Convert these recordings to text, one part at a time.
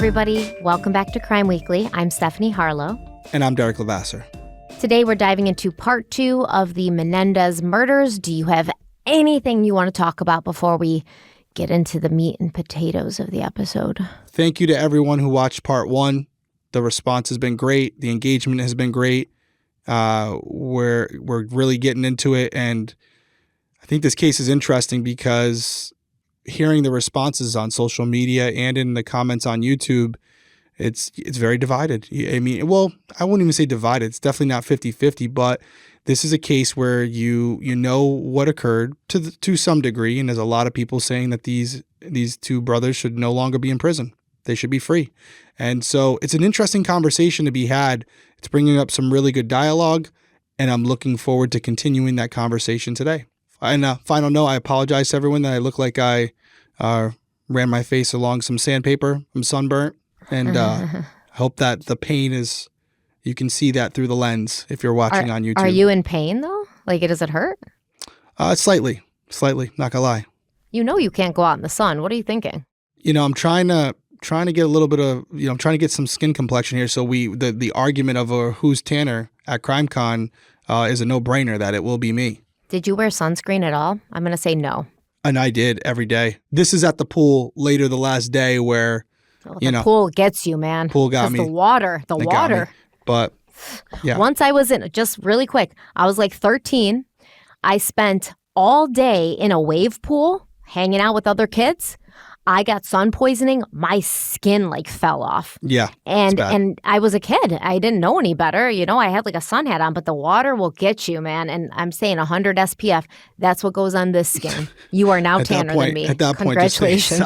everybody. Welcome back to Crime Weekly. I'm Stephanie Harlow. And I'm Derek Levasseur. Today, we're diving into part 2 of the Menendez murders. Do you have anything you want to talk about before we get into the meat and potatoes of the episode? Thank you to everyone who watched part 1. The response has been great. The engagement has been great. We're really getting into it. And I think this case is interesting because hearing the responses on social media and in the comments on YouTube, it's very divided. I mean, well, I wouldn't even say divided. It's definitely not 50-50, but this is a case where you know what occurred to some degree, and there's a lot of people saying that these two brothers should no longer be in prison. They should be free. And so it's an interesting conversation to be had. It's bringing up some really good dialogue, and I'm looking forward to continuing that conversation today. And final note, I apologize to everyone that I look like I ran my face along some sandpaper. I'm sunburnt, and I hope that the pain is, you can see that through the lens if you're watching on YouTube. Are you in pain, though? Like, does it hurt? Slightly, not gonna lie. You know you can't go out in the sun. What are you thinking? You know, I'm trying to get a little bit of, I'm trying to get some skin complexion here. So the argument of who's tanner at CrimeCon is a no-brainer that it will be me. Did you wear sunscreen at all? I'm going to say no. And I did every day. This is at the pool later the last day where, the pool gets you, man. Pool got me. The water. But yeah. Once I was in, just really quick, I was like 13. I spent all day in a wave pool hanging out with other kids. I got sun poisoning. My skin fell off. Yeah. And I was a kid. I didn't know any better. I had a sun hat on, but the water will get you, man. And I'm saying 100 SPF. That's what goes on this skin. You are now tanner than me. At that point, congratulations.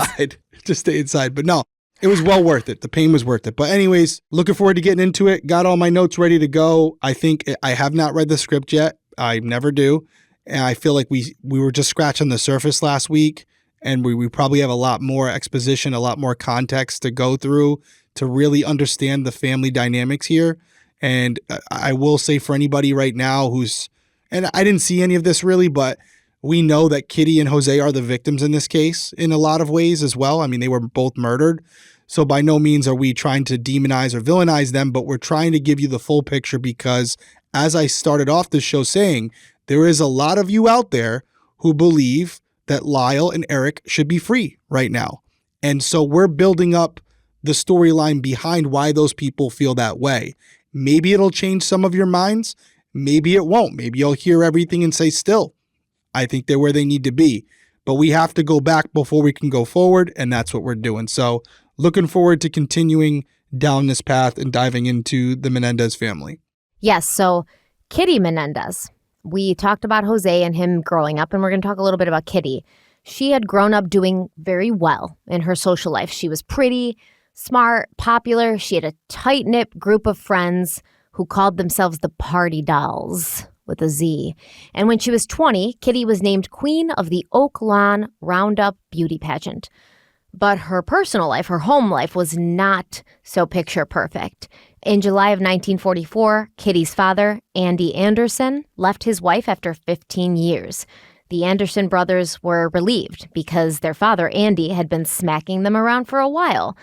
Just stay inside. But no, it was well worth it. The pain was worth it. But anyways, looking forward to getting into it. Got all my notes ready to go. I think I have not read the script yet. I never do. And I feel like we were just scratching the surface last week. And we probably have a lot more exposition, a lot more context to go through to really understand the family dynamics here. And I will say for anybody right now and I didn't see any of this really, but we know that Kitty and Jose are the victims in this case in a lot of ways as well. I mean, they were both murdered. So by no means are we trying to demonize or villainize them, but we're trying to give you the full picture because as I started off this show saying, there is a lot of you out there who believe that Lyle and Erik should be free right now. And so we're building up the storyline behind why those people feel that way. Maybe it'll change some of your minds. Maybe it won't. Maybe you'll hear everything and say, still, I think they're where they need to be. But we have to go back before we can go forward, and that's what we're doing. So looking forward to continuing down this path and diving into the Menendez family. Yes, so Kitty Menendez. We talked about Jose and him growing up, and we're going to talk a little bit about Kitty. She had grown up doing very well in her social life. She was pretty, smart, popular. She had a tight-knit group of friends who called themselves the Party Dolls with a Z. And when she was 20, Kitty was named Queen of the Oak Lawn Roundup Beauty Pageant. But her personal life, her home life, was not so picture perfect. In July of 1944, Kitty's father, Andy Anderson, left his wife after 15 years. The Anderson brothers were relieved because their father, Andy, had been smacking them around for a while.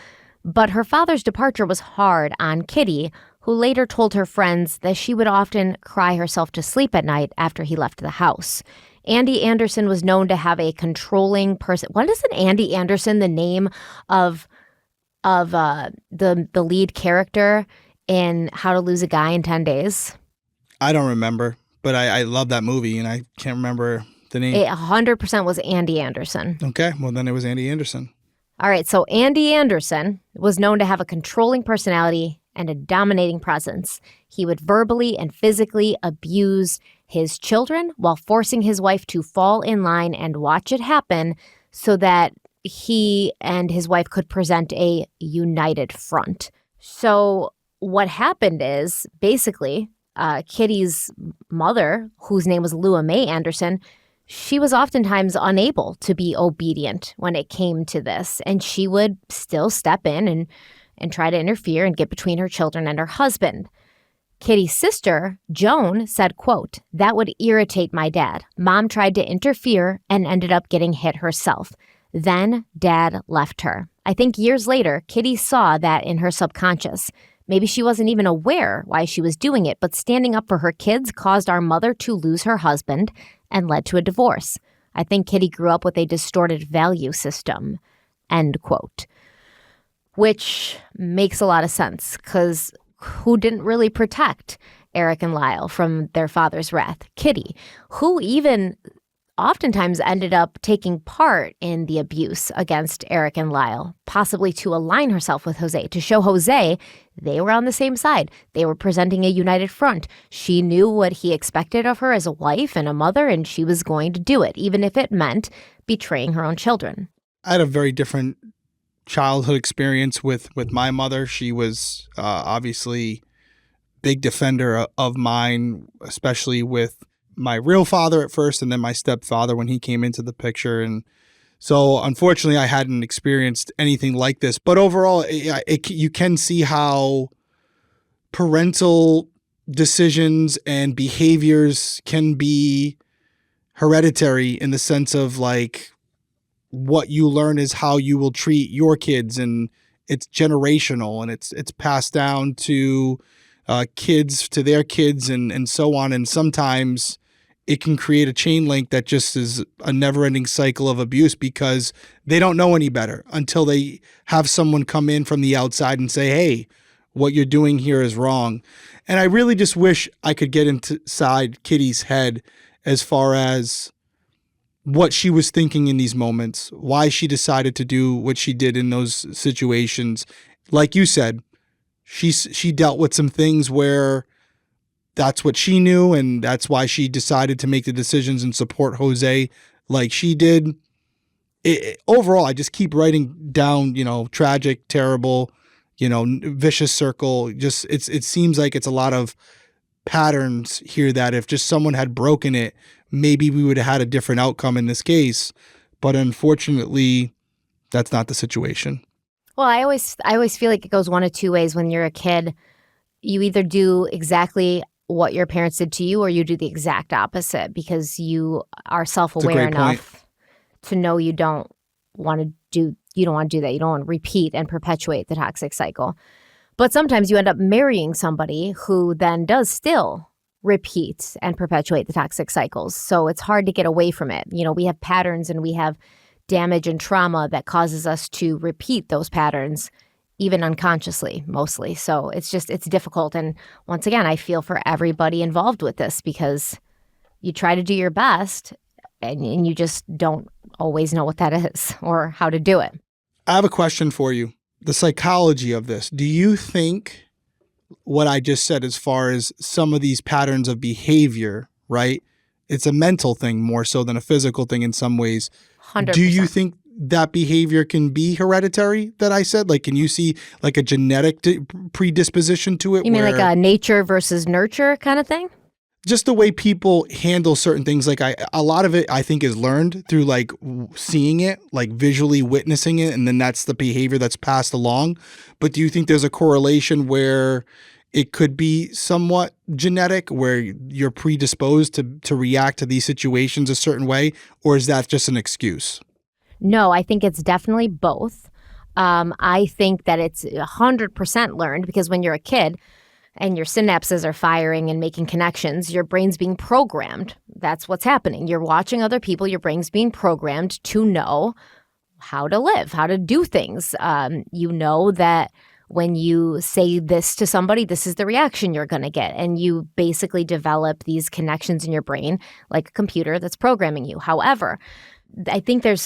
But her father's departure was hard on Kitty, who later told her friends that she would often cry herself to sleep at night after he left the house. Andy Anderson was known to have a controlling person. What is an Andy Anderson, the name of the lead character in How to Lose a Guy in 10 Days? I don't remember, but I love that movie, and I can't remember the name. It 100% was Andy Anderson. Okay, well, then it was Andy Anderson. All right, so Andy Anderson was known to have a controlling personality and a dominating presence. He would verbally and physically abuse his children while forcing his wife to fall in line and watch it happen so that he and his wife could present a united front. So what happened is basically Kitty's mother, whose name was Lua Mae Anderson, she was oftentimes unable to be obedient when it came to this, and she would still step in and try to interfere and get between her children and her husband. Kitty's sister, Joan, said, quote, "That would irritate my dad. Mom tried to interfere and ended up getting hit herself. Then Dad left her. I think years later, Kitty saw that in her subconscious. Maybe she wasn't even aware why she was doing it, but standing up for her kids caused our mother to lose her husband and led to a divorce. I think Kitty grew up with a distorted value system, end quote. Which makes a lot of sense, because who didn't really protect Erik and Lyle from their father's wrath? Kitty, who even oftentimes ended up taking part in the abuse against Erik and Lyle, possibly to align herself with Jose, to show Jose they were on the same side. They were presenting a united front. She knew what he expected of her as a wife and a mother, and she was going to do it, even if it meant betraying her own children. I had a very different childhood experience with my mother. She was obviously big defender of mine, especially with my real father at first and then my stepfather when he came into the picture. And so unfortunately I hadn't experienced anything like this, but overall you can see how parental decisions and behaviors can be hereditary, in the sense of like what you learn is how you will treat your kids, and it's generational, and it's passed down to kids to their kids and so on. And sometimes it can create a chain link that just is a never-ending cycle of abuse, because they don't know any better until they have someone come in from the outside and say, hey, what you're doing here is wrong. And I really just wish I could get inside Kitty's head as far as what she was thinking in these moments, why she decided to do what she did in those situations. Like you said, she dealt with some things where that's what she knew, and that's why she decided to make the decisions and support Jose like she did. Overall, I just keep writing down, tragic, terrible, vicious circle. Just it seems like it's a lot of patterns here that if just someone had broken it, maybe we would have had a different outcome in this case. But unfortunately, that's not the situation. Well, I always feel like it goes one of two ways when you're a kid. You either do exactly what your parents did to you, or you do the exact opposite, because you are self-aware enough to know you don't want to do that. You don't want to repeat and perpetuate the toxic cycle. But sometimes you end up marrying somebody who then does still repeat and perpetuate the toxic cycles. So it's hard to get away from it. We have patterns and we have damage and trauma that causes us to repeat those patterns, even unconsciously, mostly. So it's difficult. And once again, I feel for everybody involved with this, because you try to do your best and you just don't always know what that is or how to do it. I have a question for you. The psychology of this. Do you think what I just said, as far as some of these patterns of behavior, right? It's a mental thing more so than a physical thing in some ways. 100%. Do you think that behavior can be hereditary that I said? Like, can you see like a genetic predisposition to it? You mean like a nature versus nurture kind of thing? Just the way people handle certain things. Like a lot of it, I think, is learned through like seeing it, like visually witnessing it. And then that's the behavior that's passed along. But do you think there's a correlation where it could be somewhat genetic, where you're predisposed to react to these situations a certain way? Or is that just an excuse? No, I think it's definitely both. I think that it's 100% learned, because when you're a kid and your synapses are firing and making connections, your brain's being programmed. That's what's happening. You're watching other people. Your brain's being programmed to know how to live, how to do things. You know that when you say this to somebody, this is the reaction you're going to get. And you basically develop these connections in your brain like a computer that's programming you. However, I think there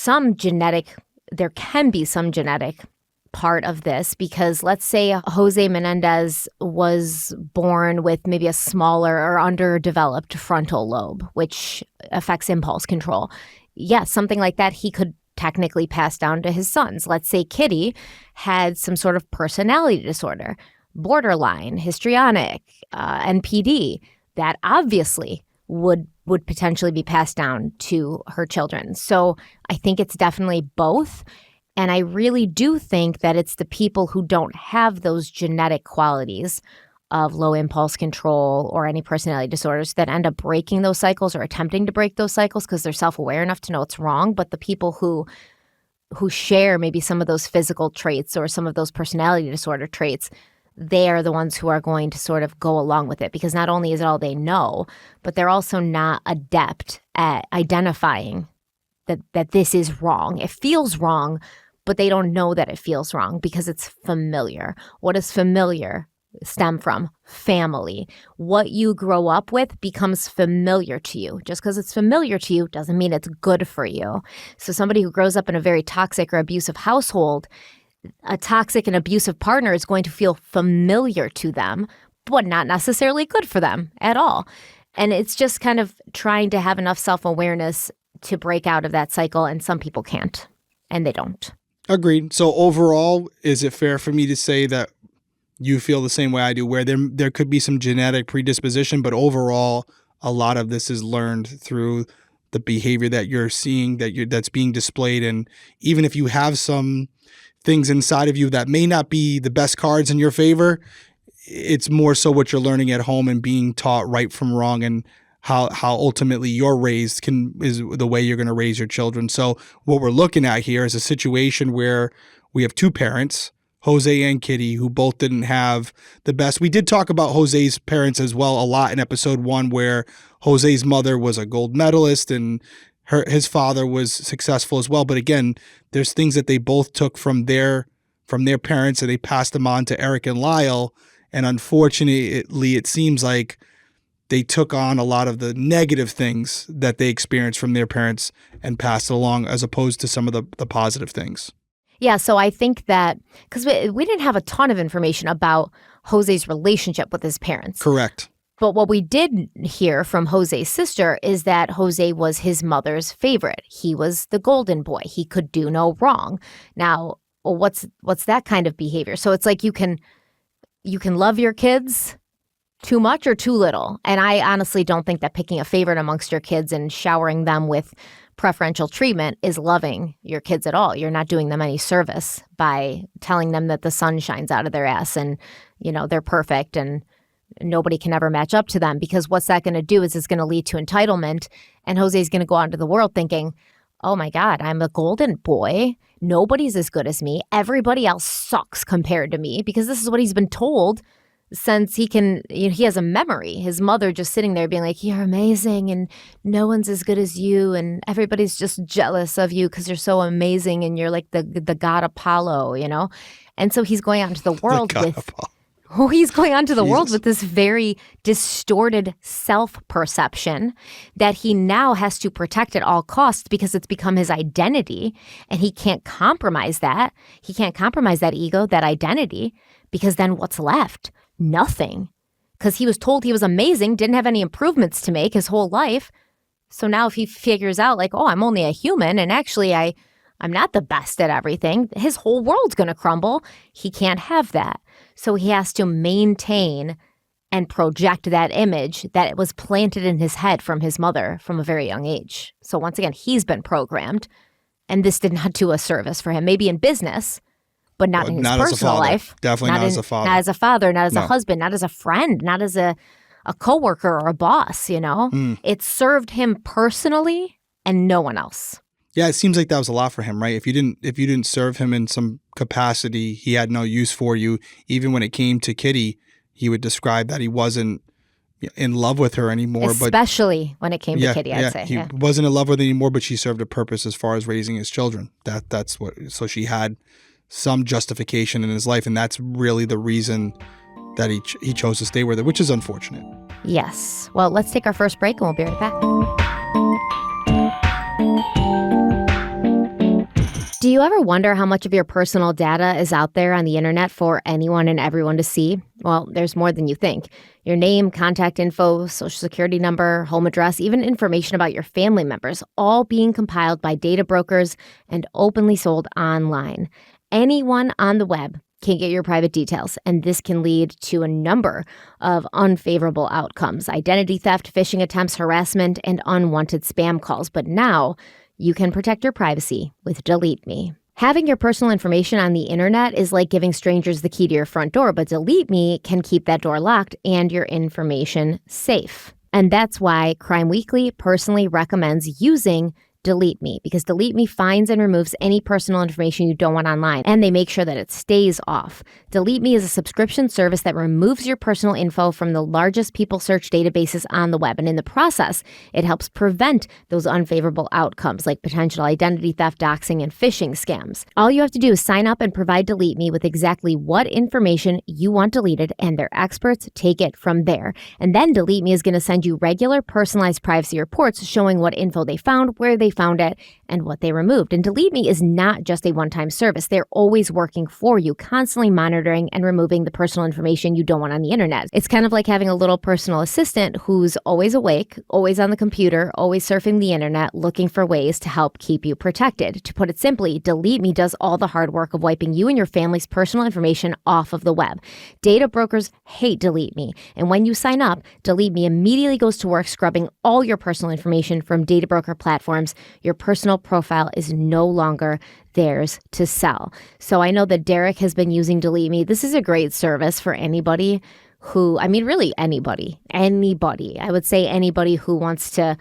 can be some genetic part of this, because let's say Jose Menendez was born with maybe a smaller or underdeveloped frontal lobe, which affects impulse control. Yes, something like that he could technically pass down to his sons. Let's say Kitty had some sort of personality disorder, borderline, histrionic, NPD, that obviously would potentially be passed down to her children. So I think it's definitely both. And I really do think that it's the people who don't have those genetic qualities of low impulse control or any personality disorders that end up breaking those cycles or attempting to break those cycles, because they're self-aware enough to know it's wrong. But the people who who share maybe some of those physical traits or some of those personality disorder traits, they are the ones who are going to sort of go along with it, because not only is it all they know, but they're also not adept at identifying that this is wrong. It feels wrong, but they don't know that it feels wrong because it's familiar. What does familiar stem from? Family. What you grow up with becomes familiar to you. Just because it's familiar to you doesn't mean it's good for you. So somebody who grows up in a very toxic or abusive household, a toxic and abusive partner is going to feel familiar to them, but not necessarily good for them at all. And it's just kind of trying to have enough self-awareness to break out of that cycle, and some people can't, and they don't. Agreed. So overall, is it fair for me to say that you feel the same way I do, where there could be some genetic predisposition, but overall, a lot of this is learned through the behavior that you're seeing, that's being displayed, and even if you have some things inside of you that may not be the best cards in your favor, it's more so what you're learning at home and being taught right from wrong, and how ultimately you're raised is the way you're going to raise your children. So what we're looking at here is a situation where we have two parents, Jose and Kitty, who both didn't have the best. We did talk about Jose's parents as well a lot in episode 1, where Jose's mother was a gold medalist and his father was successful as well. But again, there's things that they both took from their parents and they passed them on to Erik and Lyle. And unfortunately, it seems like they took on a lot of the negative things that they experienced from their parents and passed it along, as opposed to some of the positive things. Yeah, so I think that because we didn't have a ton of information about Jose's relationship with his parents. Correct. But what we did hear from Jose's sister is that Jose was his mother's favorite. He was the golden boy. He could do no wrong. Now, what's that kind of behavior? So it's like you can love your kids too much or too little. And I honestly don't think that picking a favorite amongst your kids and showering them with preferential treatment is loving your kids at all. You're not doing them any service by telling them that the sun shines out of their ass and, they're perfect and nobody can ever match up to them, because what's that going to do is it's going to lead to entitlement. And Jose's going to go out into the world thinking, oh my God, I'm a golden boy. Nobody's as good as me. Everybody else sucks compared to me, because this is what he's been told since he has a memory. His mother just sitting there being like, you're amazing and no one's as good as you and everybody's just jealous of you because you're so amazing and you're like the god Apollo, And so he's going out into the world with this very distorted self-perception that he now has to protect at all costs, because it's become his identity, and he can't compromise that. He can't compromise that ego, that identity, because then what's left? Nothing. Because he was told he was amazing, didn't have any improvements to make his whole life. So now if he figures out like, oh, I'm only a human and actually I'm not the best at everything, his whole world's going to crumble. He can't have that. So he has to maintain and project that image that was planted in his head from his mother from a very young age. So once again, he's been programmed, and this did not do a service for him. Maybe in business, but not in his personal life. Definitely not as a father. Not as a father, not as a husband, not as a friend, not as a coworker or a boss, It served him personally and no one else. Yeah, it seems like that was a lot for him, right? If you didn't serve him in some capacity, he had no use for you. Even when it came to Kitty, he would describe that he wasn't in love with her anymore. Especially when it came to Kitty, I'd say. He wasn't in love with her anymore, but she served a purpose as far as raising his children. That's what. So she had some justification in his life, and that's really the reason that he chose to stay with her, which is unfortunate. Yes. Well, let's take our first break, and we'll be right back. Do you ever wonder how much of your personal data is out there on the internet for anyone and everyone to see? Well, there's more than you think. Your name, contact info, social security number, home address, even information about your family members, all being compiled by data brokers and openly sold online. Anyone on the web can get your private details, and this can lead to a number of unfavorable outcomes: identity theft, phishing attempts, harassment, and unwanted spam calls. But now you can protect your privacy with Delete Me. Having your personal information on the internet is like giving strangers the key to your front door, but Delete Me can keep that door locked and your information safe. And that's why Crime Weekly personally recommends using Delete Me, because Delete Me finds and removes any personal information you don't want online, and they make sure that it stays off. Delete Me is a subscription service that removes your personal info from the largest people search databases on the web, and in the process, it helps prevent those unfavorable outcomes like potential identity theft, doxing, and phishing scams. All you have to do is sign up and provide Delete Me with exactly what information you want deleted, and their experts take it from there. And then Delete Me is going to send you regular personalized privacy reports showing what info they found, where they found it, and what they removed. And Delete Me is not just a one-time service. They're always working for you, constantly monitoring and removing the personal information you don't want on the internet. It's kind of like having a little personal assistant who's always awake, always on the computer, always surfing the internet, looking for ways to help keep you protected. To put it simply, Delete Me does all the hard work of wiping you and your family's personal information off of the web. Data brokers hate Delete Me, and when you sign up, Delete Me immediately goes to work scrubbing all your personal information from data broker platforms. Your personal profile is no longer theirs to sell. So I know that Derek has been using Delete Me. This is a great service for anybody who, really anybody. I would say anybody who wants to,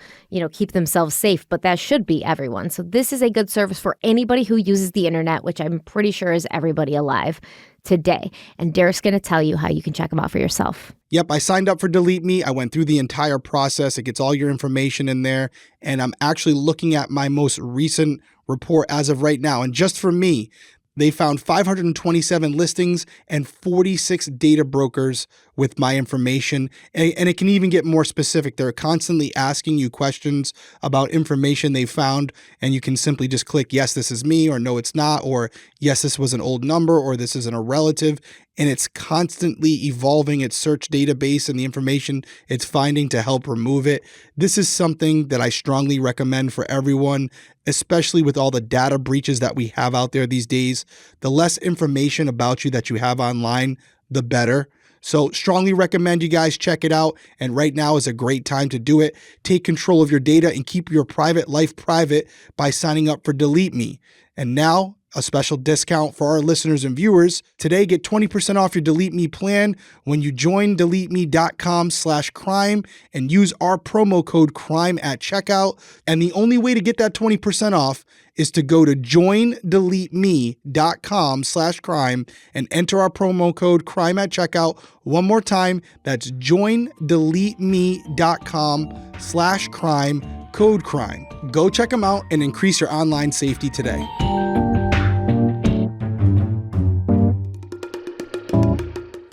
keep themselves safe, but that should be everyone. So this is a good service for anybody who uses the internet, which I'm pretty sure is everybody alive today. And Derek's going to tell you how you can check them out for yourself. Yep, I signed up for Delete Me. I went through the entire process. It gets all your information in there. And I'm actually looking at my most recent report as of right now. And just for me, they found 527 listings and 46 data brokers with my information. And it can even get more specific. They're constantly asking you questions about information they found. And you can simply just click, yes, this is me, or no, it's not, or yes, this was an old number, or this isn't a relative. And it's constantly evolving its search database and the information it's finding to help remove it. This is something that I strongly recommend for everyone, especially with all the data breaches that we have out there these days. The less information about you that you have online, the better. So strongly recommend you guys check it out. And right now is a great time to do it. Take control of your data and keep your private life private by signing up for Delete Me. And now, a special discount for our listeners and viewers. Today, get 20% off your Delete Me plan when you join deleteme.com/crime and use our promo code CRIME at checkout. And the only way to get that 20% off is to go to joindeleteme.com/crime and enter our promo code CRIME at checkout. One more time, that's joindeleteme.com/crime, code CRIME. Go check them out and increase your online safety today.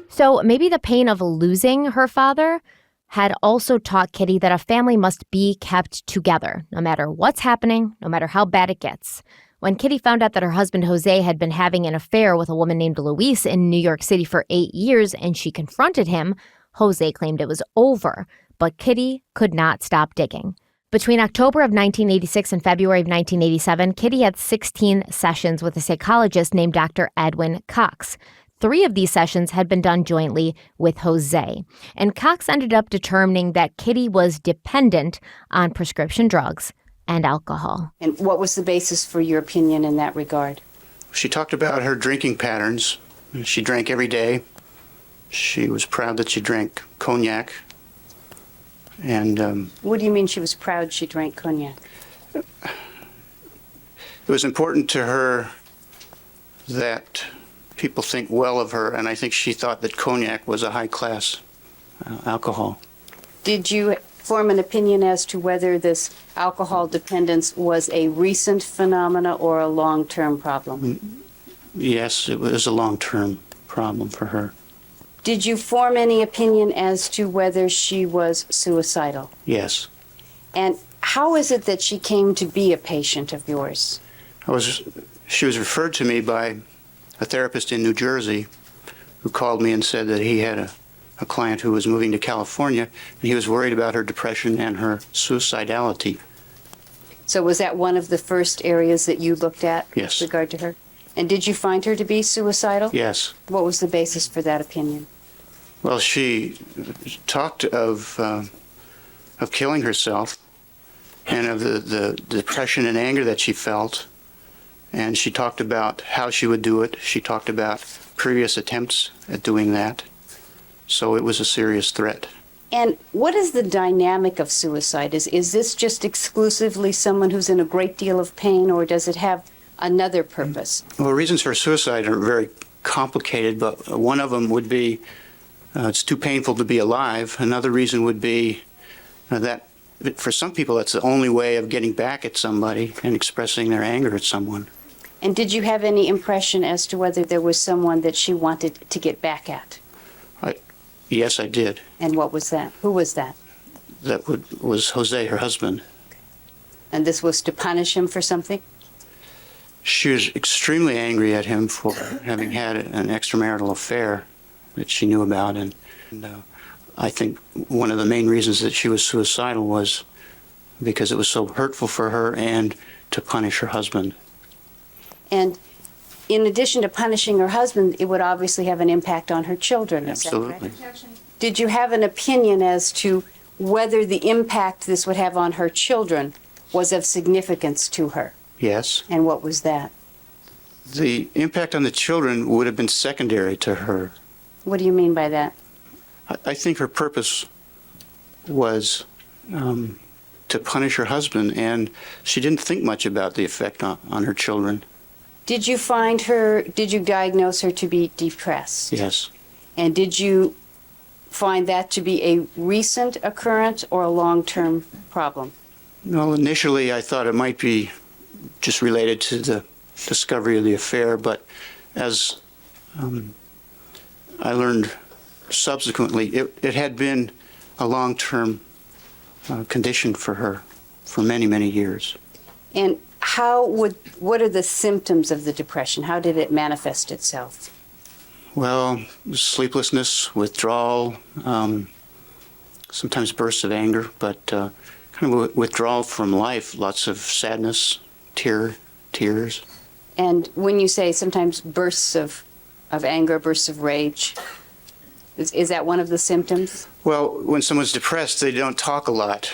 So maybe the pain of losing her father had also taught Kitty that a family must be kept together, no matter what's happening, no matter how bad it gets. When Kitty found out that her husband Jose had been having an affair with a woman named Luis in New York City for 8 years and she confronted him, Jose claimed it was over, but Kitty could not stop digging. Between October of 1986 and February of 1987, Kitty had 16 sessions with a psychologist named Dr. Edwin Cox. 3 of these sessions had been done jointly with Jose. And Cox ended up determining that Kitty was dependent on prescription drugs and alcohol. And what was the basis for your opinion in that regard? She talked about her drinking patterns. She drank every day. She was proud that she drank cognac. And what do you mean she was proud she drank cognac? It was important to her that people think well of her, and I think she thought that cognac was a high-class alcohol. Did you form an opinion as to whether this alcohol dependence was a recent phenomena or a long-term problem? Yes, it was a long-term problem for her. Did you form any opinion as to whether she was suicidal? Yes. And how is it that she came to be a patient of yours? She was referred to me by a therapist in New Jersey who called me and said that he had a client who was moving to California, and he was worried about her depression and her suicidality. So was that one of the first areas that you looked at? Yes. With regard to her? And did you find her to be suicidal? Yes. What was the basis for that opinion? Well, she talked of killing herself and of the depression and anger that she felt. And she talked about how she would do it. She talked about previous attempts at doing that. So it was a serious threat. And what is the dynamic of suicide? Is this just exclusively someone who's in a great deal of pain, or does it have another purpose? Well, reasons for suicide are very complicated, but one of them would be it's too painful to be alive. Another reason would be that for some people, that's the only way of getting back at somebody and expressing their anger at someone. And did you have any impression as to whether there was someone that she wanted to get back at? Yes, I did. And what was that? Who was that? That was Jose, her husband. And this was to punish him for something? She was extremely angry at him for having had an extramarital affair that she knew about. And I think one of the main reasons that she was suicidal was because it was so hurtful for her and to punish her husband. And in addition to punishing her husband, it would obviously have an impact on her children. Absolutely. Is that correct? Did you have an opinion as to whether the impact this would have on her children was of significance to her? Yes. And what was that? The impact on the children would have been secondary to her. What do you mean by that? I think her purpose was to punish her husband, and she didn't think much about the effect on her children. Did you diagnose her to be depressed? Yes. And did you find that to be a recent occurrence or a long-term problem? Well, initially I thought it might be just related to the discovery of the affair, but as I learned subsequently, it had been a long-term condition for her for many, many years. And what are the symptoms of the depression? How did it manifest itself? Well, sleeplessness, withdrawal, sometimes bursts of anger, but kind of withdrawal from life, lots of sadness, tears. And when you say sometimes bursts of anger, bursts of rage, is that one of the symptoms? Well, when someone's depressed, they don't talk a lot,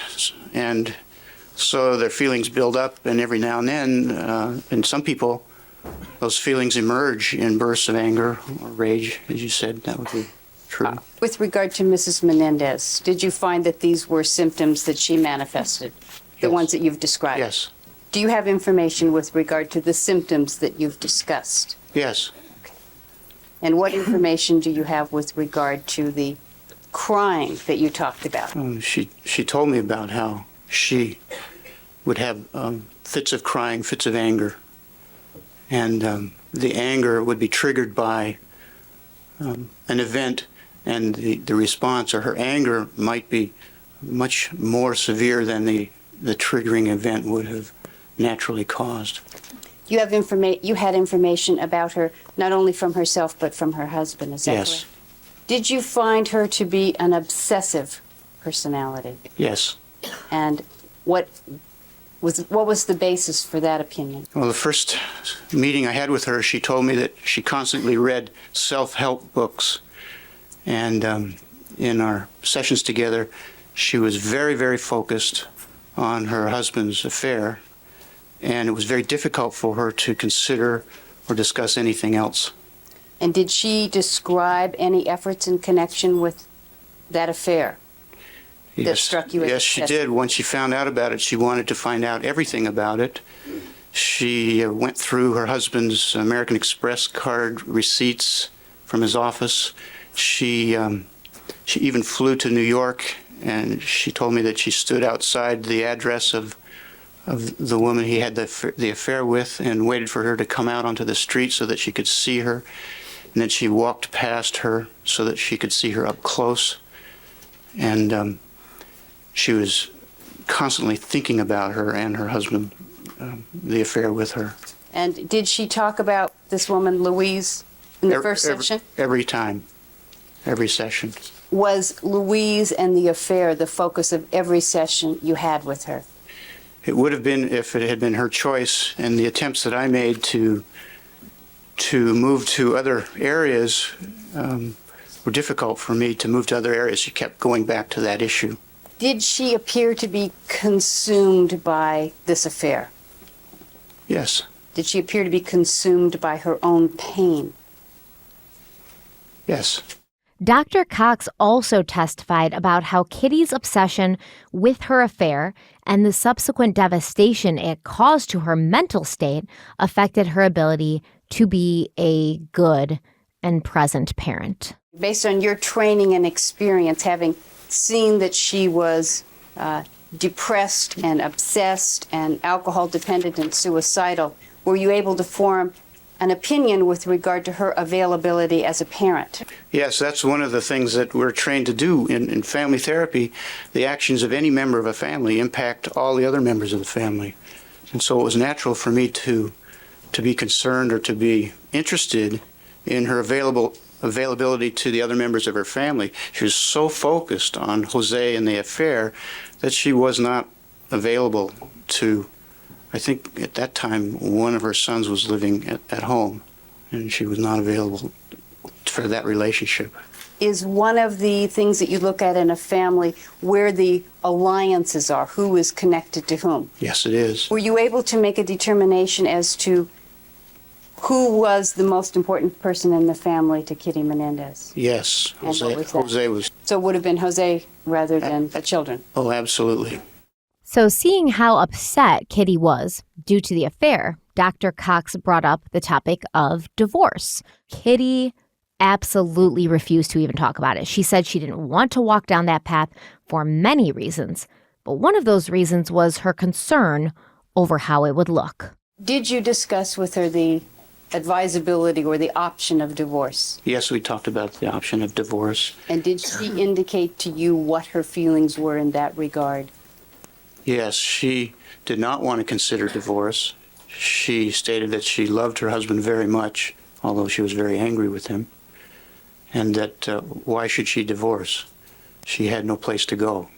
and so their feelings build up, and every now and then, in some people, those feelings emerge in bursts of anger or rage, as you said. That would be true. With regard to Mrs. Menendez, did you find that these were symptoms that she manifested, the Yes. ones that you've described? Yes. Do you have information with regard to the symptoms that you've discussed? Yes. And what information do you have with regard to the crying that you talked about? She told me about how she would have fits of crying, fits of anger, and the anger would be triggered by an event, and the response, or her anger, might be much more severe than the triggering event would have naturally caused. You had information about her not only from herself but from her husband, is that Yes. correct? Did you find her to be an obsessive personality? Yes. And what was the basis for that opinion? Well, the first meeting I had with her, she told me that she constantly read self-help books. And in our sessions together, she was very, very focused on her husband's affair. And it was very difficult for her to consider or discuss anything else. And did she describe any efforts in connection with that affair that struck you as Yes, she obsessive? did. When she found out about it, she wanted to find out everything about it. She went through her husband's American Express card receipts from his office. She even flew to New York, and she told me that she stood outside the address of the woman he had the affair with and waited for her to come out onto the street so that she could see her. And then she walked past her so that she could see her up close. And she was constantly thinking about her and her husband, the affair with her. And did she talk about this woman, Louise, in the first session? Every time, every session. Was Louise and the affair the focus of every session you had with her? It would have been if it had been her choice, and the attempts that I made to move to other areas were difficult for me to move to other areas. She kept going back to that issue. Did she appear to be consumed by this affair? Yes. Did she appear to be consumed by her own pain? Yes. Dr. Cox also testified about how Kitty's obsession with her affair and the subsequent devastation it caused to her mental state affected her ability to be a good and present parent. Based on your training and experience, having seen that she was depressed and obsessed and alcohol dependent and suicidal, were you able to form an opinion with regard to her availability as a parent? Yes, that's one of the things that we're trained to do in family therapy. The actions of any member of a family impact all the other members of the family. And so it was natural for me to be concerned or to be interested in her availability to the other members of her family. She was so focused on Jose and the affair that she was not available to, I think at that time, one of her sons was living at home, and she was not available for that relationship. Is one of the things that you look at in a family where the alliances are, who is connected to whom? Yes, it is. Were you able to make a determination as to who was the most important person in the family to Kitty Menendez? Yes, And what was that? Jose was. So it would have been Jose rather than the children. Oh, absolutely. So, seeing how upset Kitty was due to the affair, Dr. Cox brought up the topic of divorce. Kitty absolutely refused to even talk about it. She said she didn't want to walk down that path for many reasons, but one of those reasons was her concern over how it would look. Did you discuss with her the advisability or the option of divorce? Yes, we talked about the option of divorce. And did she indicate to you what her feelings were in that regard? Yes, she did not want to consider divorce. She stated that she loved her husband very much, although she was very angry with him, and that why should she divorce? She had no place to go.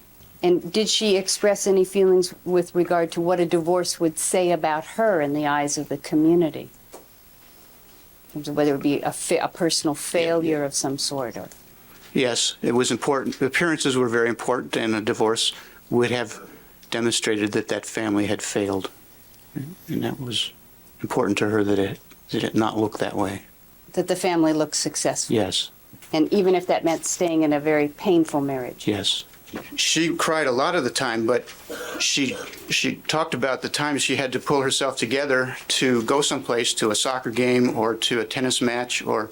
And did she express any feelings with regard to what a divorce would say about her in the eyes of the community? Whether it would be a personal failure of some sort? Or Yes, it was important. Appearances were very important, and a divorce would have demonstrated that that family had failed. And that was important to her, that it not look that way. that the family looked successful? Yes, And even if that meant staying in a very painful marriage? yes. She cried a lot of the time, but she talked about the times she had to pull herself together to go someplace, to a soccer game or to a tennis match or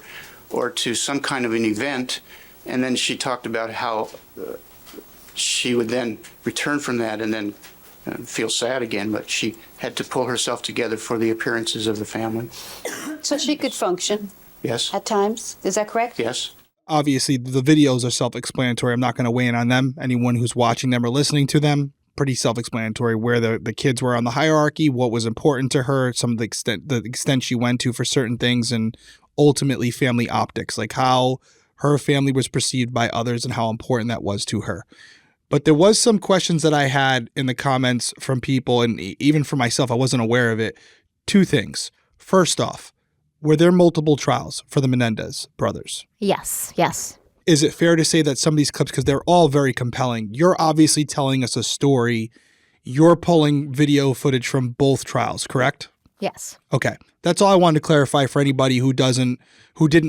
to some kind of an event. And then she talked about how she would then return from that and then feel sad again, but she had to pull herself together for the appearances of the family. So she could function Yes, at times, is that correct? yes. Obviously, the videos are self-explanatory. I'm not going to weigh in on them. Anyone who's watching them or listening to them, pretty self-explanatory where the kids were on the hierarchy, what was important to her, some of the extent she went to for certain things, and ultimately family optics, like how her family was perceived by others and how important that was to her. But there was some questions that I had in the comments from people, and even for myself, I wasn't aware of it. Two things. First off, were there multiple trials for the Menendez brothers? Yes, yes. Is it fair to say that some of these clips, because they're all very compelling, you're obviously telling us a story, you're pulling video footage from both trials, correct? Yes. Okay. That's all I wanted to clarify for anybody who didn't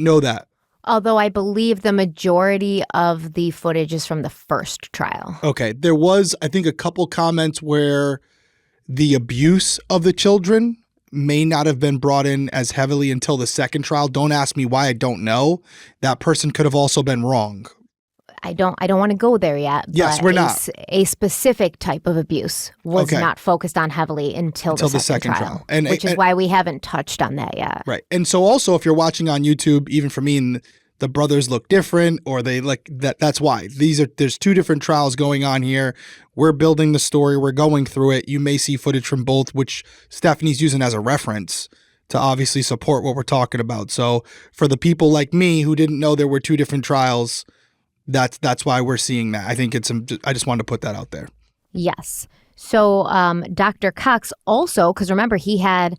know that. Although I believe the majority of the footage is from the first trial. Okay. There was, I think, a couple comments where the abuse of the children may not have been brought in as heavily until the second trial. Don't ask me why, I don't know. That person could have also been wrong. I don't want to go there yet. Yes, but we're not. A specific type of abuse was Okay. not focused on heavily until the second trial. Which is why we haven't touched on that yet. Right. And so also, if you're watching on YouTube, even for me, and the brothers look different, or they look that's why. There's two different trials going on here. We're building the story, we're going through it. You may see footage from both, which Stephanie's using as a reference to obviously support what we're talking about. So for the people like me who didn't know there were two different trials, that's why we're seeing that. I think I just wanted to put that out there. Yes. So Dr. Cox also, because remember, he had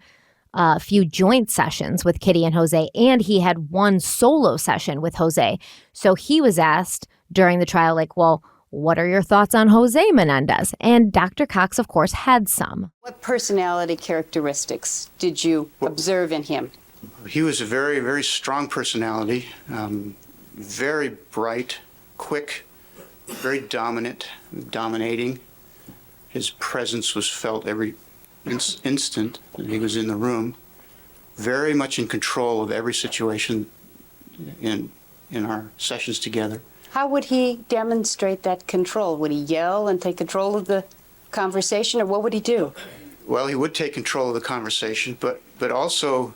a few joint sessions with Kitty and Jose, and he had one solo session with Jose. So he was asked during the trial, like, well, what are your thoughts on Jose Menendez? And Dr. Cox, of course, had some. What personality characteristics did you observe in him? He was a very, very strong personality, very bright, quick, very dominating. His presence was felt every instant that he was in the room. Very much in control of every situation in our sessions together. How would he demonstrate that control? Would he yell and take control of the conversation, or what would he do? Well, he would take control of the conversation, but also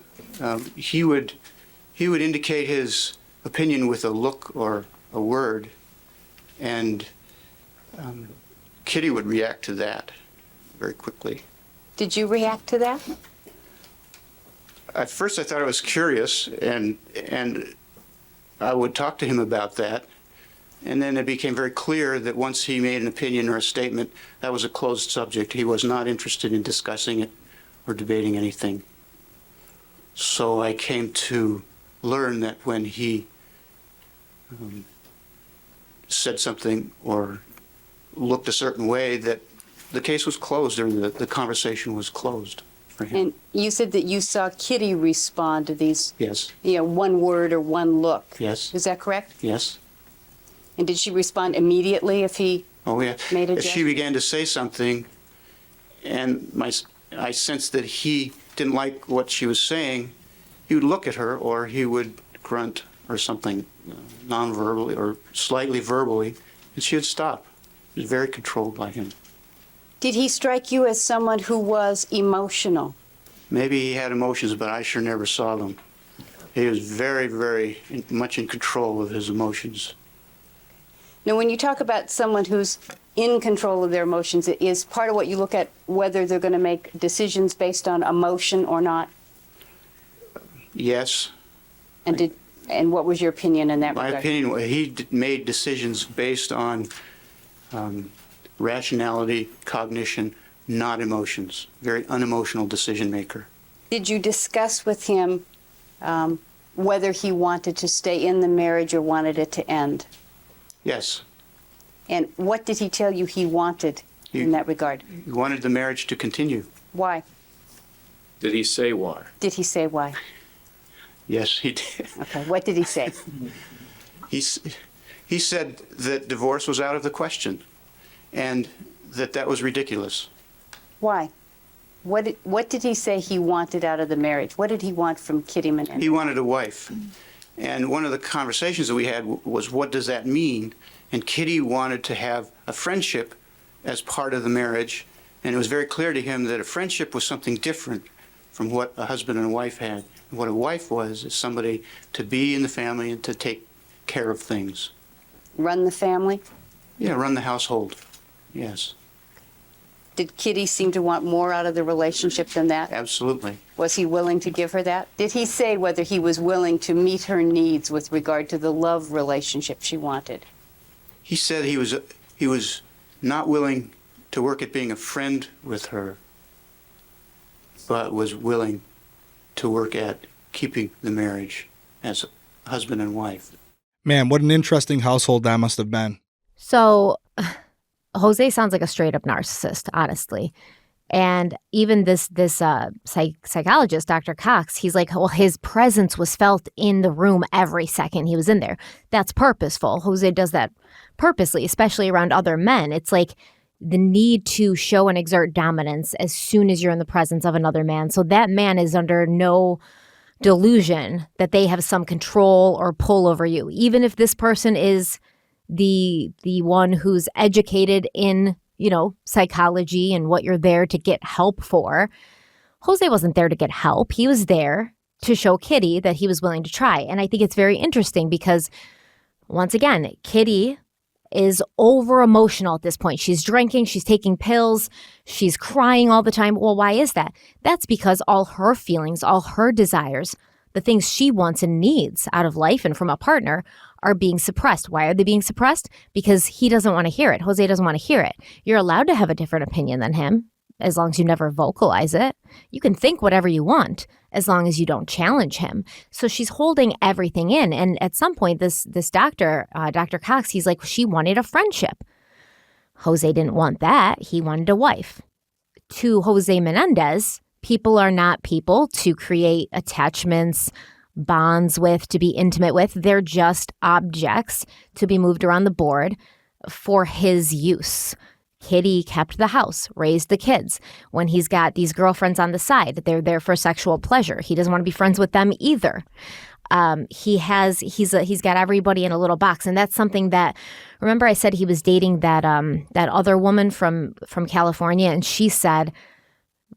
he would indicate his opinion with a look or a word, and Kitty would react to that very quickly. Did you react to that? At first, I thought it was curious, and I would talk to him about that. And then it became very clear that once he made an opinion or a statement, that was a closed subject. He was not interested in discussing it or debating anything. So I came to learn that when he said something or looked a certain way, that the case was closed, or the conversation was closed for him. And you said that you saw Kitty respond to these, Yes. One word or one look. Yes. Is that correct? Yes. And did she respond immediately if he Oh, yeah. made a If gesture? she began to say something, and I sensed that he didn't like what she was saying, he would look at her, or he would grunt or something, non-verbally or slightly verbally, and she would stop. It was very controlled by him. Did he strike you as someone who was emotional? Maybe he had emotions, but I sure never saw them. He was very, very much in control of his emotions. Now, when you talk about someone who's in control of their emotions, it is part of what you look at whether they're going to make decisions based on emotion or not? Yes. And what was your opinion in that My regard? opinion, he made decisions based on rationality, cognition, not emotions. Very unemotional decision maker. Did you discuss with him whether he wanted to stay in the marriage or wanted it to end? Yes. And what did he tell you he wanted in that regard? He wanted the marriage to continue. Why? Did he say why? Did he say why? Yes, he did. Okay, what did he say? He said that divorce was out of the question, and that was ridiculous. Why? What did he say he wanted out of the marriage? What did he want from Kitty Menendez? He wanted a wife. And one of the conversations that we had was, what does that mean? And Kitty wanted to have a friendship as part of the marriage, and it was very clear to him that a friendship was something different from what a husband and a wife had. And what a wife was is somebody to be in the family and to take care of things. Run the family? Yeah, run the household. Yes, Did Kitty seem to want more out of the relationship than that? absolutely. Was he willing to give her that? Did he say whether he was willing to meet her needs with regard to the love relationship she wanted? He said he was not willing to work at being a friend with her, but was willing to work at keeping the marriage as husband and wife. Man, what an interesting household that must have been. So Jose sounds like a straight up narcissist, honestly. And even this psychologist, Dr. Cox, he's like, well, his presence was felt in the room every second he was in there. That's purposeful. Jose does that purposely, especially around other men. It's like the need to show and exert dominance as soon as you're in the presence of another man. So that man is under no delusion that they have some control or pull over you. Even if this person is the one who's educated in, psychology and what you're there to get help for. Jose wasn't there to get help. He was there to show Kitty that he was willing to try. And I think it's very interesting because, once again, Kitty is over emotional at this point. She's drinking, she's taking pills, she's crying all the time. Well, why is that? That's because all her feelings, all her desires, the things she wants and needs out of life and from a partner are being suppressed. Why are they being suppressed? Because he doesn't want to hear it. Jose doesn't want to hear it. You're allowed to have a different opinion than him as long as you never vocalize it. You can think whatever you want as long as you don't challenge him. So she's holding everything in. And at some point, this doctor, Dr. Cox, he's like, she wanted a friendship. Jose didn't want that. He wanted a wife. To Jose Menendez, people are not people to create attachments, bonds with, to be intimate with. They're just objects to be moved around the board for his use. Kitty kept the house, raised the kids. When he's got these girlfriends on the side, they're there for sexual pleasure. He doesn't want to be friends with them either. He's got everybody in a little box, and that's something that, remember I said he was dating that other woman from California, and she said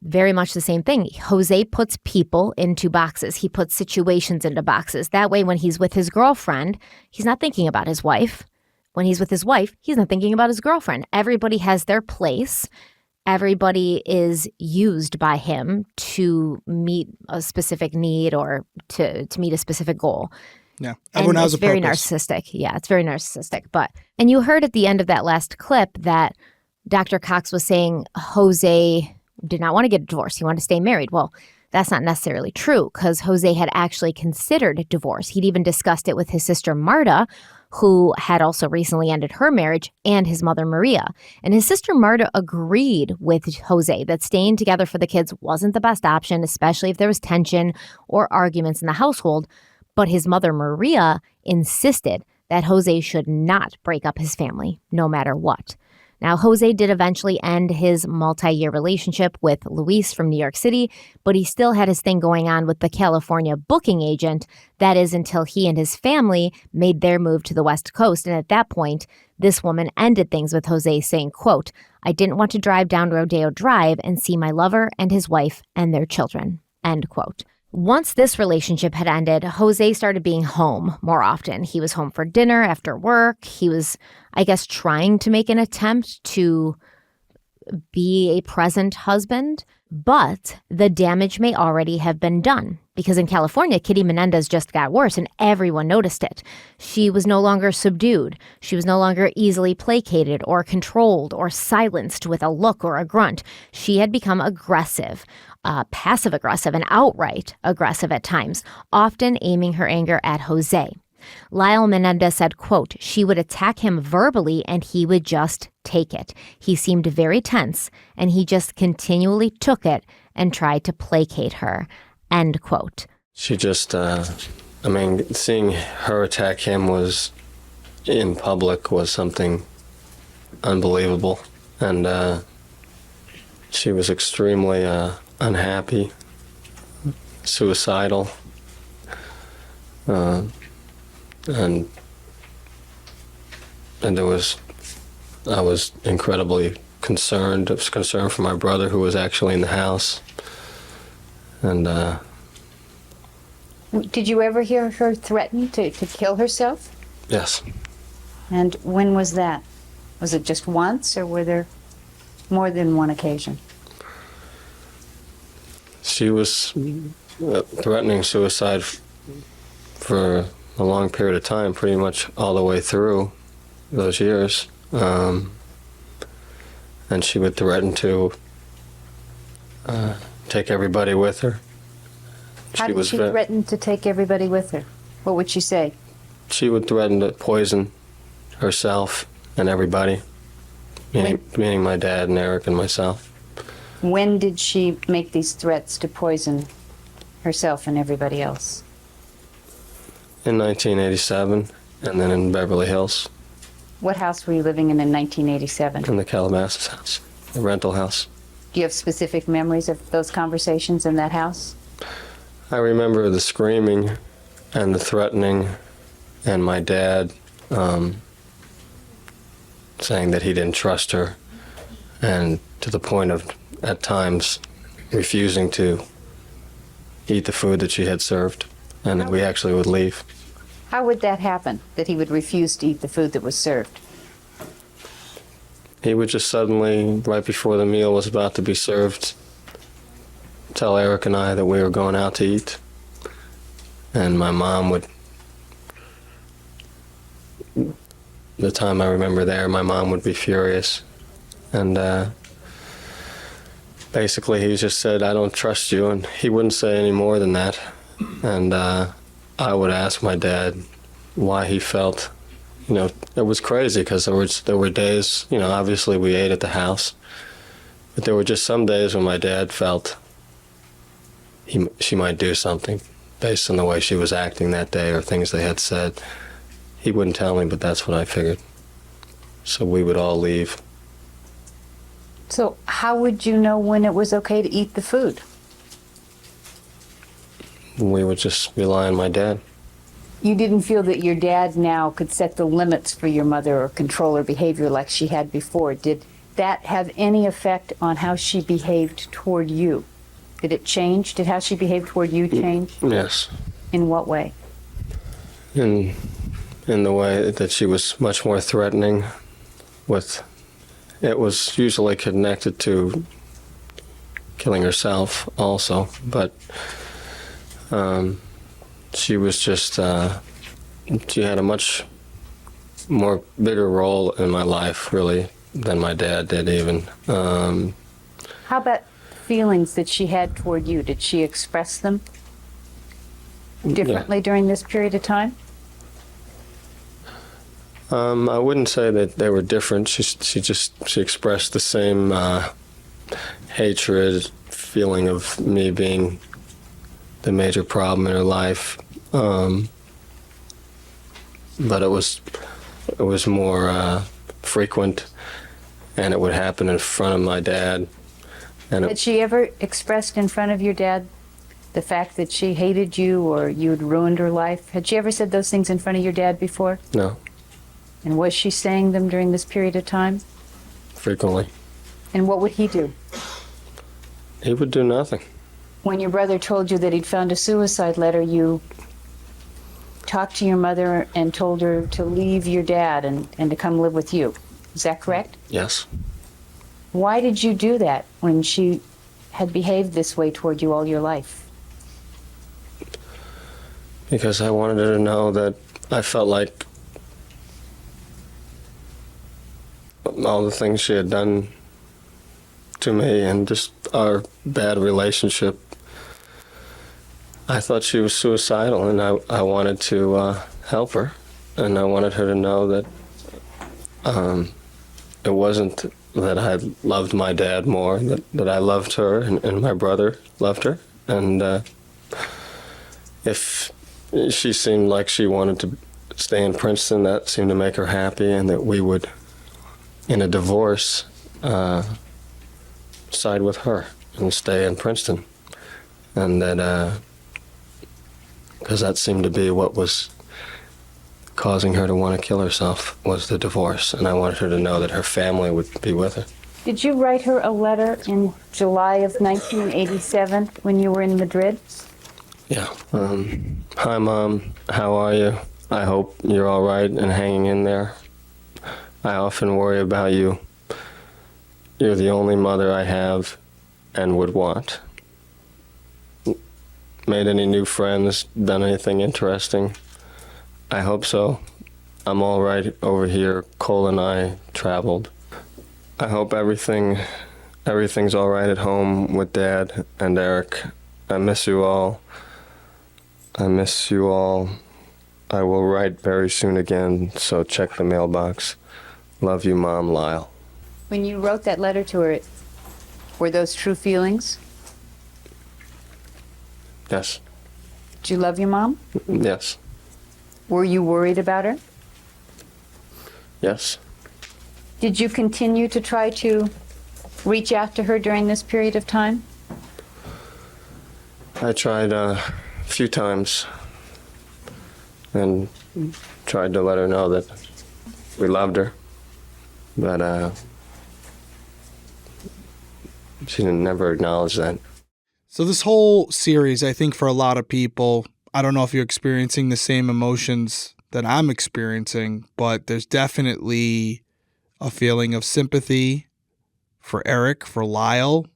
very much the same thing. Jose puts people into boxes. He puts situations into boxes. That way, when he's with his girlfriend, he's not thinking about his wife. When he's with his wife, he's not thinking about his girlfriend. Everybody has their place. Everybody is used by him to meet a specific need or to meet a specific goal. Yeah, everyone has a purpose. It's very narcissistic. Yeah, it's very narcissistic. And you heard at the end of that last clip that Dr. Cox was saying Jose did not want to get a divorce. He wanted to stay married. Well, that's not necessarily true, because Jose had actually considered divorce. He'd even discussed it with his sister Marta, who had also recently ended her marriage, and his mother Maria. And his sister Marta agreed with Jose that staying together for the kids wasn't the best option, especially if there was tension or arguments in the household. But his mother Maria insisted that Jose should not break up his family, no matter what. Now, Jose did eventually end his multi-year relationship with Luis from New York City, but he still had his thing going on with the California booking agent. That is until he and his family made their move to the West Coast. And at that point, this woman ended things with Jose saying, quote, "I didn't want to drive down Rodeo Drive and see my lover and his wife and their children," end quote. Once this relationship had ended, Jose started being home more often. He was home for dinner after work. He was, I guess, trying to make an attempt to be a present husband, but the damage may already have been done. Because in California, Kitty Menendez just got worse and everyone noticed it. She was no longer subdued. She was no longer easily placated or controlled or silenced with a look or a grunt. She had become aggressive. Passive-aggressive and outright aggressive at times, often aiming her anger at Jose. Lyle Menendez said, quote, "She would attack him verbally and he would just take it. He seemed very tense and he just continually took it and tried to placate her," end quote. She just, seeing her attack him was in public was something unbelievable. And she was extremely unhappy, suicidal, and I was incredibly concerned. I was concerned for my brother, who was actually in the house. And Did you ever hear her threaten to kill herself? yes, And when was that? Was it just once, or were there more than one occasion? she was threatening suicide for a long period of time, pretty much all the way through those years. And she would threaten to take everybody with her. How did she threaten to take everybody with her? What would she say? She would threaten to poison herself and everybody, meaning my dad and Erik and myself. When did she make these threats to poison herself and everybody else? In 1987, and then in Beverly Hills, What house were you living in 1987? in the Calabasas house, the rental house. Do you have specific memories of those conversations in that house? I remember the screaming and the threatening, and my dad saying that he didn't trust her, and to the point of, at times, refusing to eat the food that she had served, and we actually would leave. How would that happen, that he would refuse to eat the food that was served? He would just suddenly, right before the meal was about to be served, tell Erik and I that we were going out to eat. And my mom would, the time I remember there, my mom would be furious. And basically he just said, "I don't trust you," and he wouldn't say any more than that. And I would ask my dad why he felt, it was crazy, because there were days, obviously we ate at the house, but there were just some days when my dad felt she might do something, based on the way she was acting that day or things they had said. He wouldn't tell me, but that's what I figured. So we would all leave. So how would you know when it was okay to eat the food? We would just rely on my dad. You didn't feel that your dad now could set the limits for your mother or control her behavior like she had before. Did that have any effect on how she behaved toward you? Did it change? Did how she behaved toward you change? Yes. In what way? In the way that she was much more threatening with, it was usually connected to killing herself also, but she was just, she had a much more bigger role in my life, really, than my dad did even. How about feelings that she had toward you? Did she express them differently during this period of time? I wouldn't say that they were different. She expressed the same hatred, feeling of me being the major problem in her life, but it was more frequent, and it would happen in front of my dad. And Had she ever expressed in front of your dad the fact that she hated you or you'd ruined her life? Had she ever said those things in front of your dad before? No, And was she saying them during this period of time? frequently. And what would he do? He would do nothing. When your brother told you that he'd found a suicide letter, you talked to your mother and told her to leave your dad and to come live with you. Is that correct? Yes. Why did you do that when she had behaved this way toward you all your life? Because I wanted her to know that I felt like all the things she had done to me and just our bad relationship, I thought she was suicidal, and I wanted to help her, and I wanted her to know that it wasn't that I loved my dad more, that I loved her and my brother loved her, and if she seemed like she wanted to stay in Princeton, that seemed to make her happy, and that we would, in a divorce, side with her and stay in Princeton. And that, because that seemed to be what was causing her to want to kill herself, was the divorce. And I wanted her to know that her family would be with her. Did you write her a letter in July of 1987 when you were in Madrid? Yeah. Hi, Mom. How are you? I hope you're all right and hanging in there. I often worry about you. You're the only mother I have and would want. Made any new friends? Done anything interesting? I hope so. I'm all right over here. Cole and I traveled. I hope everything's all right at home with Dad and Erik. I miss you all. I miss you all. I will write very soon again, so check the mailbox. Love you, Mom, Lyle. When you wrote that letter to her, were those true feelings? Yes. Did you love your mom? Yes. Were you worried about her? Yes. Did you continue to try to reach out to her during this period of time? I tried a few times and tried to let her know that we loved her, but she never acknowledged that. So this whole series, I think for a lot of people, I don't know if you're experiencing the same emotions that I'm experiencing, but there's definitely a feeling of sympathy for Erik, for Lyle,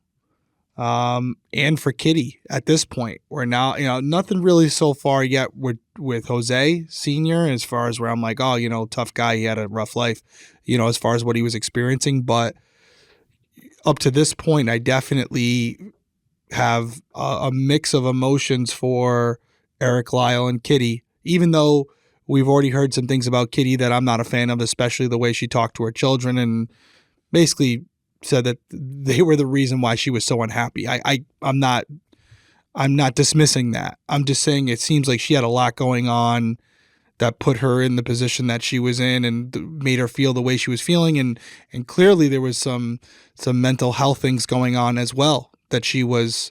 and for Kitty at this point. We're now, nothing really so far yet with Jose Sr. as far as where I'm like, oh, tough guy. He had a rough life, as far as what he was experiencing. But up to this point, I definitely have a mix of emotions for Erik, Lyle, and Kitty, even though we've already heard some things about Kitty that I'm not a fan of, especially the way she talked to her children and basically said that they were the reason why she was so unhappy. I'm not I'm not dismissing that. I'm just saying it seems like she had a lot going on that put her in the position that she was in and made her feel the way she was feeling. And clearly there was some mental health things going on as well that she was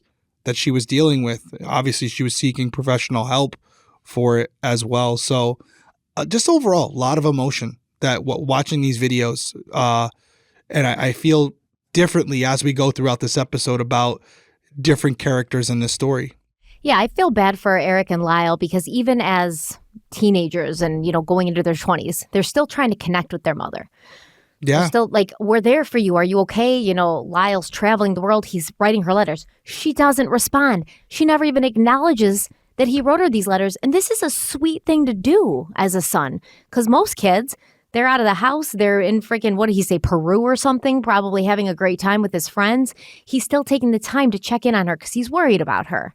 dealing with. Obviously she was seeking professional help for it as well. So just overall, a lot of emotion that watching these videos. And I feel differently as we go throughout this episode about different characters in this story. Yeah, I feel bad for Erik and Lyle because even as teenagers and, going into their 20s, they're still trying to connect with their mother. Yeah. They're still like, we're there for you. Are you okay? Lyle's traveling the world. He's writing her letters. She doesn't respond. She never even acknowledges that he wrote her these letters. And this is a sweet thing to do as a son, because most kids, they're out of the house. They're in freaking, what did he say, Peru or something, probably having a great time with his friends. He's still taking the time to check in on her because he's worried about her.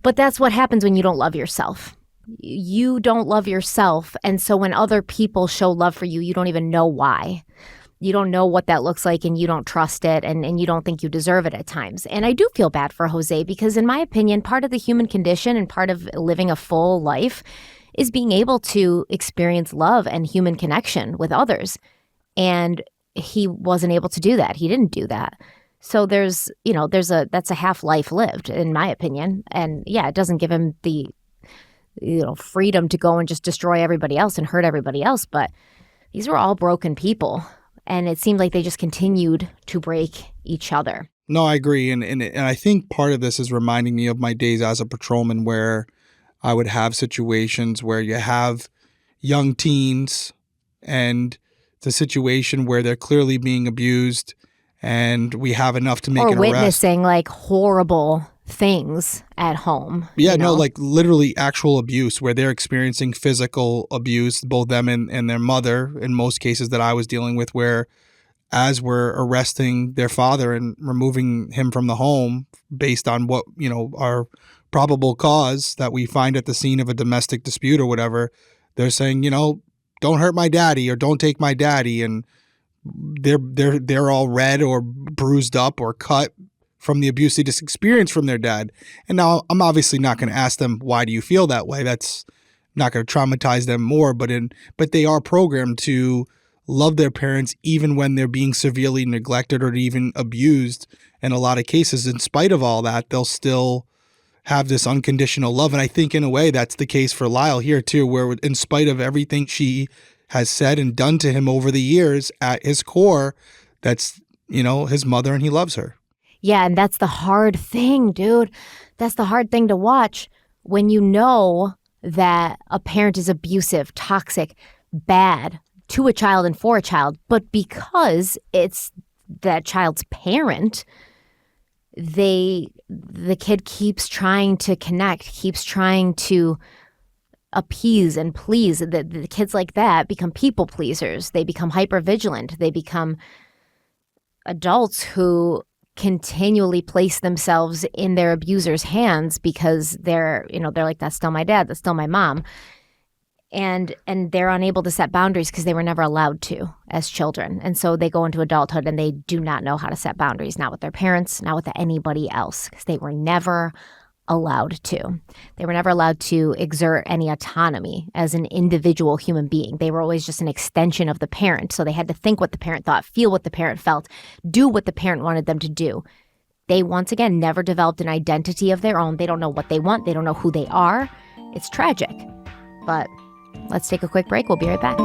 But that's what happens when you don't love yourself. You don't love yourself. And so when other people show love for you, you don't even know why. You don't know what that looks like and you don't trust it and you don't think you deserve it at times. And I do feel bad for Jose because in my opinion, part of the human condition and part of living a full life is being able to experience love and human connection with others. And he wasn't able to do that. He didn't do that. So that's a half life lived, in my opinion. And yeah, it doesn't give him the, freedom to go and just destroy everybody else and hurt everybody else. But these were all broken people. And it seemed like they just continued to break each other. No, I agree. And I think part of this is reminding me of my days as a patrolman where I would have situations where you have young teens and the situation where they're clearly being abused and we have enough to make an arrest. Or witnessing like horrible things at home. Yeah, no, like literally actual abuse where they're experiencing physical abuse, both them and their mother in most cases that I was dealing with, where as we're arresting their father and removing him from the home based on what, our probable cause that we find at the scene of a domestic dispute or whatever, they're saying, don't hurt my daddy or don't take my daddy. And they're all red or bruised up or cut from the abuse they just experienced from their dad. And now I'm obviously not going to ask them, why do you feel that way? That's not going to traumatize them more, but they are programmed to love their parents even when they're being severely neglected or even abused. In a lot of cases, in spite of all that, they'll still have this unconditional love. And I think in a way that's the case for Lyle here too, where in spite of everything she has said and done to him over the years, at his core, that's, his mother and he loves her. Yeah, and that's the hard thing, dude. That's the hard thing to watch when you know that a parent is abusive, toxic, bad to a child and for a child, but because it's that child's parent, the kid keeps trying to connect, keeps trying to appease and please. The kids like that become people pleasers. They become hypervigilant. They become adults who continually place themselves in their abuser's hands because they're like, that's still my dad, that's still my mom. And they're unable to set boundaries because they were never allowed to as children. And so they go into adulthood and they do not know how to set boundaries, not with their parents, not with anybody else, because they were never allowed to. They were never allowed to exert any autonomy as an individual human being. They were always just an extension of the parent. So they had to think what the parent thought, feel what the parent felt, do what the parent wanted them to do. They, once again, never developed an identity of their own. They don't know what they want. They don't know who they are. It's tragic. But let's take a quick break. We'll be right back.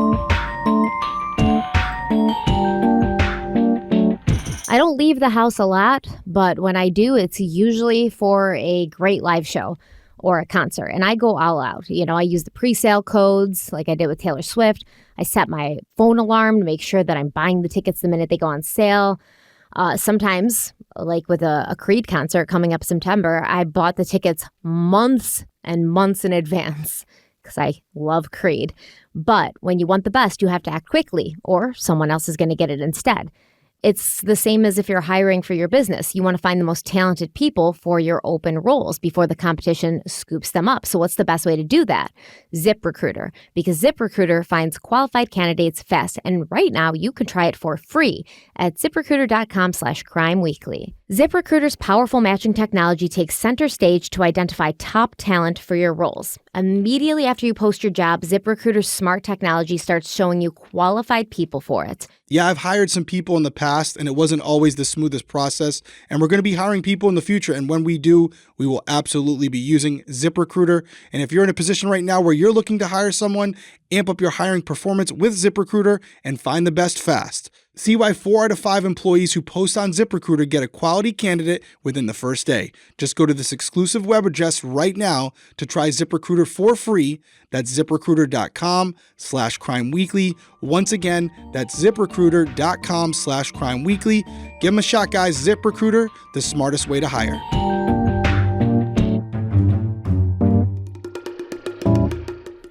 I don't leave the house a lot, but when I do, it's usually for a great live show or a concert. And I go all out. I use the pre-sale codes like I did with Taylor Swift. I set my phone alarm to make sure that I'm buying the tickets the minute they go on sale. Sometimes, like with a Creed concert coming up September, I bought the tickets months and months in advance because I love Creed. But when you want the best, you have to act quickly or someone else is going to get it instead. It's the same as if you're hiring for your business. You want to find the most talented people for your open roles before the competition scoops them up. So what's the best way to do that? ZipRecruiter, because ZipRecruiter finds qualified candidates fast. And right now you can try it for free at ZipRecruiter.com/crimeweekly. ZipRecruiter's powerful matching technology takes center stage to identify top talent for your roles. Immediately after you post your job, ZipRecruiter's smart technology starts showing you qualified people for it. Yeah, I've hired some people in the past, and it wasn't always the smoothest process. And we're going to be hiring people in the future. And when we do, we will absolutely be using ZipRecruiter. And if you're in a position right now where you're looking to hire someone, amp up your hiring performance with ZipRecruiter and find the best fast. See why 4 out of 5 employees who post on ZipRecruiter get a quality candidate within the first day. Just go to this exclusive web address right now to try ZipRecruiter for free. That's ZipRecruiter.com/crimeweekly. Once again, that's ZipRecruiter.com/crimeweekly. Give them a shot, guys. ZipRecruiter, the smartest way to hire.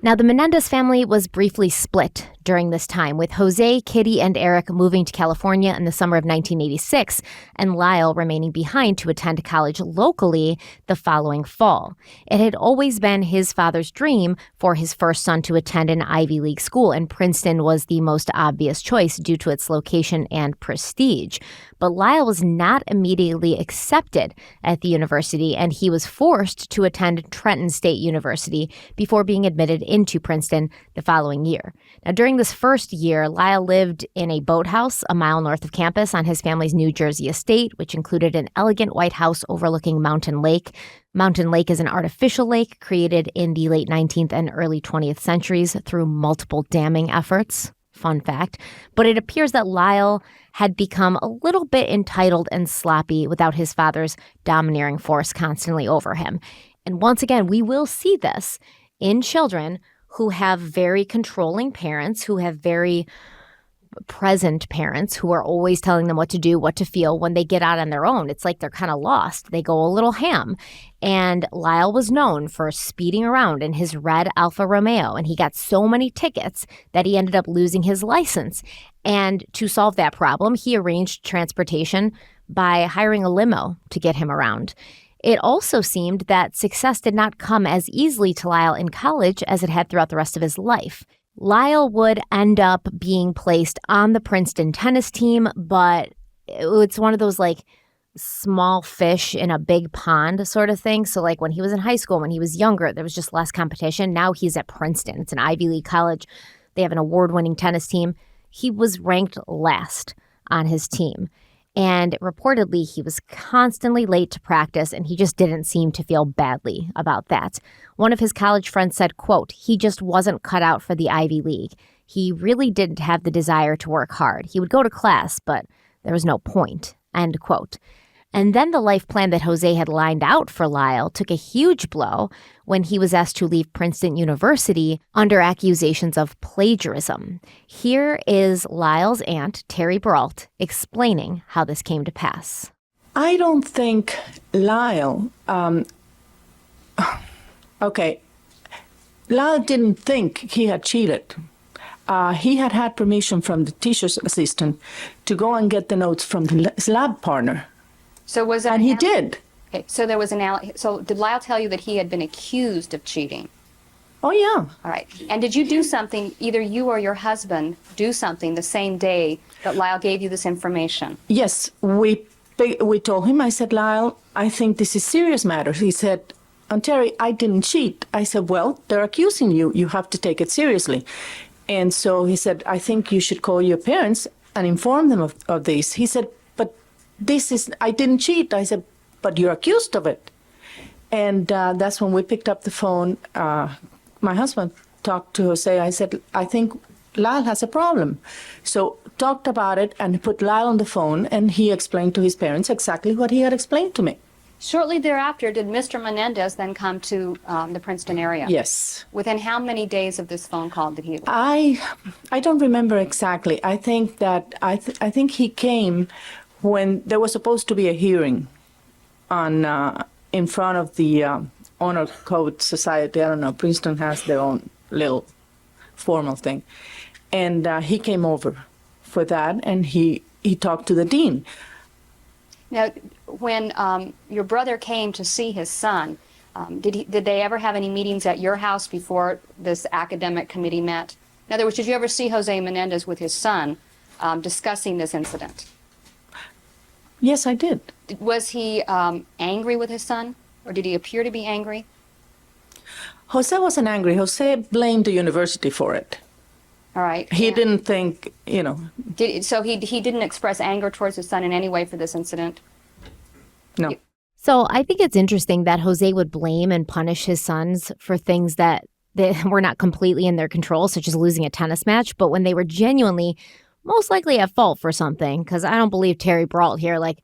Now, the Menendez family was briefly split during this time, with Jose, Kitty, and Erik moving to California in the summer of 1986, and Lyle remaining behind to attend college locally the following fall. It had always been his father's dream for his first son to attend an Ivy League school, and Princeton was the most obvious choice due to its location and prestige. But Lyle was not immediately accepted at the university, and he was forced to attend Trenton State University before being admitted into Princeton the following year. Now, during this first year, Lyle lived in a boathouse a mile north of campus on his family's New Jersey estate, which included an elegant white house overlooking Mountain Lake. Mountain Lake is an artificial lake created in the late 19th and early 20th centuries through multiple damming efforts. Fun fact. But it appears that Lyle had become a little bit entitled and sloppy without his father's domineering force constantly over him. And once again, we will see this in children who have very controlling parents, who have very present parents who are always telling them what to do, what to feel. When they get out on their own, it's like they're kind of lost. They go a little ham. And Lyle was known for speeding around in his red Alfa Romeo, and he got so many tickets that he ended up losing his license. And to solve that problem, he arranged transportation by hiring a limo to get him around. It also seemed that success did not come as easily to Lyle in college as it had throughout the rest of his life. Lyle would end up being placed on the Princeton tennis team, but it's one of those like small fish in a big pond sort of thing. So like when he was in high school, when he was younger, there was just less competition. Now he's at Princeton. It's an Ivy League college. They have an award-winning tennis team. He was ranked last on his team. And reportedly, he was constantly late to practice, and he just didn't seem to feel badly about that. One of his college friends said, quote, "He just wasn't cut out for the Ivy League. He really didn't have the desire to work hard. He would go to class, but there was no point," end quote. And then the life plan that Jose had lined out for Lyle took a huge blow when he was asked to leave Princeton University under accusations of plagiarism. Here is Lyle's aunt, Terry Brault, explaining how this came to pass. I don't think Lyle, Lyle didn't think he had cheated. He had had permission from the teacher's assistant to go and get the notes from his lab partner. So was that And he did. Okay, so there was so did Lyle tell you that he had been accused of cheating? Oh, yeah. All right. And did you do something, either you or your husband do something the same day that Lyle gave you this information? Yes, we told him, I said, Lyle, I think this is serious matters. He said, Terry, I didn't cheat. I said, well, they're accusing you. You have to take it seriously. And so he said, I think you should call your parents and inform them of this. He said, I didn't cheat. I said, but you're accused of it. And that's when we picked up the phone. My husband talked to Jose. I said, I think Lyle has a problem. So talked about it and put Lyle on the phone, and he explained to his parents exactly what he had explained to me. Shortly thereafter, did Mr. Menendez then come to the Princeton area? Yes. Within how many days of this phone call did he? I don't remember exactly. I think that I think he came when there was supposed to be a hearing on in front of the Honor Code Society. I don't know, Princeton has their own little formal thing. And he came over for that, and he talked to the dean. Now, when your brother came to see his son, did they ever have any meetings at your house before this academic committee met? In other words, did you ever see Jose Menendez with his son discussing this incident? Yes, I did. Was he angry with his son, or did he appear to be angry? Jose wasn't angry. Jose blamed the university for it. All right. He and didn't think, So he didn't express anger towards his son in any way for this incident? no. So I think it's interesting that Jose would blame and punish his sons for things that were not completely in their control, such as losing a tennis match, but when they were genuinely most likely at fault for something, because I don't believe Terry Brault here, like,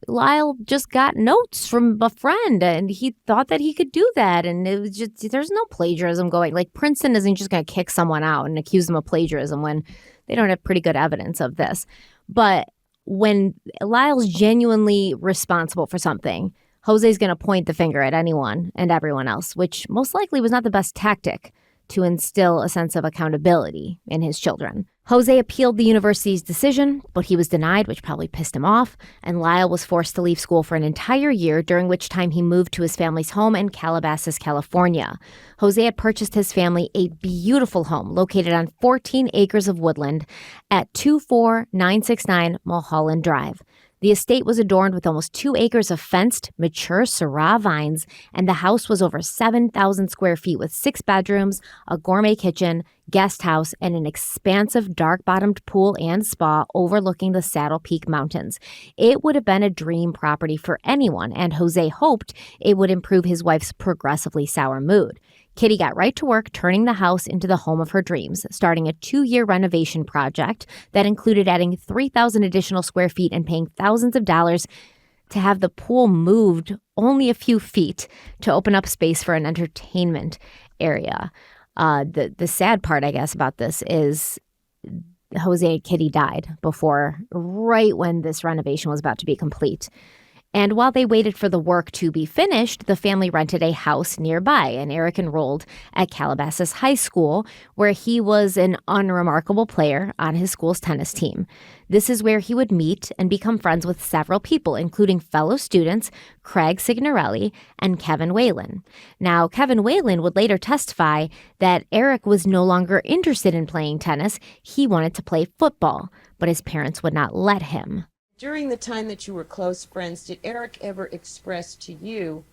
Lyle just got notes from a friend and he thought that he could do that. And it was just, there's no plagiarism going. Like, Princeton isn't just going to kick someone out and accuse them of plagiarism when they don't have pretty good evidence of this. But when Lyle's genuinely responsible for something, Jose's going to point the finger at anyone and everyone else, which most likely was not the best tactic to instill a sense of accountability in his children. Jose appealed the university's decision, but he was denied, which probably pissed him off, and Lyle was forced to leave school for an entire year, during which time he moved to his family's home in Calabasas, California. Jose had purchased his family a beautiful home located on 14 acres of woodland at 24969 Mulholland Drive. The estate was adorned with almost 2 acres of fenced, mature Syrah vines, and the house was over 7,000 square feet with 6 bedrooms, a gourmet kitchen, guest house, and an expansive dark-bottomed pool and spa overlooking the Saddle Peak Mountains. It would have been a dream property for anyone, and Jose hoped it would improve his wife's progressively sour mood. Kitty got right to work turning the house into the home of her dreams, starting a 2-year renovation project that included adding 3,000 additional square feet and paying thousands of dollars to have the pool moved only a few feet to open up space for an entertainment area. The sad part, I guess, about this is Jose and Kitty died right when this renovation was about to be complete. And while they waited for the work to be finished, the family rented a house nearby, and Erik enrolled at Calabasas High School, where he was an unremarkable player on his school's tennis team. This is where he would meet and become friends with several people, including fellow students Craig Signorelli and Kevin Whalen. Now, Kevin Whalen would later testify that Erik was no longer interested in playing tennis. He wanted to play football, but his parents would not let him. During the time that you were close friends, did Erik ever express to you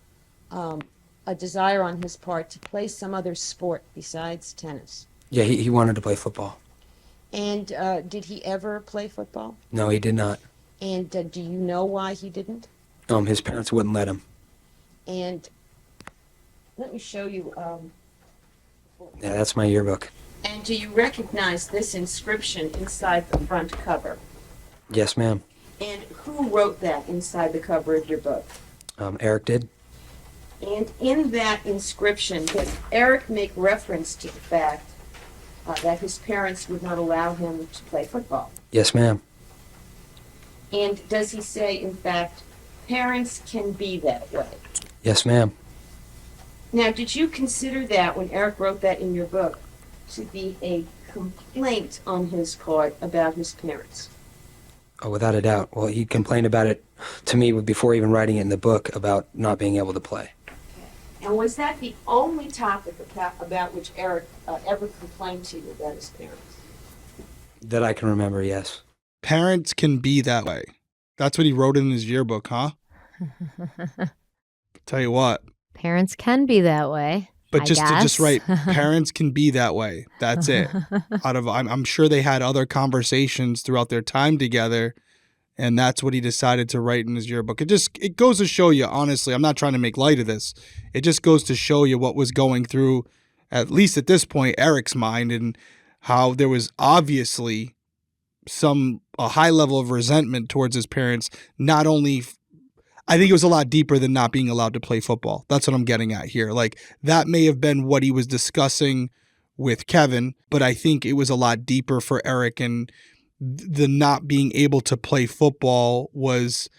a desire on his part to play some other sport besides tennis? Yeah, he wanted to play football. And did he ever play football? No, he did not. And do you know why he didn't? His parents wouldn't let him. And let me show you. Yeah, that's my yearbook. And do you recognize this inscription inside the front cover? Yes, ma'am. And who wrote that inside the cover of your book? Erik did. And in that inscription, does Erik make reference to the fact that his parents would not allow him to play football? Yes, ma'am. And does he say, in fact, parents can be that way? Yes, ma'am. Now, did you consider that, when Erik wrote that in your book, to be a complaint on his part about his parents? Oh, without a doubt. Well, he complained about it to me before even writing it in the book about not being able to play. And was that the only topic about which Erik ever complained to you about his parents? That I can remember, yes. Parents can be that way. That's what he wrote in his yearbook, huh? Tell you what. Parents can be that way. But I just to guess. just write, parents can be that way. That's it. I'm sure they had other conversations throughout their time together, and that's what he decided to write in his yearbook. It goes to show you, honestly, I'm not trying to make light of this. It just goes to show you what was going through, at least at this point, Erik's mind, and how there was obviously a high level of resentment towards his parents. Not only, I think it was a lot deeper than not being allowed to play football. That's what I'm getting at here. Like, that may have been what he was discussing with Kevin, but I think it was a lot deeper for Erik, and the not being able to play football was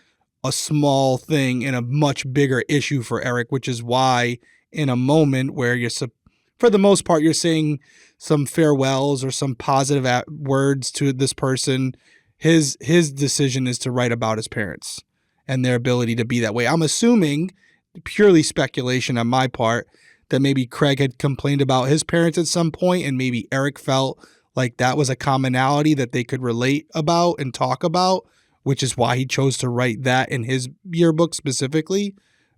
a small thing and a much bigger issue for Erik, which is why in a moment where for the most part, you're saying some farewells or some positive words to this person, his decision is to write about his parents and their ability to be that way. I'm assuming, purely speculation on my part, that maybe Craig had complained about his parents at some point, and maybe Erik felt like that was a commonality that they could relate about and talk about, which is why he chose to write that in his yearbook specifically.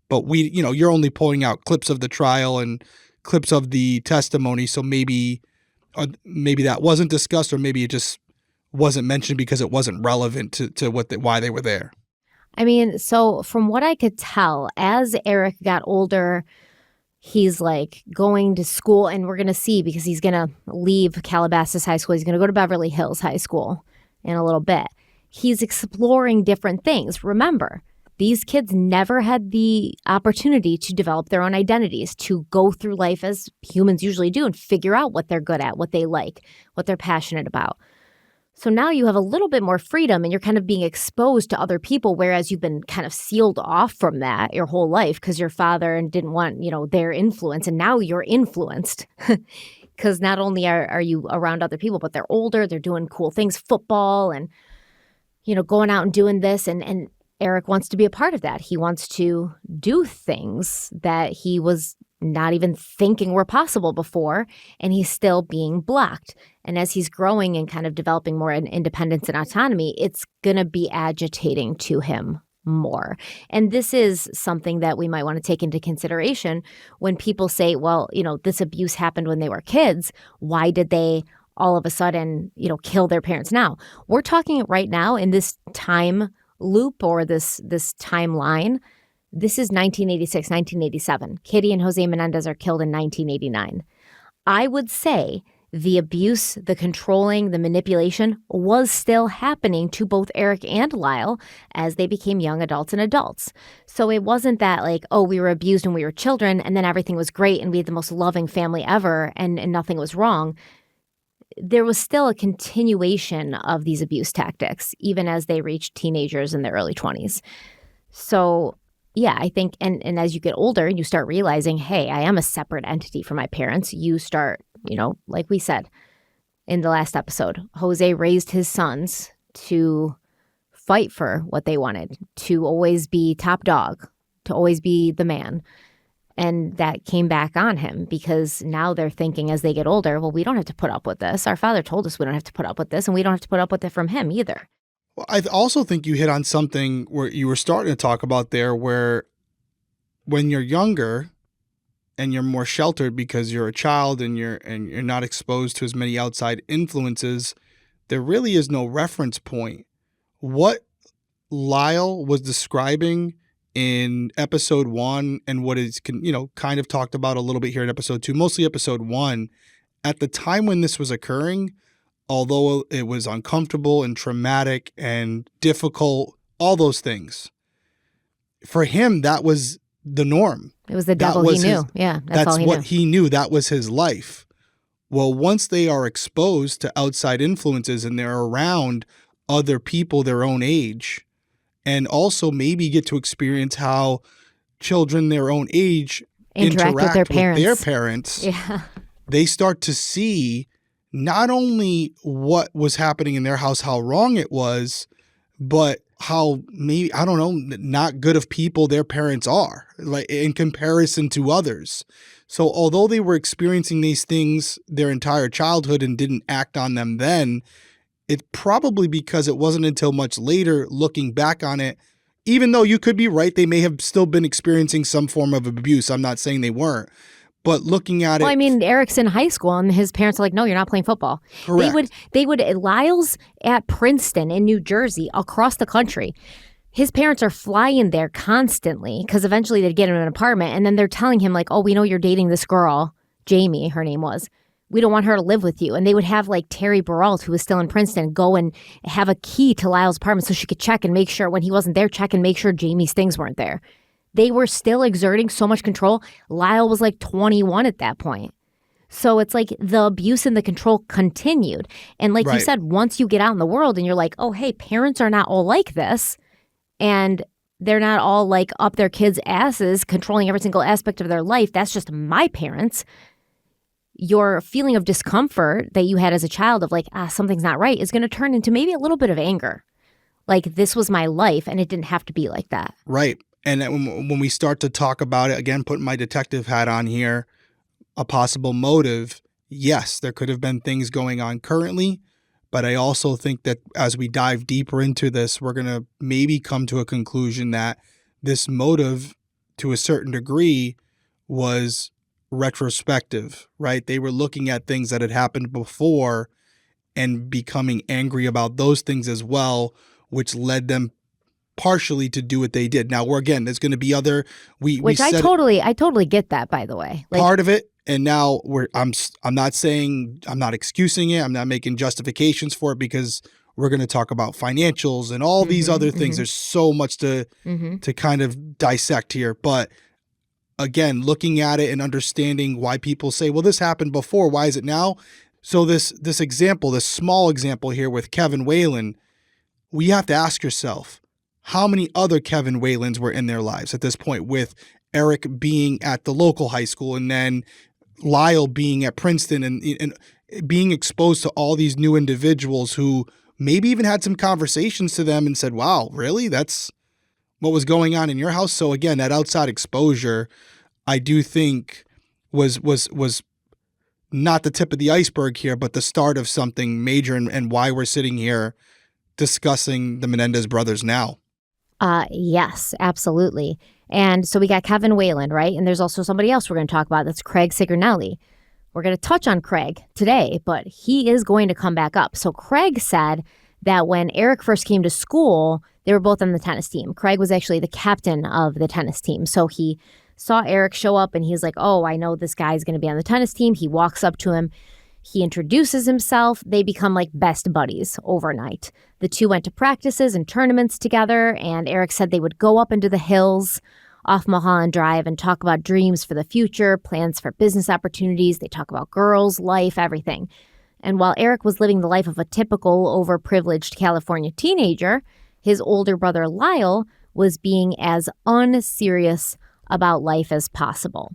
But you're only pulling out clips of the trial and clips of the testimony. So maybe that wasn't discussed, or maybe it just wasn't mentioned because it wasn't relevant to why they were there. I mean, so from what I could tell, as Erik got older, he's like going to school, and we're going to see, because he's going to leave Calabasas High School. He's going to go to Beverly Hills High School in a little bit. He's exploring different things. Remember, these kids never had the opportunity to develop their own identities, to go through life as humans usually do and figure out what they're good at, what they like, what they're passionate about. So now you have a little bit more freedom, and you're kind of being exposed to other people, whereas you've been kind of sealed off from that your whole life because your father didn't want, their influence. And now you're influenced because not only are you around other people, but they're older, they're doing cool things, football and, going out and doing this. And Erik wants to be a part of that. He wants to do things that he was not even thinking were possible before, and he's still being blocked. And as he's growing and kind of developing more independence and autonomy, it's going to be agitating to him more. And this is something that we might want to take into consideration when people say, well, this abuse happened when they were kids. Why did they all of a sudden, kill their parents now? We're talking right now in this time loop, or this timeline. This is 1986, 1987. Kitty and Jose Menendez are killed in 1989. I would say the abuse, the controlling, the manipulation was still happening to both Erik and Lyle as they became young adults and adults. So it wasn't that we were abused when we were children and then everything was great and we had the most loving family ever and nothing was wrong. There was still a continuation of these abuse tactics, even as they reached teenagers in their early 20s. So yeah, I think, and as you get older, you start realizing, hey, I am a separate entity from my parents. You start, like we said in the last episode, Jose raised his sons to fight for what they wanted, to always be top dog, to always be the man. And that came back on him because now they're thinking as they get older, well, we don't have to put up with this. Our father told us we don't have to put up with this, and we don't have to put up with it from him either. Well, I also think you hit on something where you were starting to talk about there, where when you're younger and you're more sheltered because you're a child and you're not exposed to as many outside influences, there really is no reference point. What Lyle was describing in episode 1 and what is kind of talked about a little bit here in episode 2, mostly episode 1, at the time when this was occurring, although it was uncomfortable and traumatic and difficult, all those things, for him, that was the norm. It was the devil he knew. That's all he knew. What he knew. That was his life. Well, once they are exposed to outside influences and they're around other people their own age, and also maybe get to experience how children their own age interact with their parents, yeah, they start to see not only what was happening in their house, how wrong it was, but how maybe, not good of people their parents are, like in comparison to others. So although they were experiencing these things their entire childhood and didn't act on them then, it's probably because it wasn't until much later, looking back on it, even though you could be right, they may have still been experiencing some form of abuse. I'm not saying they weren't. But looking at it... Well, I mean, Erik's in high school and his parents are like, no, you're not playing football. Correct. Lyle's at Princeton in New Jersey, across the country. His parents are flying there constantly because eventually they'd get him an apartment. And then they're telling him like, oh, we know you're dating this girl, Jamie, her name was. We don't want her to live with you. And they would have like Terry Baralt, who was still in Princeton, go and have a key to Lyle's apartment so she could check and make sure when he wasn't there, check and make sure Jamie's things weren't there. They were still exerting so much control. Lyle was like 21 at that point. So it's like the abuse and the control continued. And like you said, once you get out in the world and you're like, oh, hey, parents are not all like this. And they're not all like up their kids' asses, controlling every single aspect of their life. That's just my parents. Your feeling of discomfort that you had as a child of like, something's not right is going to turn into maybe a little bit of anger. Like, this was my life and it didn't have to be like that. Right. And when we start to talk about it, again, putting my detective hat on here, a possible motive, yes, there could have been things going on currently, But I also think that as we dive deeper into this, we're going to maybe come to a conclusion that this motive, to a certain degree, was retrospective, right? They were looking at things that had happened before and becoming angry about those things as well, which led them partially to do what they did. Now, there's going to be other I totally get that, by the way. Like, part of it. And now I'm not saying, I'm not excusing it. I'm not making justifications for it, because we're going to talk about financials and all these other things. There's so much to kind of dissect here. But again, looking at it and understanding why people say, well, this happened before, why is it now? So this example, this small example here with Kevin Whalen, we have to ask yourself, how many other Kevin Whalens were in their lives at this point, with Erik being at the local high school and then Lyle being at Princeton and being exposed to all these new individuals who maybe even had some conversations to them and said, wow, really? That's what was going on in your house? So again, that outside exposure, I do think was not the tip of the iceberg here, but the start of something major, and why we're sitting here discussing the Menendez brothers now. Yes, absolutely. And so we got Kevin Whalen, right? And there's also somebody else we're going to talk about. That's Craig Signelli. We're going to touch on Craig today, but he is going to come back up. So Craig said that when Erik first came to school, they were both on the tennis team. Craig was actually the captain of the tennis team. So he saw Erik show up and he's like, oh, I know this guy's going to be on the tennis team. He walks up to him. He introduces himself. They become like best buddies overnight. The two went to practices and tournaments together, and Erik said they would go up into the hills off Mulholland Drive and talk about dreams for the future, plans for business opportunities. They talk about girls, life, everything. And while Erik was living the life of a typical overprivileged California teenager, his older brother Lyle was being as unserious about life as possible.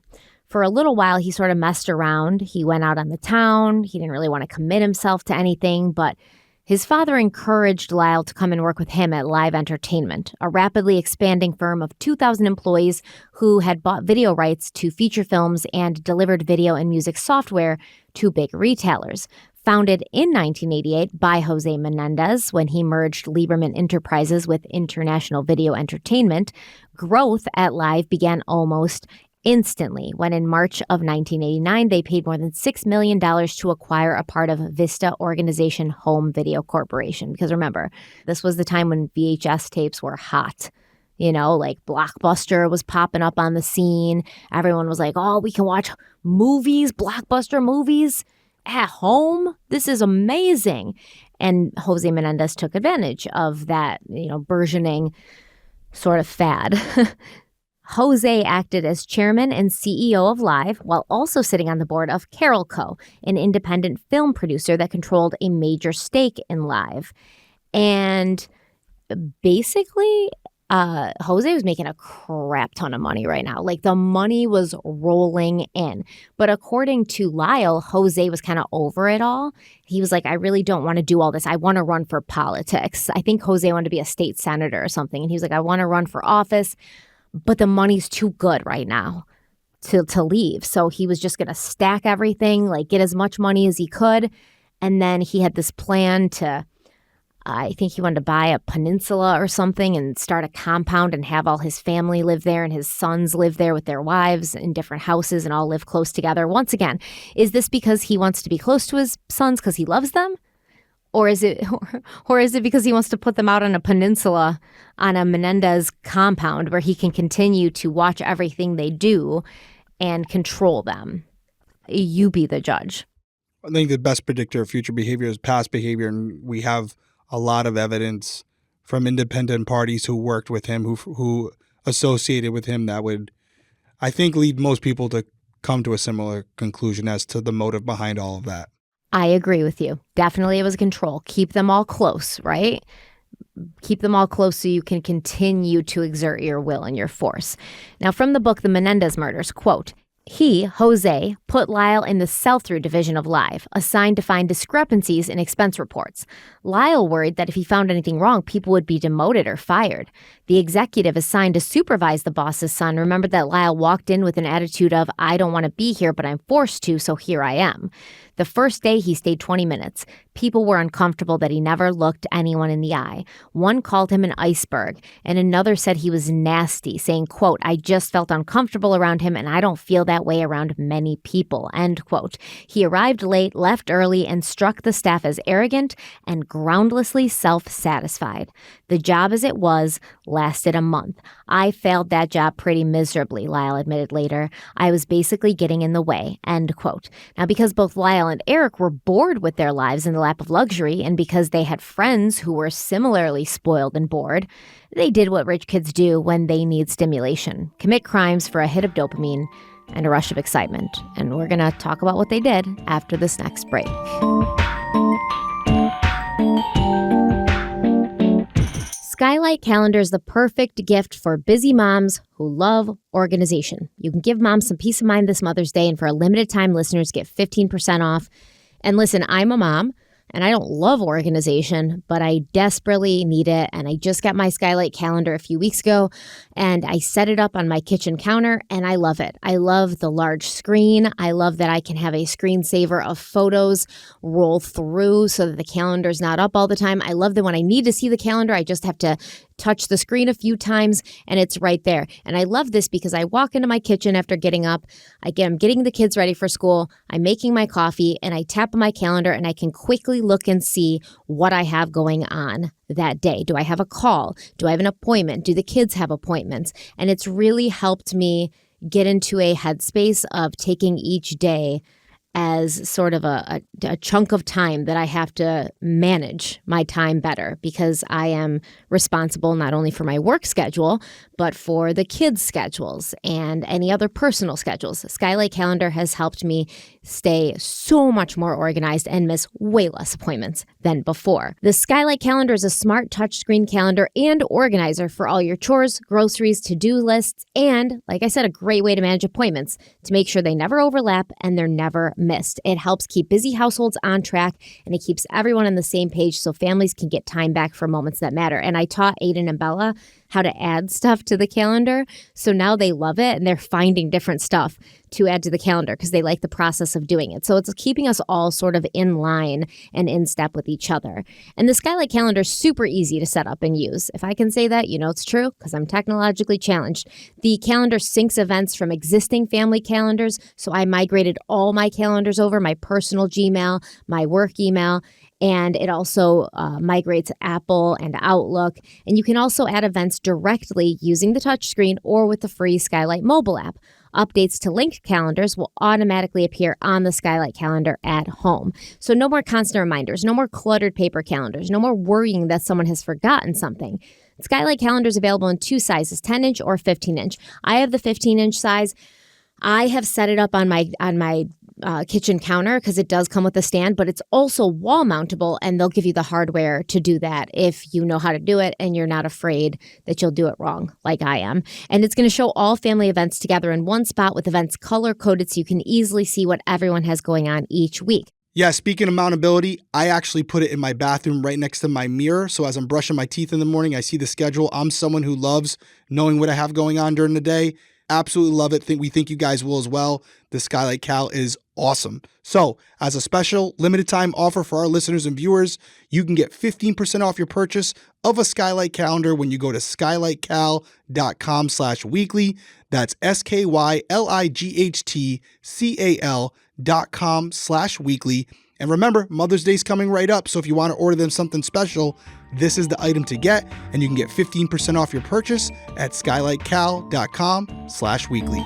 For a little while, he sort of messed around. He went out on the town. He didn't really want to commit himself to anything, but his father encouraged Lyle to come and work with him at Live Entertainment, a rapidly expanding firm of 2,000 employees who had bought video rights to feature films and delivered video and music software to big retailers. Founded in 1988 by Jose Menendez when he merged Lieberman Enterprises with International Video Entertainment, growth at Live began almost instantly when in March of 1989, they paid more than $6 million to acquire a part of Vista Organization Home Video Corporation. Because remember, this was the time when VHS tapes were hot. You know, like Blockbuster was popping up on the scene. Everyone was like, oh, we can watch movies, Blockbuster movies at home. This is amazing. And Jose Menendez took advantage of that, burgeoning sort of fad. Jose acted as chairman and CEO of Live while also sitting on the board of Carol Co., an independent film producer that controlled a major stake in Live. And basically, Jose was making a crap ton of money right now. Like, the money was rolling in. But according to Lyle, Jose was kind of over it all. He was like, I really don't want to do all this. I want to run for politics. I think Jose wanted to be a state senator or something. And he was like, I want to run for office, but the money's too good right now to leave. So he was just going to stack everything, like get as much money as he could. And then he had this plan to, I think he wanted to buy a peninsula or something and start a compound and have all his family live there and his sons live there with their wives in different houses and all live close together. Once again, is this because he wants to be close to his sons because he loves them? Or is it because he wants to put them out on a peninsula on a Menendez compound where he can continue to watch everything they do and control them? You be the judge. I think the best predictor of future behavior is past behavior, and we have a lot of evidence from independent parties who worked with him, who associated with him, that would, I think, lead most people to come to a similar conclusion as to the motive behind all of that. I agree with you. Definitely it was control. Keep them all close, right? Keep them all close so you can continue to exert your will and your force. Now, from the book, The Menendez Murders, quote, he, Jose, put Lyle in the sell-through division of Live, assigned to find discrepancies in expense reports. Lyle worried that if he found anything wrong, people would be demoted or fired. The executive assigned to supervise the boss's son remembered that Lyle walked in with an attitude of, I don't want to be here, but I'm forced to, so here I am. The first day, he stayed 20 minutes. People were uncomfortable that he never looked anyone in the eye. One called him an iceberg, and another said he was nasty, saying, quote, I just felt uncomfortable around him, and I don't feel that way around many people, end quote. He arrived late, left early, and struck the staff as arrogant and groundlessly self-satisfied. The job as it was lasted a month. I failed that job pretty miserably, Lyle admitted later. I was basically getting in the way, end quote. Now, because both Lyle and Erik were bored with their lives in the lap of luxury, and because they had friends who were similarly spoiled and bored, they did what rich kids do when they need stimulation: commit crimes for a hit of dopamine and a rush of excitement. And we're going to talk about what they did after this next break. Skylight Calendar is the perfect gift for busy moms who love organization. You can give moms some peace of mind this Mother's Day, and for a limited time, listeners get 15% off. And listen, I'm a mom, and I don't love organization, but I desperately need it. And I just got my Skylight Calendar a few weeks ago, and I set it up on my kitchen counter, and I love it. I love the large screen. I love that I can have a screensaver of photos roll through so that the calendar's not up all the time. I love that when I need to see the calendar, I just have to touch the screen a few times and it's right there. And I love this because I walk into my kitchen after getting up. I'm getting the kids ready for school. I'm making my coffee and I tap on my calendar and I can quickly look and see what I have going on that day. Do I have a call? Do I have an appointment? Do the kids have appointments? And it's really helped me get into a headspace of taking each day as sort of a chunk of time that I have to manage my time better, because I am responsible not only for my work schedule, but for the kids' schedules and any other personal schedules. Skylight Calendar has helped me stay so much more organized and miss way less appointments than before. The Skylight Calendar is a smart touchscreen calendar and organizer for all your chores, groceries, to-do lists, and, like I said, a great way to manage appointments to make sure they never overlap and they're never missed. It helps keep busy households on track, and it keeps everyone on the same page so families can get time back for moments that matter. And I taught Aiden and Bella how to add stuff to the calendar, so now they love it and they're finding different stuff to add to the calendar because they like the process of doing it. So it's keeping us all sort of in line and in step with each other. And the Skylight Calendar is super easy to set up and use. If I can say that, you know it's true because I'm technologically challenged. The calendar syncs events from existing family calendars, so I migrated all my calendars over, my personal Gmail, my work email, and it also migrates Apple and Outlook. And you can also add events directly using the touchscreen or with the free Skylight mobile app. Updates to linked calendars will automatically appear on the Skylight Calendar at home. So no more constant reminders, no more cluttered paper calendars, no more worrying that someone has forgotten something. Skylight Calendar is available in two sizes, 10-inch or 15-inch. I have the 15-inch size. I have set it up on my kitchen counter because it does come with a stand, but it's also wall mountable, and they'll give you the hardware to do that if you know how to do it and you're not afraid that you'll do it wrong like I am. And it's going to show all family events together in one spot with events color coded so you can easily see what everyone has going on each week. Yeah, speaking of mountability, I actually put it in my bathroom right next to my mirror. So as I'm brushing my teeth in the morning, I see the schedule. I'm someone who loves knowing what I have going on during the day. Absolutely love it. We think you guys will as well. The Skylight Cal is awesome. So as a special limited time offer for our listeners and viewers, you can get 15% off your purchase of a Skylight calendar when you go to skylightcal.com/weekly. That's skylighthtcal.com/weekly. And remember, Mother's Day's coming right up, so if you want to order them something special, this is the item to get, and you can get 15% off your purchase at skylightcal.com/weekly.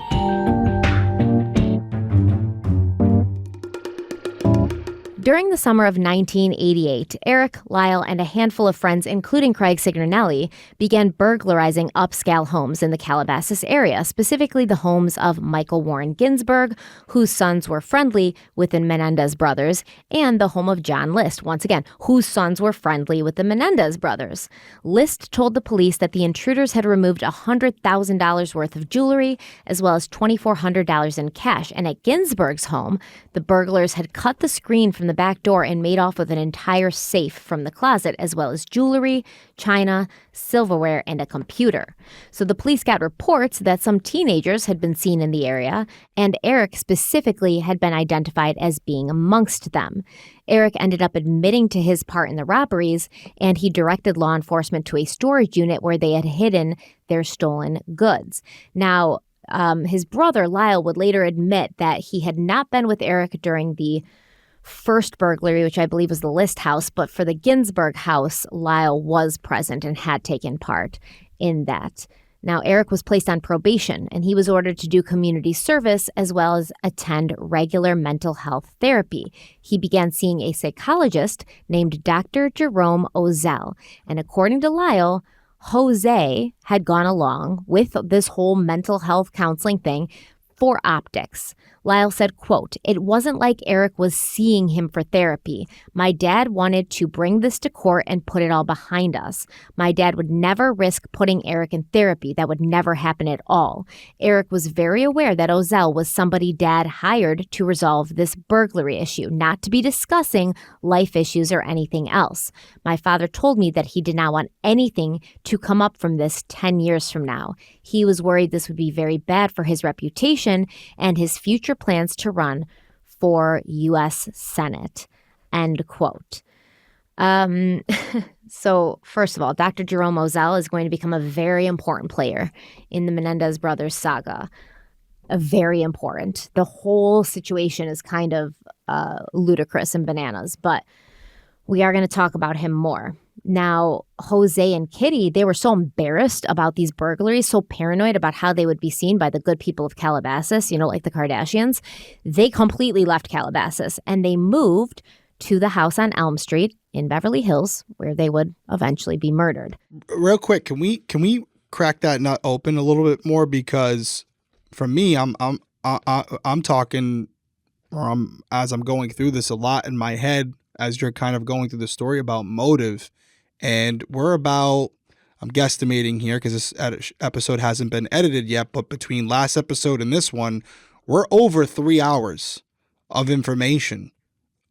During the summer of 1988, Erik, Lyle, and a handful of friends, including Craig Signarelli, began burglarizing upscale homes in the Calabasas area, specifically the homes of Michael Warren Ginsburg, whose sons were friendly with the Menendez brothers, and the home of John List, once again, whose sons were friendly with the Menendez brothers. List told the police that the intruders had removed $100,000 worth of jewelry, as well as $2,400 in cash, and at Ginsburg's home, the burglars had cut the screen from the back door and made off with an entire safe from the closet, as well as jewelry, china, silverware, and a computer. So the police got reports that some teenagers had been seen in the area, and Erik specifically had been identified as being amongst them. Erik ended up admitting to his part in the robberies, and he directed law enforcement to a storage unit where they had hidden their stolen goods. Now, his brother, Lyle, would later admit that he had not been with Erik during the first burglary, which I believe was the List house, but for the Ginsburg house, Lyle was present and had taken part in that. Now, Erik was placed on probation, and he was ordered to do community service as well as attend regular mental health therapy. He began seeing a psychologist named Dr. Jerome Ozell, and according to Lyle, Jose had gone along with this whole mental health counseling thing for optics. Lyle said, quote, "It wasn't like Erik was seeing him for therapy. My dad wanted to bring this to court and put it all behind us. My dad would never risk putting Erik in therapy. That would never happen at all. Erik was very aware that Ozell was somebody Dad hired to resolve this burglary issue, not to be discussing life issues or anything else. My father told me that he did not want anything to come up from this 10 years from now. He was worried this would be very bad for his reputation and his future plans to run for U.S. Senate," end quote. So first of all, Dr. Jerome Ozell is going to become a very important player in the Menendez brothers saga. Very important. The whole situation is kind of ludicrous and bananas, but we are going to talk about him more. Now, Jose and Kitty, they were so embarrassed about these burglaries, so paranoid about how they would be seen by the good people of Calabasas, like the Kardashians. They completely left Calabasas and they moved to the house on Elm Street in Beverly Hills, where they would eventually be murdered. Real quick, can we crack that nut open a little bit more? Because for me, I'm talking, as I'm going through this a lot in my head as you're kind of going through the story about motive. And we're about, I'm guesstimating here because this episode hasn't been edited yet, but between last episode and this one, we're over 3 hours of information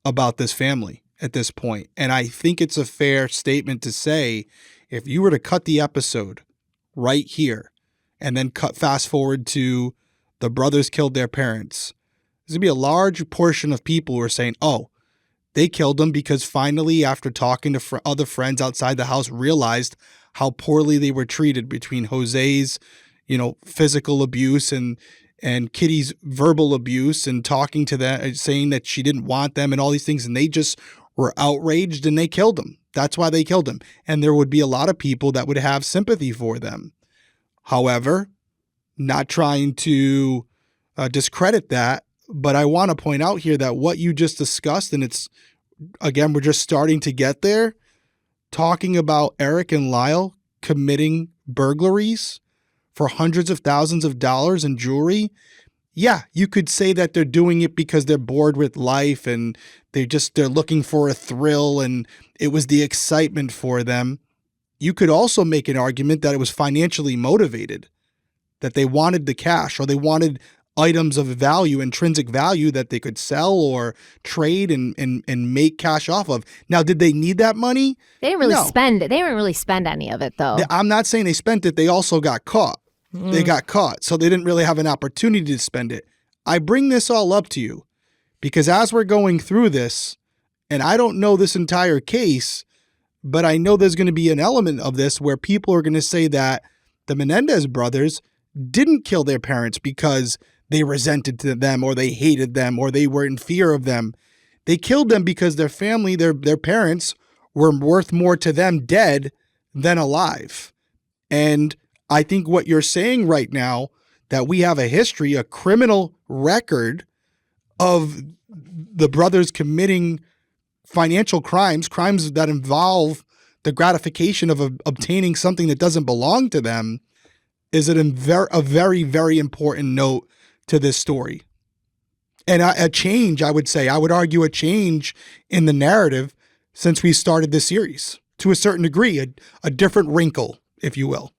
about this family at this point. And I think it's a fair statement to say, if you were to cut the episode right here and then fast forward to the brothers killed their parents, there's going to be a large portion of people who are saying, oh, they killed them because finally, after talking to other friends outside the house, realized how poorly they were treated between Jose's, physical abuse and Kitty's verbal abuse and talking to them, saying that she didn't want them and all these things. And they just were outraged and they killed him. That's why they killed him. And there would be a lot of people that would have sympathy for them. However, not trying to discredit that, but I want to point out here that what you just discussed, and it's, again, we're just starting to get there, talking about Erik and Lyle committing burglaries for hundreds of thousands of dollars in jewelry. Yeah, you could say that they're doing it because they're bored with life and they're looking for a thrill and it was the excitement for them. You could also make an argument that it was financially motivated, that they wanted the cash or they wanted items of value, intrinsic value that they could sell or trade and make cash off of. Now, did they need that money? They didn't really spend it. They didn't really spend any of it, though. I'm not saying they spent it. They also got caught. They got caught. So they didn't really have an opportunity to spend it. I bring this all up to you because as we're going through this, and I don't know this entire case, but I know there's going to be an element of this where people are going to say that the Menendez brothers didn't kill their parents because they resented to them or they hated them or they were in fear of them. They killed them because their family, their parents were worth more to them dead than alive. And I think what you're saying right now, that we have a history, a criminal record of the brothers committing financial crimes that involve the gratification of obtaining something that doesn't belong to them, is a very, very important note to this story. And a change, I would argue a change in the narrative since we started this series to a certain degree, a different wrinkle, if you will.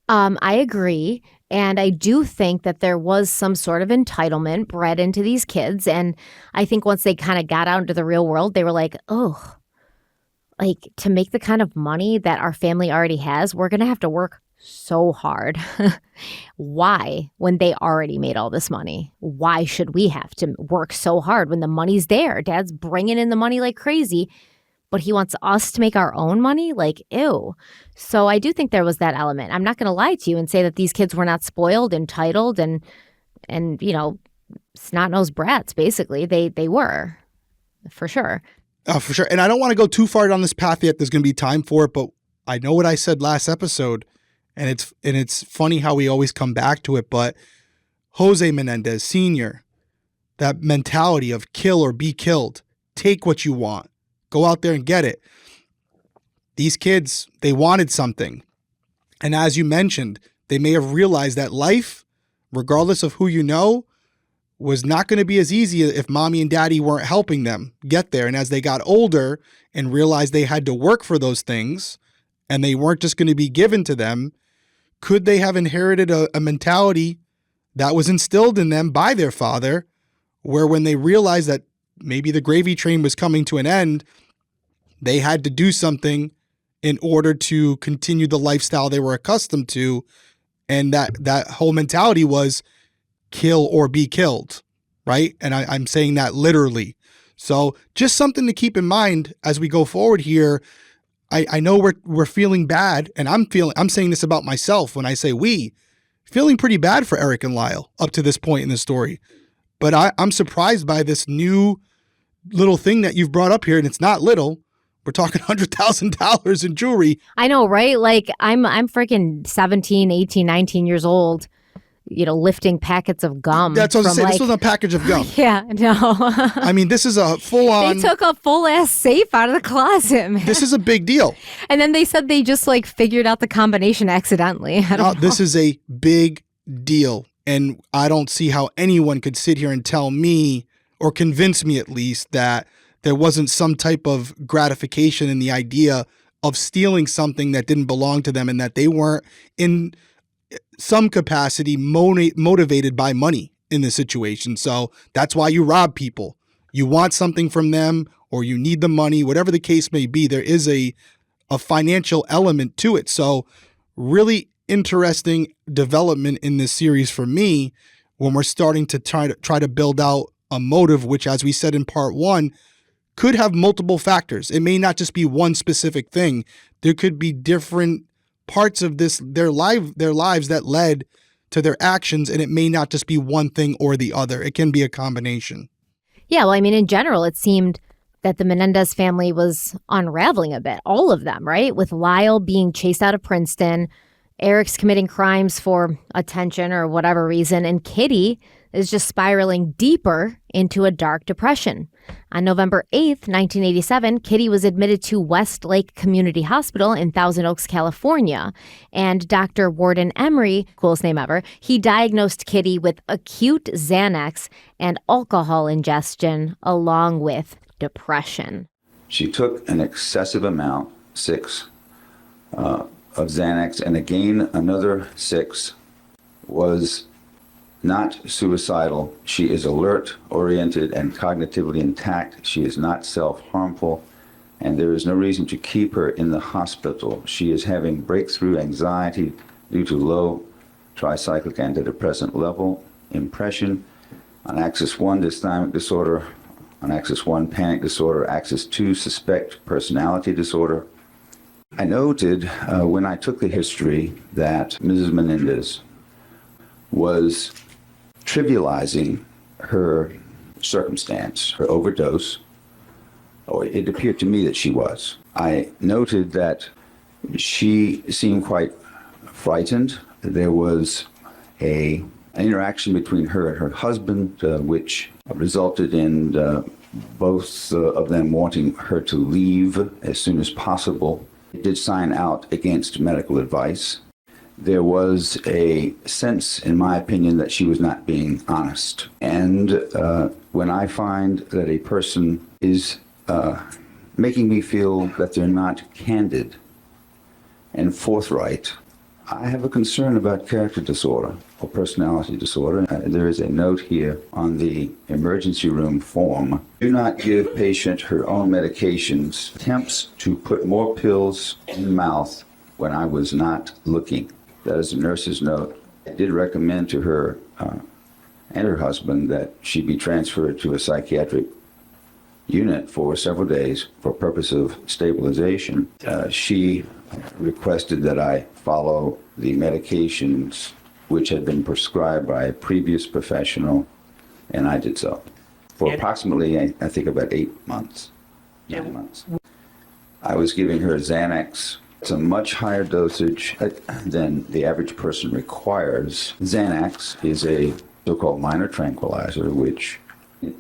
I agree. And I do think that there was some sort of entitlement bred into these kids. And I think once they kind of got out into the real world, they were like, oh, like to make the kind of money that our family already has, we're going to have to work so hard. Why, when they already made all this money? Why should we have to work so hard when the money's there? Dad's bringing in the money like crazy, but he wants us to make our own money? Like, ew. So I do think there was that element. I'm not going to lie to you and say that these kids were not spoiled, entitled, and you know, snot-nosed brats, basically. They were, for sure. For sure. And I don't want to go too far down this path yet. There's going to be time for it, but I know what I said last episode, and it's funny how we always come back to it, but Jose Menendez Sr., that mentality of kill or be killed, take what you want. Go out there and get it. These kids, they wanted something. And as you mentioned, they may have realized that life, regardless of who you know, was not going to be as easy if mommy and daddy weren't helping them get there. And as they got older and realized they had to work for those things and they weren't just going to be given to them, could they have inherited a mentality that was instilled in them by their father, where when they realized that maybe the gravy train was coming to an end, they had to do something in order to continue the lifestyle they were accustomed to. And that whole mentality was kill or be killed, right? And I'm saying that literally. So just something to keep in mind as we go forward here. I know we're feeling bad, and I'm saying this about myself when I say we, feeling pretty bad for Erik and Lyle up to this point in the story. But I'm surprised by this new little thing that you've brought up here, and it's not little. We're talking $100,000 in jewelry. I know, right? Like I'm freaking 17, 18, 19 years old, you know, lifting packets of gum. That's what I was saying. This was a package of gum. Yeah, no. I mean, this is a full-on... They took a full-ass safe out of the closet, man. This is a big deal. And then they said they just like figured out the combination accidentally. I don't know. This is a big deal. And I don't see how anyone could sit here and tell me, or convince me at least, that there wasn't some type of gratification in the idea of stealing something that didn't belong to them and that they weren't in some capacity motivated by money in this situation. So that's why you rob people. You want something from them or you need the money, whatever the case may be. There is a financial element to it. So really interesting development in this series for me when we're starting to try to build out a motive, which, as we said in part one, could have multiple factors. It may not just be one specific thing. There could be different parts of their lives that led to their actions, and it may not just be one thing or the other. It can be a combination. Yeah, well, I mean, in general, it seemed that the Menendez family was unraveling a bit. All of them, right? With Lyle being chased out of Princeton, Erik's committing crimes for attention or whatever reason, and Kitty is just spiraling deeper into a dark depression. On November 8th, 1987, Kitty was admitted to Westlake Community Hospital in Thousand Oaks, California. And Dr. Warden Emery, coolest name ever, he diagnosed Kitty with acute Xanax and alcohol ingestion along with depression. She took an excessive amount, 6, of Xanax, and again another 6 was not suicidal. She is alert, oriented, and cognitively intact. She is not self-harmful, and there is no reason to keep her in the hospital. She is having breakthrough anxiety due to low tricyclic antidepressant level, impression, on axis 1 dysthymic disorder, on axis 1 panic disorder, axis 2 suspect personality disorder. I noted when I took the history that Mrs. Menendez was trivializing her circumstance, her overdose, or it appeared to me that she was. I noted that she seemed quite frightened. There was an interaction between her and her husband, which resulted in both of them wanting her to leave as soon as possible. It did sign out against medical advice. There was a sense, in my opinion, that she was not being honest. And when I find that a person is making me feel that they're not candid and forthright, I have a concern about character disorder or personality disorder. There is a note here on the emergency room form. Do not give patient her own medications. Attempts to put more pills in mouth when I was not looking. That is a nurse's note. I did recommend to her and her husband that she be transferred to a psychiatric unit for several days for purpose of stabilization. She requested that I follow the medications which had been prescribed by a previous professional, and I did so for approximately, I think, about 8 months, 9 months. I was giving her Xanax. It's a much higher dosage than the average person requires. Xanax is a so-called minor tranquilizer, which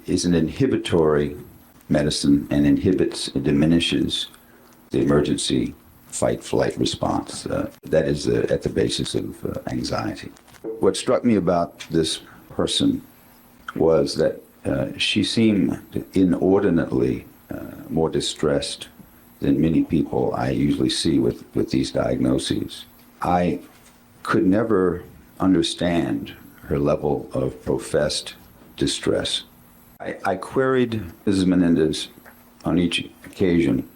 is an inhibitory medicine and diminishes the emergency fight-flight response. That is at the basis of anxiety. What struck me about this person was that she seemed inordinately more distressed than many people I usually see with these diagnoses. I could never understand her level of professed distress. I queried Mrs. Menendez on each occasion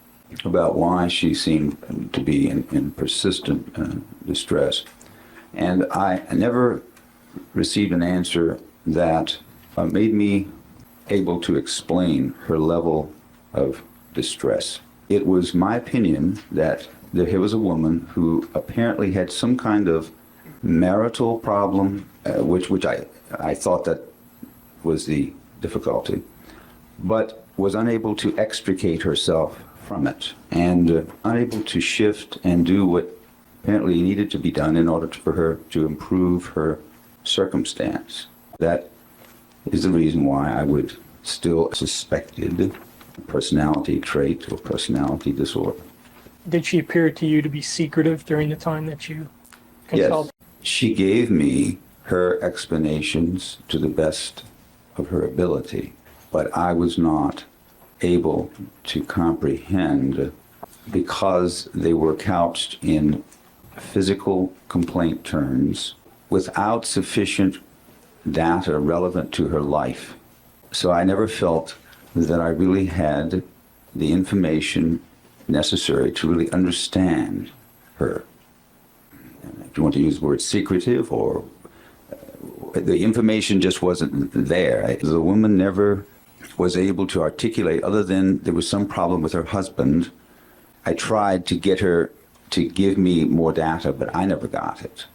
about why she seemed to be in persistent distress. And I never received an answer that made me able to explain her level of distress. It was my opinion that here was a woman who apparently had some kind of marital problem, which I thought that was the difficulty, but was unable to extricate herself from it and unable to shift and do what apparently needed to be done in order for her to improve her circumstance. That is the reason why I would still suspected personality trait or personality disorder. Did she appear to you to be secretive during the time that you consulted? Yes. She gave me her explanations to the best of her ability, but I was not able to comprehend because they were couched in physical complaint terms without sufficient data relevant to her life. So I never felt that I really had the information necessary to really understand her. If you want to use the word secretive, or the information just wasn't there. The woman never was able to articulate, other than there was some problem with her husband. I tried to get her to give me more data, but I never got it.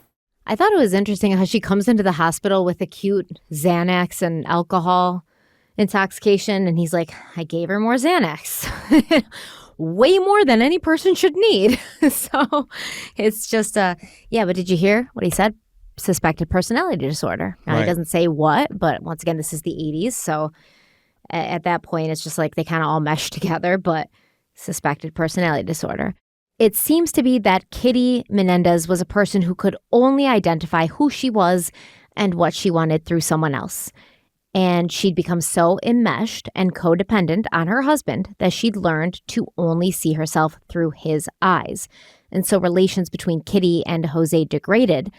I thought it was interesting how she comes into the hospital with acute Xanax and alcohol intoxication, and he's like, I gave her more Xanax. Way more than any person should need. So it's just, yeah, but did you hear what he said? Suspected personality disorder. Now, Right. He doesn't say what, but once again, this is the 80s. So at that point, it's just like they kind of all mesh together, but suspected personality disorder. It seems to be that Kitty Menendez was a person who could only identify who she was and what she wanted through someone else. And she'd become so enmeshed and codependent on her husband that she'd learned to only see herself through his eyes. And so relations between Kitty and Jose degraded,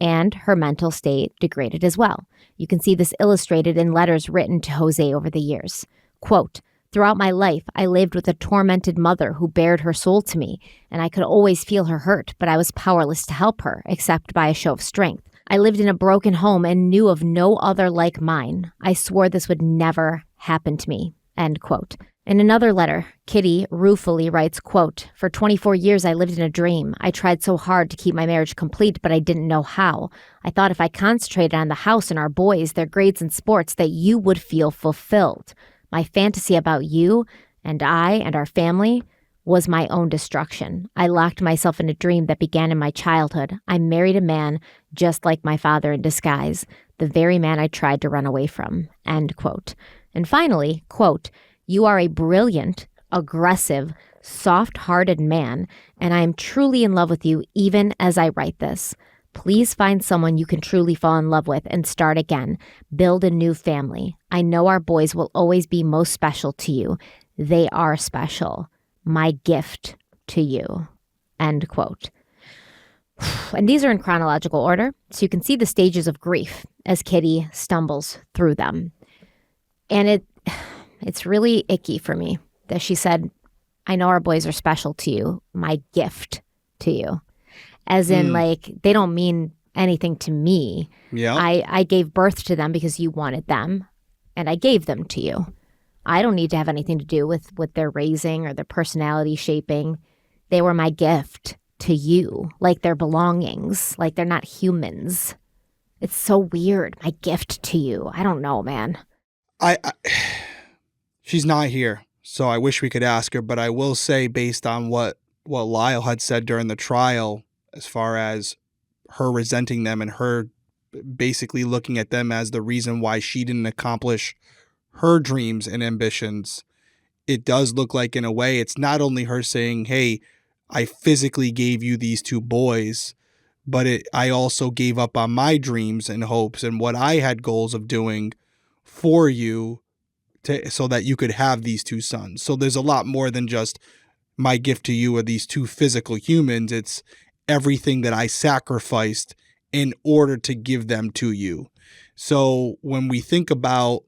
and her mental state degraded as well. You can see this illustrated in letters written to Jose over the years. Quote, throughout my life, I lived with a tormented mother who bared her soul to me, and I could always feel her hurt, but I was powerless to help her, except by a show of strength. I lived in a broken home and knew of no other like mine. I swore this would never happen to me. End quote. In another letter, Kitty ruefully writes, quote, for 24 years I lived in a dream. I tried so hard to keep my marriage complete, but I didn't know how. I thought if I concentrated on the house and our boys, their grades and sports, that you would feel fulfilled. My fantasy about you and I and our family was my own destruction. I locked myself in a dream that began in my childhood. I married a man just like my father in disguise, the very man I tried to run away from. End quote. And finally, quote, you are a brilliant, aggressive, soft-hearted man, and I am truly in love with you even as I write this. Please find someone you can truly fall in love with and start again. Build a new family. I know our boys will always be most special to you. They are special. My gift to you. End quote. And these are in chronological order, so you can see the stages of grief as Kitty stumbles through them. And it's really icky for me that she said, I know our boys are special to you, my gift to you. As in, like, they don't mean anything to me. Yeah. I gave birth to them because you wanted them, and I gave them to you. I don't need to have anything to do with their raising or their personality shaping. They were my gift to you, like they're belongings, like they're not humans. It's so weird. My gift to you. I don't know, man. She's not here, so I wish we could ask her, but I will say, based on what Lyle had said during the trial, as far as her resenting them and her basically looking at them as the reason why she didn't accomplish her dreams and ambitions, it does look like, in a way, it's not only her saying, hey, I physically gave you these two boys, but I also gave up on my dreams and hopes and what I had goals of doing for you so that you could have these two sons. So there's a lot more than just my gift to you are these two physical humans. It's everything that I sacrificed in order to give them to you. So when we think about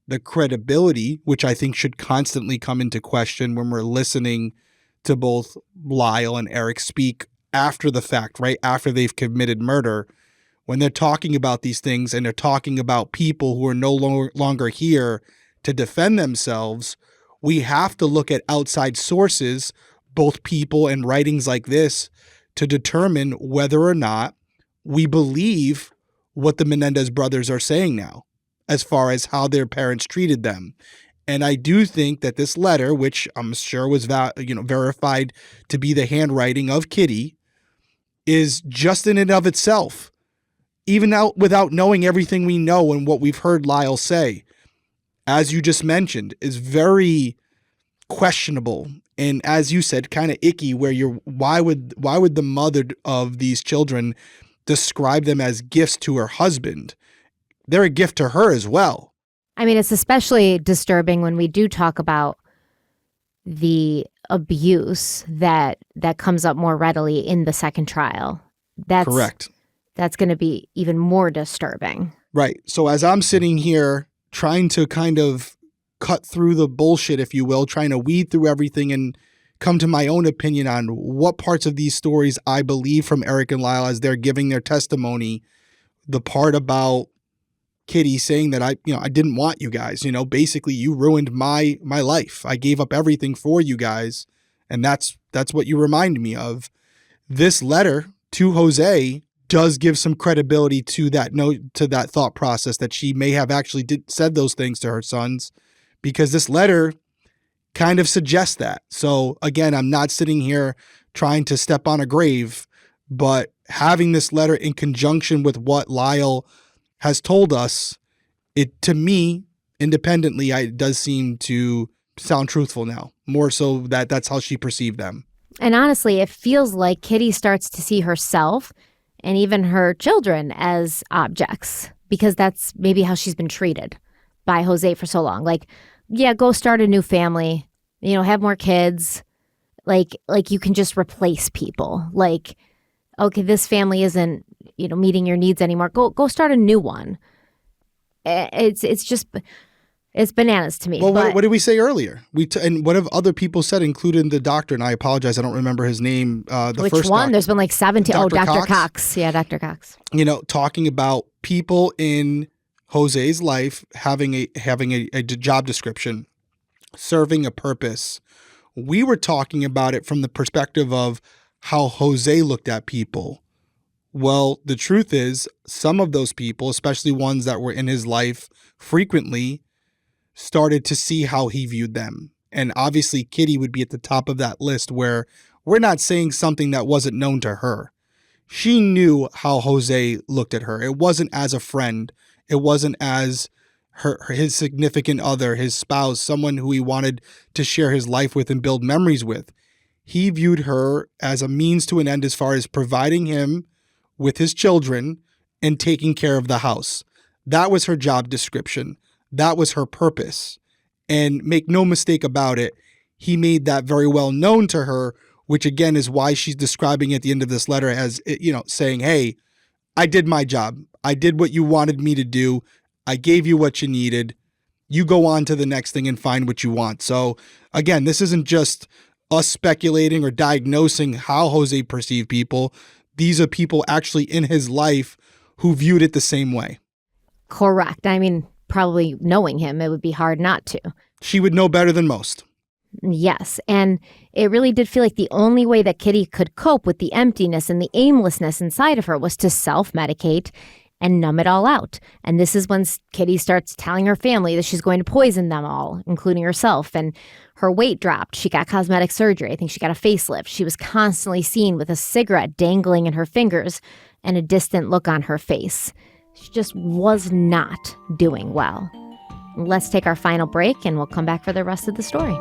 the credibility, which I think should constantly come into question when we're listening to both Lyle and Erik speak after the fact, right? After they've committed murder, when they're talking about these things and they're talking about people who are no longer here to defend themselves, we have to look at outside sources, both people and writings like this, to determine whether or not we believe what the Menendez brothers are saying now, as far as how their parents treated them. And I do think that this letter, which I'm sure was verified to be the handwriting of Kitty, is just in and of itself, even without knowing everything we know and what we've heard Lyle say, as you just mentioned, is very questionable. And as you said, kind of icky, where why would the mother of these children describe them as gifts to her husband? They're a gift to her as well. I mean, it's especially disturbing when we do talk about the abuse that comes up more readily in the second trial. That's correct. That's going to be even more disturbing. Right. So as I'm sitting here trying to kind of cut through the bullshit, if you will, trying to weed through everything and come to my own opinion on what parts of these stories I believe from Erik and Lyle as they're giving their testimony, the part about Kitty saying that I didn't want you guys, basically you ruined my life. I gave up everything for you guys. And that's what you remind me of. This letter to Jose does give some credibility to that thought process that she may have actually said those things to her sons, because this letter kind of suggests that. So again, I'm not sitting here trying to step on a grave, but having this letter in conjunction with what Lyle has told us, it, to me, independently, it does seem to sound truthful now, more so that's how she perceived them. And honestly, it feels like Kitty starts to see herself and even her children as objects, because that's maybe how she's been treated by Jose for so long. Like, yeah, go start a new family, have more kids. Like you can just replace people. Like, okay, this family isn't, meeting your needs anymore. Go start a new one. It's bananas to me. Well, what did we say earlier? And what have other people said, including the doctor? And I apologize, I don't remember his name. Which first one? There's been like 17. Dr. Dr. Cox. Yeah, Dr. Cox. Talking about people in Jose's life having a job description, serving a purpose. We were talking about it from the perspective of how Jose looked at people. Well, the truth is, some of those people, especially ones that were in his life frequently, started to see how he viewed them. And obviously, Kitty would be at the top of that list, where we're not saying something that wasn't known to her. She knew how Jose looked at her. It wasn't as a friend. It wasn't as his significant other, his spouse, someone who he wanted to share his life with and build memories with. He viewed her as a means to an end as far as providing him with his children and taking care of the house. That was her job description. That was her purpose. And make no mistake about it, he made that very well known to her which again is why she's describing at the end of this letter as, saying, hey, I did my job. I did what you wanted me to do. I gave you what you needed. You go on to the next thing and find what you want. So again, this isn't just us speculating or diagnosing how Jose perceived people. These are people actually in his life who viewed it the same way. Correct. I mean, probably knowing him, it would be hard not to. She would know better than most. Yes, and it really did feel like the only way that Kitty could cope with the emptiness and the aimlessness inside of her was to self-medicate and numb it all out. And this is when Kitty starts telling her family that she's going to poison them all, including herself. And her weight dropped. She got cosmetic surgery. I think she got a facelift. She was constantly seen with a cigarette dangling in her fingers and a distant look on her face. She just was not doing well. Let's take our final break and we'll come back for the rest of the story.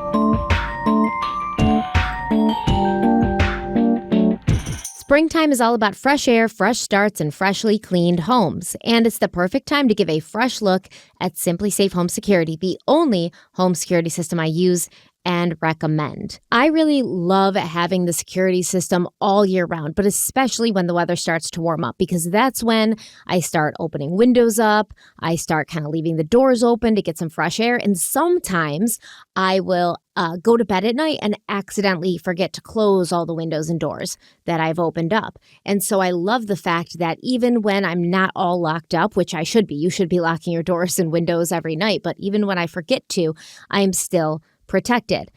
Springtime is all about fresh air, fresh starts, and freshly cleaned homes. And it's the perfect time to give a fresh look at Simply Safe Home Security, the only home security system I use and recommend. I really love having the security system all year round, but especially when the weather starts to warm up, because that's when I start opening windows up. I start kind of leaving the doors open to get some fresh air. And sometimes I will go to bed at night and accidentally forget to close all the windows and doors that I've opened up. And so I love the fact that even when I'm not all locked up, which I should be, you should be locking your doors and windows every night, but even when I forget to, I'm still protected.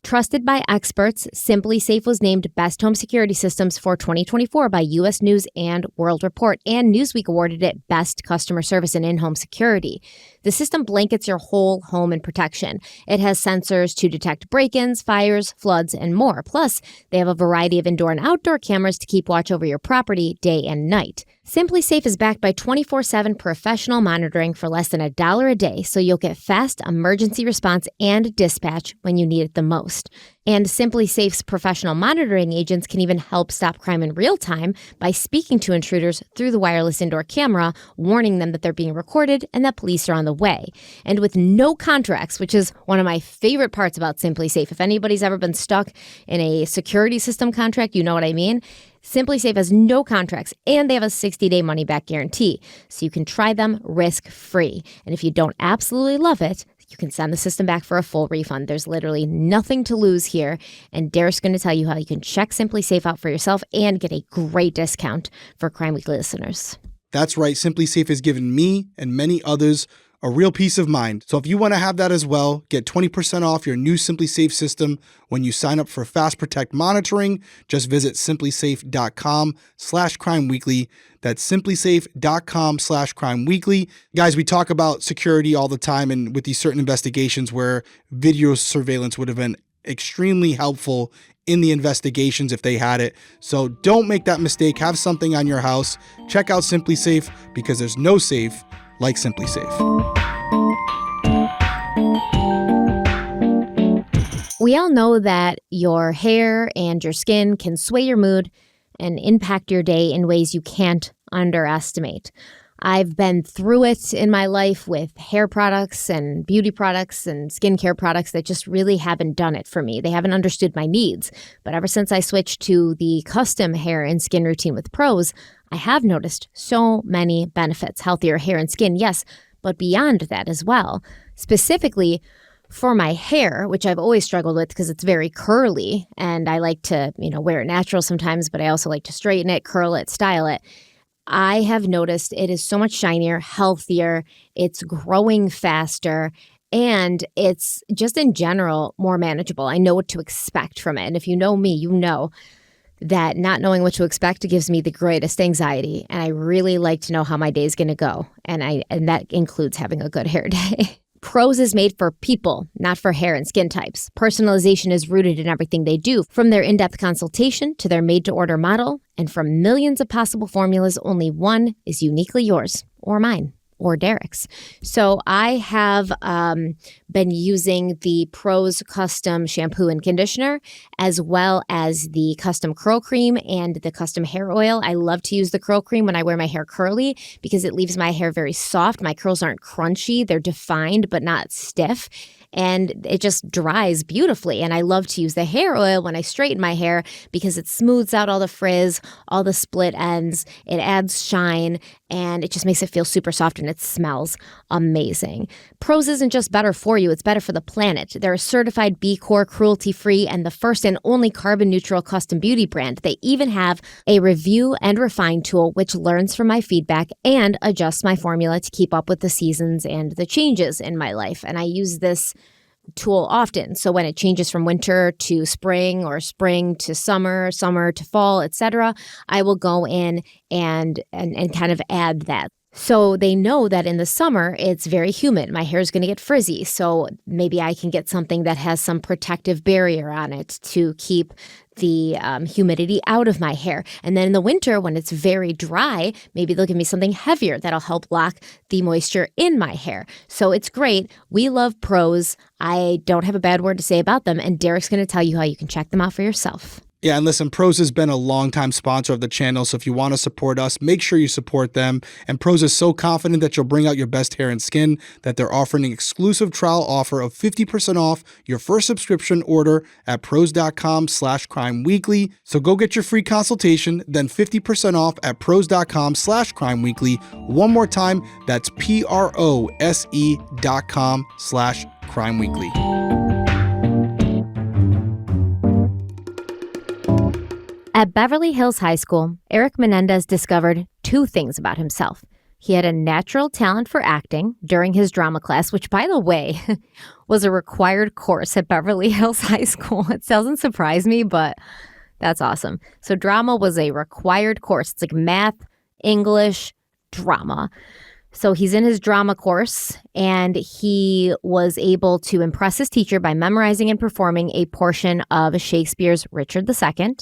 Trusted by experts, Simply Safe was named Best Home Security Systems for 2024 by U.S. News and World Report, and Newsweek awarded it Best Customer Service and In-Home Security. The system blankets your whole home in protection. It has sensors to detect break-ins, fires, floods, and more. Plus, they have a variety of indoor and outdoor cameras to keep watch over your property day and night. Simply Safe is backed by 24/7 professional monitoring for less than $1 a day, so you'll get fast emergency response and dispatch when you need it the most. And Simply Safe's professional monitoring agents can even help stop crime in real time by speaking to intruders through the wireless indoor camera, warning them that they're being recorded and that police are on the way. And with no contracts, which is one of my favorite parts about Simply Safe. If anybody's ever been stuck in a security system contract, you know what I mean. Simply Safe has no contracts, and they have a 60-day money-back guarantee, so you can try them risk-free. And if you don't absolutely love it, you can send the system back for a full refund. There's literally nothing to lose here, and Derek's going to tell you how you can check Simply Safe out for yourself and get a great discount for Crime Weekly listeners. That's right. Simply Safe has given me and many others a real peace of mind. So if you want to have that as well, get 20% off your new Simply Safe system when you sign up for Fast Protect monitoring. Just visit simplysafe.com/crimeweekly. That's simplysafe.com/crimeweekly. Guys, we talk about security all the time, and with these certain investigations where video surveillance would have been extremely helpful in the investigations if they had it. So don't make that mistake. Have something on your house. Check out Simply Safe, because there's no safe like Simply Safe. We all know that your hair and your skin can sway your mood and impact your day in ways you can't underestimate. I've been through it in my life with hair products and beauty products and skincare products that just really haven't done it for me. They haven't understood my needs. But ever since I switched to the custom hair and skin routine with Pros, I have noticed so many benefits. Healthier hair and skin, yes, but beyond that as well. Specifically, for my hair, which I've always struggled with because it's very curly, and I like to, wear it natural sometimes, but I also like to straighten it, curl it, style it. I have noticed it is so much shinier, healthier, it's growing faster, and it's just in general more manageable. I know what to expect from it. And if you know me, you know that not knowing what to expect gives me the greatest anxiety. And I really like to know how my day is going to go. And that includes having a good hair day. Pros is made for people, not for hair and skin types. Personalization is rooted in everything they do, from their in-depth consultation to their made-to-order model. And from millions of possible formulas, only one is uniquely yours, or mine, or Derek's. So I have been using the Pros Custom Shampoo and Conditioner, as well as the Custom Curl Cream and the Custom Hair Oil. I love to use the Curl Cream when I wear my hair curly because it leaves my hair very soft. My curls aren't crunchy. They're defined but not stiff. and it just dries beautifully. And I love to use the hair oil when I straighten my hair because it smooths out all the frizz, all the split ends. It adds shine, and it just makes it feel super soft, and it smells amazing. Prose isn't just better for you, it's better for the planet. They're a certified B Corp, cruelty-free, and the first and only carbon-neutral custom beauty brand. They even have a review and refine tool which learns from my feedback and adjusts my formula to keep up with the seasons and the changes in my life. And I use this tool often. So when it changes from winter to spring or spring to summer, summer to fall, etc., I will go in and kind of add that. So they know that in the summer, it's very humid. My hair is going to get frizzy. So maybe I can get something that has some protective barrier on it to keep the humidity out of my hair. And then in the winter, when it's very dry, maybe they'll give me something heavier that'll help lock the moisture in my hair. So it's great. We love Prose. I don't have a bad word to say about them. And Derek's going to tell you how you can check them out for yourself. Yeah, and listen, Prose has been a longtime sponsor of the channel, so if you want to support us, make sure you support them. And Prose is so confident that you'll bring out your best hair and skin that they're offering an exclusive trial offer of 50% off your first subscription order at prose.com/crimeweekly. So go get your free consultation, then 50% off at prose.com/crimeweekly. One more time, that's prose.com/crimeweekly. At Beverly Hills High School, Erik Menendez discovered two things about himself. He had a natural talent for acting during his drama class, which, by the way, was a required course at Beverly Hills High School. It doesn't surprise me, but that's awesome. So drama was a required course. It's like math, English, drama. So he's in his drama course, and he was able to impress his teacher by memorizing and performing a portion of Shakespeare's Richard II.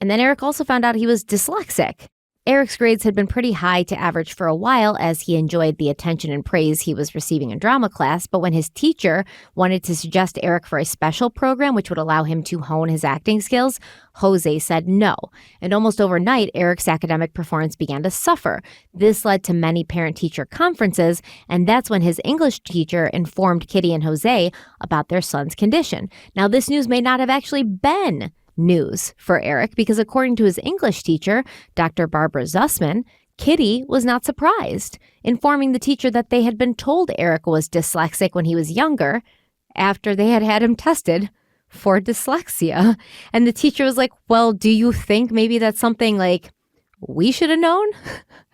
And then Erik also found out he was dyslexic. Erik's grades had been pretty high to average for a while as he enjoyed the attention and praise he was receiving in drama class, but when his teacher wanted to suggest Erik for a special program which would allow him to hone his acting skills, Jose said no. And almost overnight, Erik's academic performance began to suffer. This led to many parent-teacher conferences, and that's when his English teacher informed Kitty and Jose about their son's condition. Now, this news may not have actually been news for Erik because according to his English teacher, Dr. Barbara Zussman, Kitty was not surprised, informing the teacher that they had been told Erik was dyslexic when he was younger after they had had him tested for dyslexia. And the teacher was like, well, do you think maybe that's something like we should have known?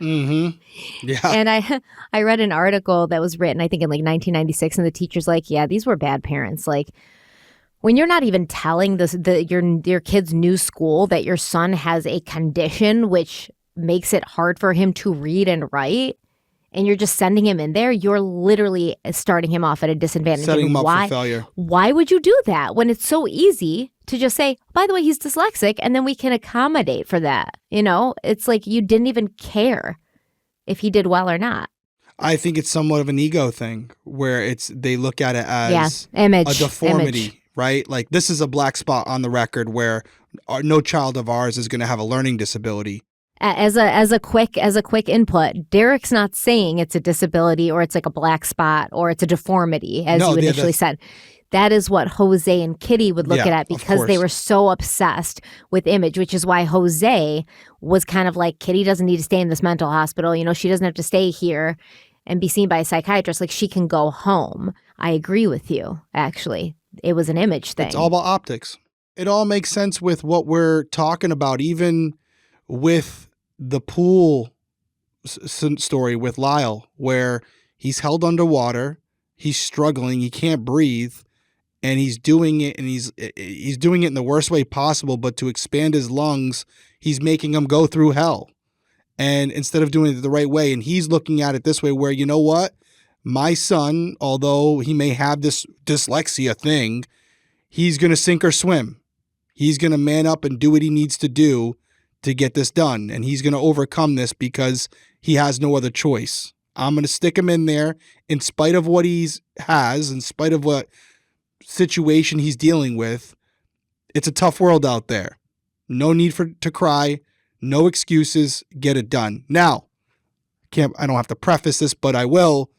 Mm-hmm. Yeah. And I read an article that was written, I think in like 1996, and the teacher's like, yeah, these were bad parents. Like, when you're not even telling your kid's new school that your son has a condition which makes it hard for him to read and write, and you're just sending him in there, you're literally starting him off at a disadvantage. Setting him up for failure. Why would you do that when it's so easy to just say, by the way, he's dyslexic, and then we can accommodate for that? You know, it's like you didn't even care if he did well or not. I think it's somewhat of an ego thing where they look at it as a deformity. Right? Like, this is a black spot on the record where no child of ours is going to have a learning disability. As a quick input, Derek's not saying it's a disability or it's like a black spot or it's a deformity, as you initially said. That is what Jose and Kitty would look at because they were so obsessed with image, which is why Jose was kind of like, Kitty doesn't need to stay in this mental hospital. You know, she doesn't have to stay here and be seen by a psychiatrist. Like, she can go home. I agree with you, actually. It was an image thing. It's all about optics. It all makes sense with what we're talking about, even with the pool story with Lyle, where he's held underwater, he's struggling, he can't breathe, and he's doing it, and he's doing it in the worst way possible, but to expand his lungs, he's making him go through hell. And instead of doing it the right way, and he's looking at it this way where, you know what? My son, although he may have this dyslexia thing, he's going to sink or swim. He's going to man up and do what he needs to do to get this done. And he's going to overcome this because he has no other choice. I'm going to stick him in there in spite of what he has, in spite of what situation he's dealing with. It's a tough world out there. No need to cry. No excuses. Get it done. Now, I don't have to preface this, but I will.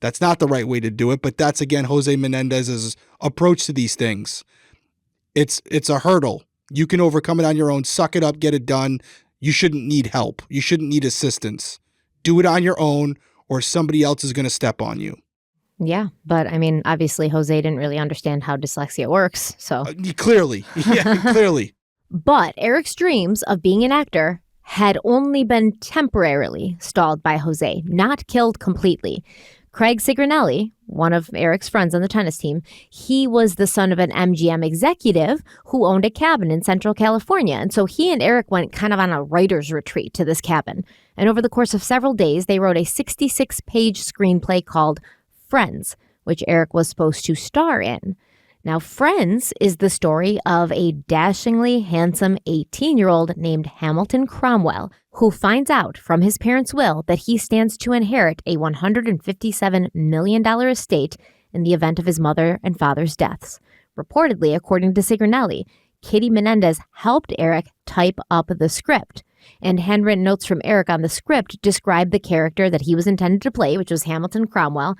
That's not the right way to do it, but that's, again, Jose Menendez's approach to these things. It's a hurdle. You can overcome it on your own. Suck it up, get it done. You shouldn't need help. You shouldn't need assistance. Do it on your own, or somebody else is going to step on you. Yeah, but I mean, obviously, Jose didn't really understand how dyslexia works, so. Clearly. Yeah, clearly. But Erik's dreams of being an actor had only been temporarily stalled by Jose, not killed completely. Craig Sigrinelli, one of Erik's friends on the tennis team, he was the son of an MGM executive who owned a cabin in Central California. And so he and Erik went kind of on a writer's retreat to this cabin. And over the course of several days, they wrote a 66-page screenplay called Friends, which Erik was supposed to star in. Now, Friends is the story of a dashingly handsome 18-year-old named Hamilton Cromwell, who finds out from his parents' will that he stands to inherit a $157 million estate in the event of his mother and father's deaths. Reportedly, according to Sigrinelli, Kitty Menendez helped Erik type up the script. And handwritten notes from Erik on the script describe the character that he was intended to play, which was Hamilton Cromwell,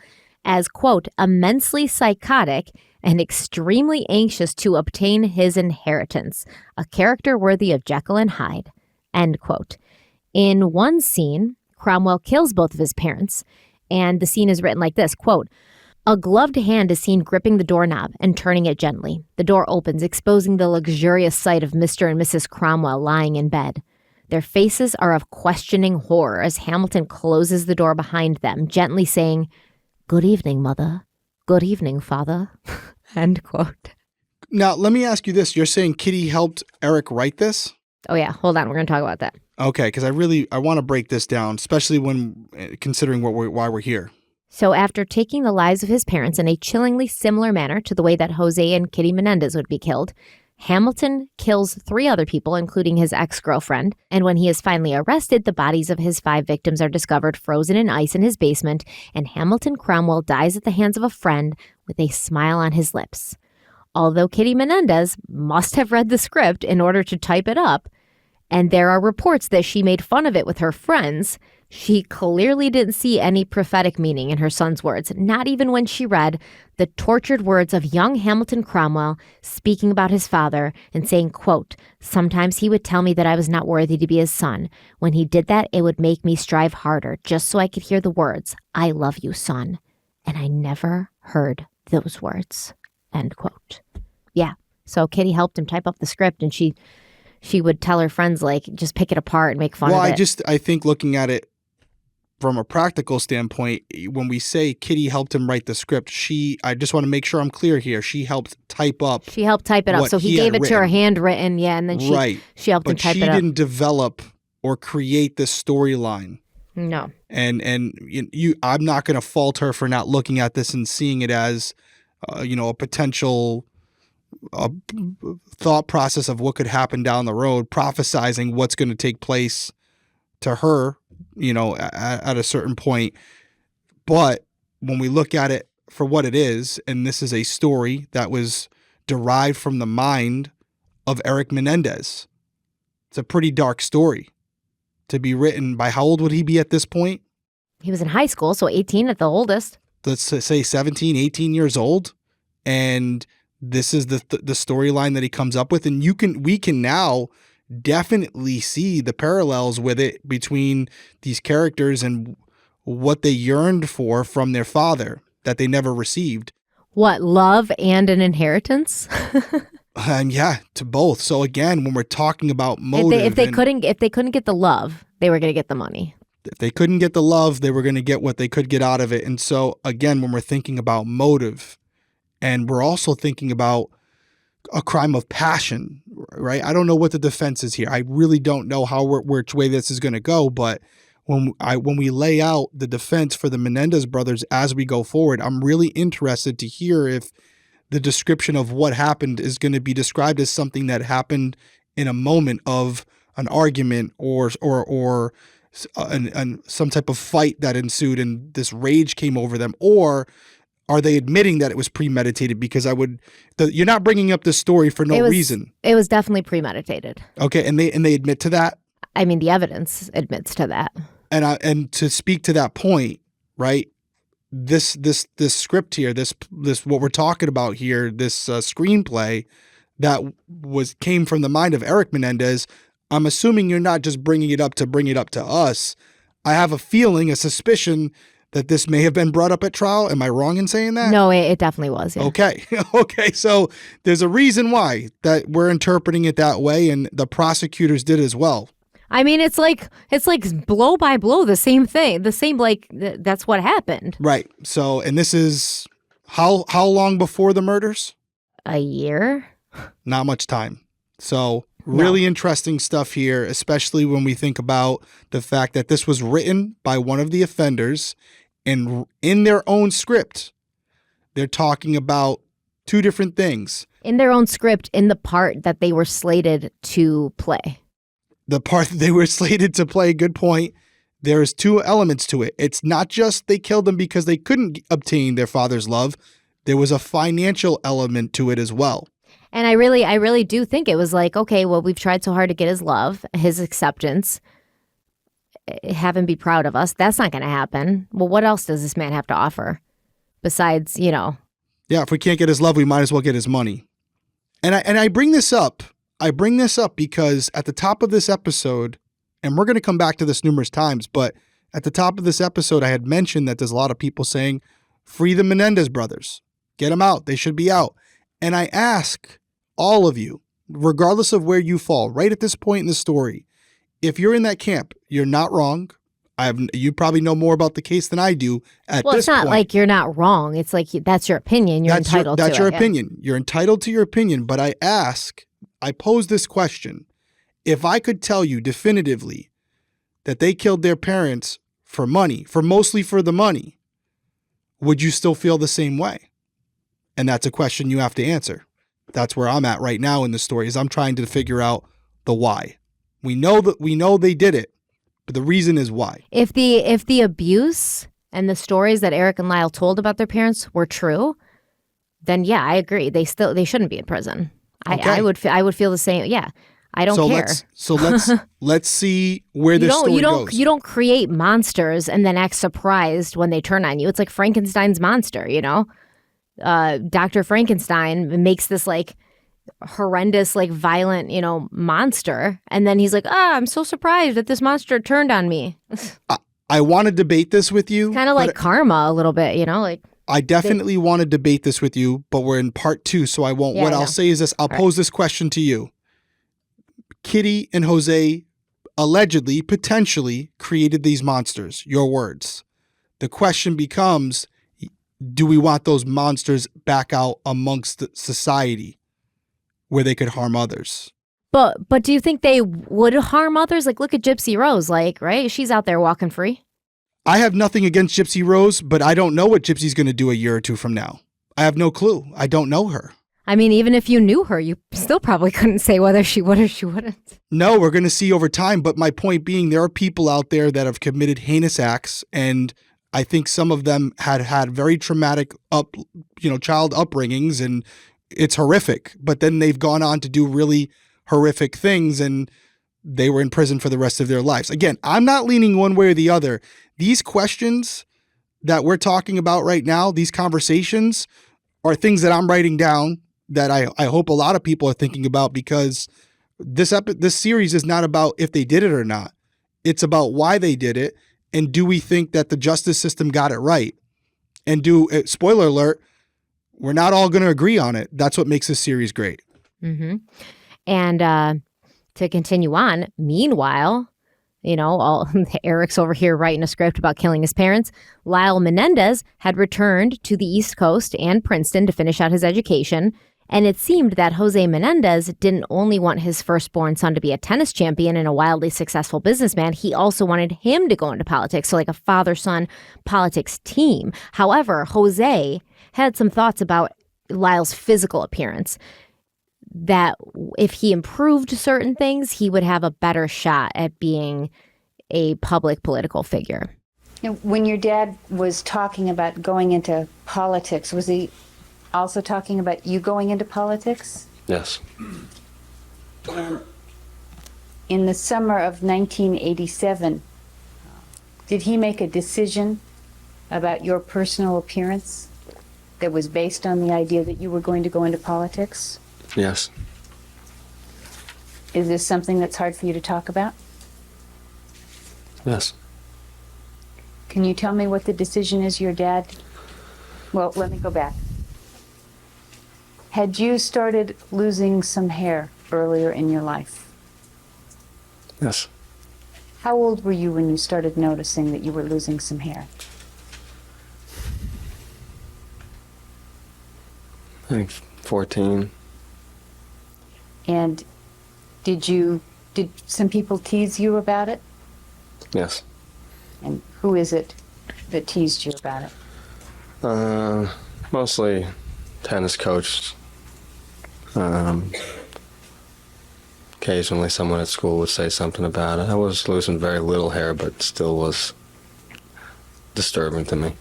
as, quote, immensely psychotic and extremely anxious to obtain his inheritance, a character worthy of Jekyll and Hyde, end quote. In one scene, Cromwell kills both of his parents, and the scene is written like this, quote, a gloved hand is seen gripping the doorknob and turning it gently. The door opens, exposing the luxurious sight of Mr. and Mrs. Cromwell lying in bed. Their faces are of questioning horror as Hamilton closes the door behind them, gently saying, good evening, mother. Good evening, father. End quote. Now, let me ask you this. You're saying Kitty helped Erik write this? Oh, yeah. Hold on. We're going to talk about that. Okay, because I want to break this down, especially when considering why we're here. So after taking the lives of his parents in a chillingly similar manner to the way that Jose and Kitty Menendez would be killed, Hamilton kills 3 other people, including his ex-girlfriend, and when he is finally arrested, the bodies of his 5 victims are discovered frozen in ice in his basement, and Hamilton Cromwell dies at the hands of a friend with a smile on his lips. Although Kitty Menendez must have read the script in order to type it up, and there are reports that she made fun of it with her friends, she clearly didn't see any prophetic meaning in her son's words, not even when she read the tortured words of young Hamilton Cromwell speaking about his father and saying, quote, sometimes he would tell me that I was not worthy to be his son. When he did that, it would make me strive harder just so I could hear the words, I love you, son. And I never heard those words, end quote. Yeah, so Kitty helped him type up the script, and she would tell her friends, like, just pick it apart and make fun of it. I think looking at it from a practical standpoint, when we say Kitty helped him write the script, I just want to make sure I'm clear here. She helped type up. She helped type it up. So he gave it to her handwritten, yeah, and then she helped him type it up. But she didn't develop or create this storyline. No. And I'm not going to fault her for not looking at this and seeing it as, a potential thought process of what could happen down the road, prophesizing what's going to take place to her, at a certain point. But when we look at it for what it is, and this is a story that was derived from the mind of Erik Menendez, it's a pretty dark story to be written by, how old would he be at this point? He was in high school, so 18 at the oldest. Let's say 17, 18 years old. And this is the storyline that he comes up with. And we can now definitely see the parallels with it between these characters and what they yearned for from their father that they never received. What, love and an inheritance? And yeah, to both. So again, when we're talking about motive, if they couldn't get the love, they were going to get the money. If they couldn't get the love, they were going to get what they could get out of it. And so again, when we're thinking about motive, and we're also thinking about a crime of passion, right? I don't know what the defense is here. I really don't know which way this is going to go. But when we lay out the defense for the Menendez brothers as we go forward, I'm really interested to hear if the description of what happened is going to be described as something that happened in a moment of an argument or some type of fight that ensued and this rage came over them, or are they admitting that it was premeditated? Because you're not bringing up this story for no reason. It was definitely premeditated. Okay, and they admit to that? I mean, the evidence admits to that. And to speak to that point, right? this script here, this what we're talking about here, this screenplay that came from the mind of Erik Menendez, I'm assuming you're not just bringing it up to bring it up to us. I have a feeling, a suspicion that this may have been brought up at trial. Am I wrong in saying that? No, it definitely was. Yeah. Okay. Okay. So there's a reason why that we're interpreting it that way, and the prosecutors did as well. I mean, it's like blow by blow, the same thing, that's what happened. Right. So, and this is how long before the murders? A year? Not much time. So really interesting stuff here, especially when we think about the fact that this was written by one of the offenders, and in their own script, they're talking about two different things. In their own script, in the part that they were slated to play. The part that they were slated to play, good point. There's two elements to it. It's not just they killed him because they couldn't obtain their father's love. There was a financial element to it as well. And I really do think it was like, okay, well, we've tried so hard to get his love, his acceptance, have him be proud of us. That's not going to happen. Well, what else does this man have to offer besides, Yeah, if we can't get his love, we might as well get his money. And I bring this up. I bring this up because at the top of this episode, and we're going to come back to this numerous times, but at the top of this episode, I had mentioned that there's a lot of people saying, free the Menendez brothers. Get them out. They should be out. And I ask all of you, regardless of where you fall, right at this point in the story, if you're in that camp, you're not wrong. You probably know more about the case than I do at this point. Well, it's not like you're not wrong. It's like that's your opinion. You're entitled to it. That's your opinion. You're entitled to your opinion. But I pose this question. If I could tell you definitively that they killed their parents for money, mostly for the money, would you still feel the same way? And that's a question you have to answer. That's where I'm at right now in the story, is I'm trying to figure out the why. We know they did it, but the reason is why. If the abuse and the stories that Erik and Lyle told about their parents were true, then yeah, I agree. They shouldn't be in prison. Okay. I would feel the same. Yeah. I don't care. Let's see where this story goes. You don't create monsters and then act surprised when they turn on you. It's like Frankenstein's monster, Dr. Frankenstein makes this like horrendous, like violent, monster. And then he's like, I'm so surprised that this monster turned on me. I want to debate this with you. Kind of like karma a little bit, I definitely want to debate this with you, but we're in part 2, so I won't. What I'll say is this. I'll pose this question to you. Kitty and Jose allegedly, potentially created these monsters, your words. The question becomes, do we want those monsters back out amongst society where they could harm others? But do you think they would harm others? Like, look at Gypsy Rose, right? She's out there walking free. I have nothing against Gypsy Rose, but I don't know what Gypsy's going to do a year or two from now. I have no clue. I don't know her. I mean, even if you knew her, you still probably couldn't say whether she would or she wouldn't. No, we're going to see over time. But my point being, there are people out there that have committed heinous acts, and I think some of them had very traumatic child upbringings, and it's horrific. But then they've gone on to do really horrific things, and they were in prison for the rest of their lives. Again, I'm not leaning one way or the other. These questions that we're talking about right now, these conversations, are things that I'm writing down that I hope a lot of people are thinking about, because this series is not about if they did it or not. It's about why they did it, and do we think that the justice system got it right? And spoiler alert, we're not all going to agree on it. That's what makes this series great. Mm-hmm. And to continue on, meanwhile, Erik's over here writing a script about killing his parents. Lyle Menendez had returned to the East Coast and Princeton to finish out his education. And it seemed that Jose Menendez didn't only want his firstborn son to be a tennis champion and a wildly successful businessman, he also wanted him to go into politics, so like a father-son politics team. However, Jose had some thoughts about Lyle's physical appearance, that if he improved certain things, he would have a better shot at being a public political figure. When your dad was talking about going into politics, was he also talking about you going into politics? Yes. And in the summer of 1987, did he make a decision about your personal appearance that was based on the idea that you were going to go into politics? Yes. Is this something that's hard for you to talk about? Yes. Can you tell me what the decision is your dad? Well, let me go back. Had you started losing some hair earlier in your life? Yes. How old were you when you started noticing that you were losing some hair? I think 14. And did some people tease you about it? Yes. And who is it that teased you about it? Mostly tennis coach. Occasionally someone at school would say something about it. I was losing very little hair, but still was disturbing to me.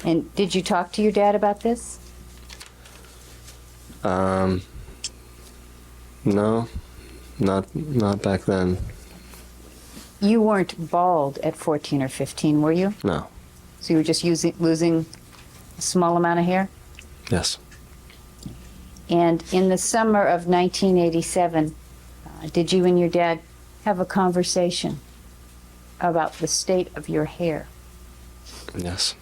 And did you talk to your dad about this? No, not back then. You weren't bald at 14 or 15, were you? No. So you were just losing a small amount of hair? Yes. And in the summer of 1987, did you and your dad have a conversation about the state of your hair? Yes.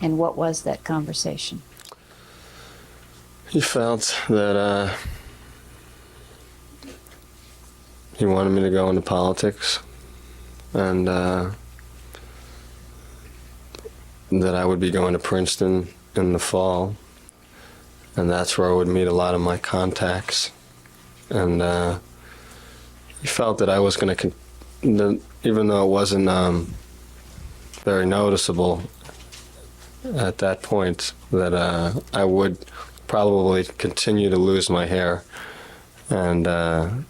And what was that conversation? He felt that he wanted me to go into politics, and that I would be going to Princeton in the fall, and that's where I would meet a lot of my contacts. And he felt that I was going to, even though it wasn't very noticeable at that point, that I would probably continue to lose my hair, and that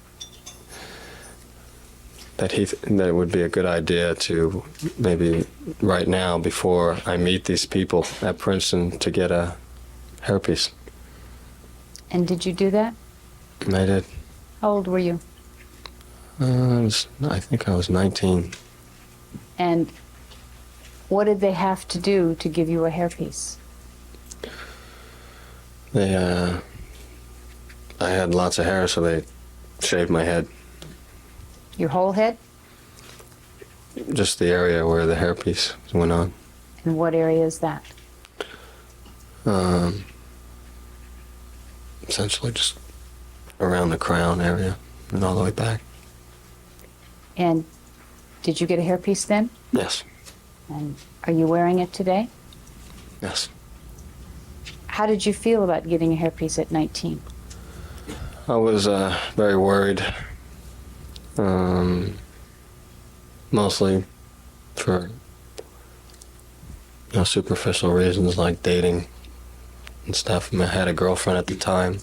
it would be a good idea to maybe right now, before I meet these people at Princeton, to get a hairpiece. And did you do that? I did. How old were you? I think I was 19. And what did they have to do to give you a hairpiece? I had lots of hair, so they shaved my head. Your whole head? Just the area where the hairpiece went on. And what area is that? Essentially just around the crown area and all the way back. And did you get a hairpiece then? Yes. And are you wearing it today? Yes. How did you feel about getting a hairpiece at 19? I was very worried. Mostly for superficial reasons like dating and stuff. I had a girlfriend at the time,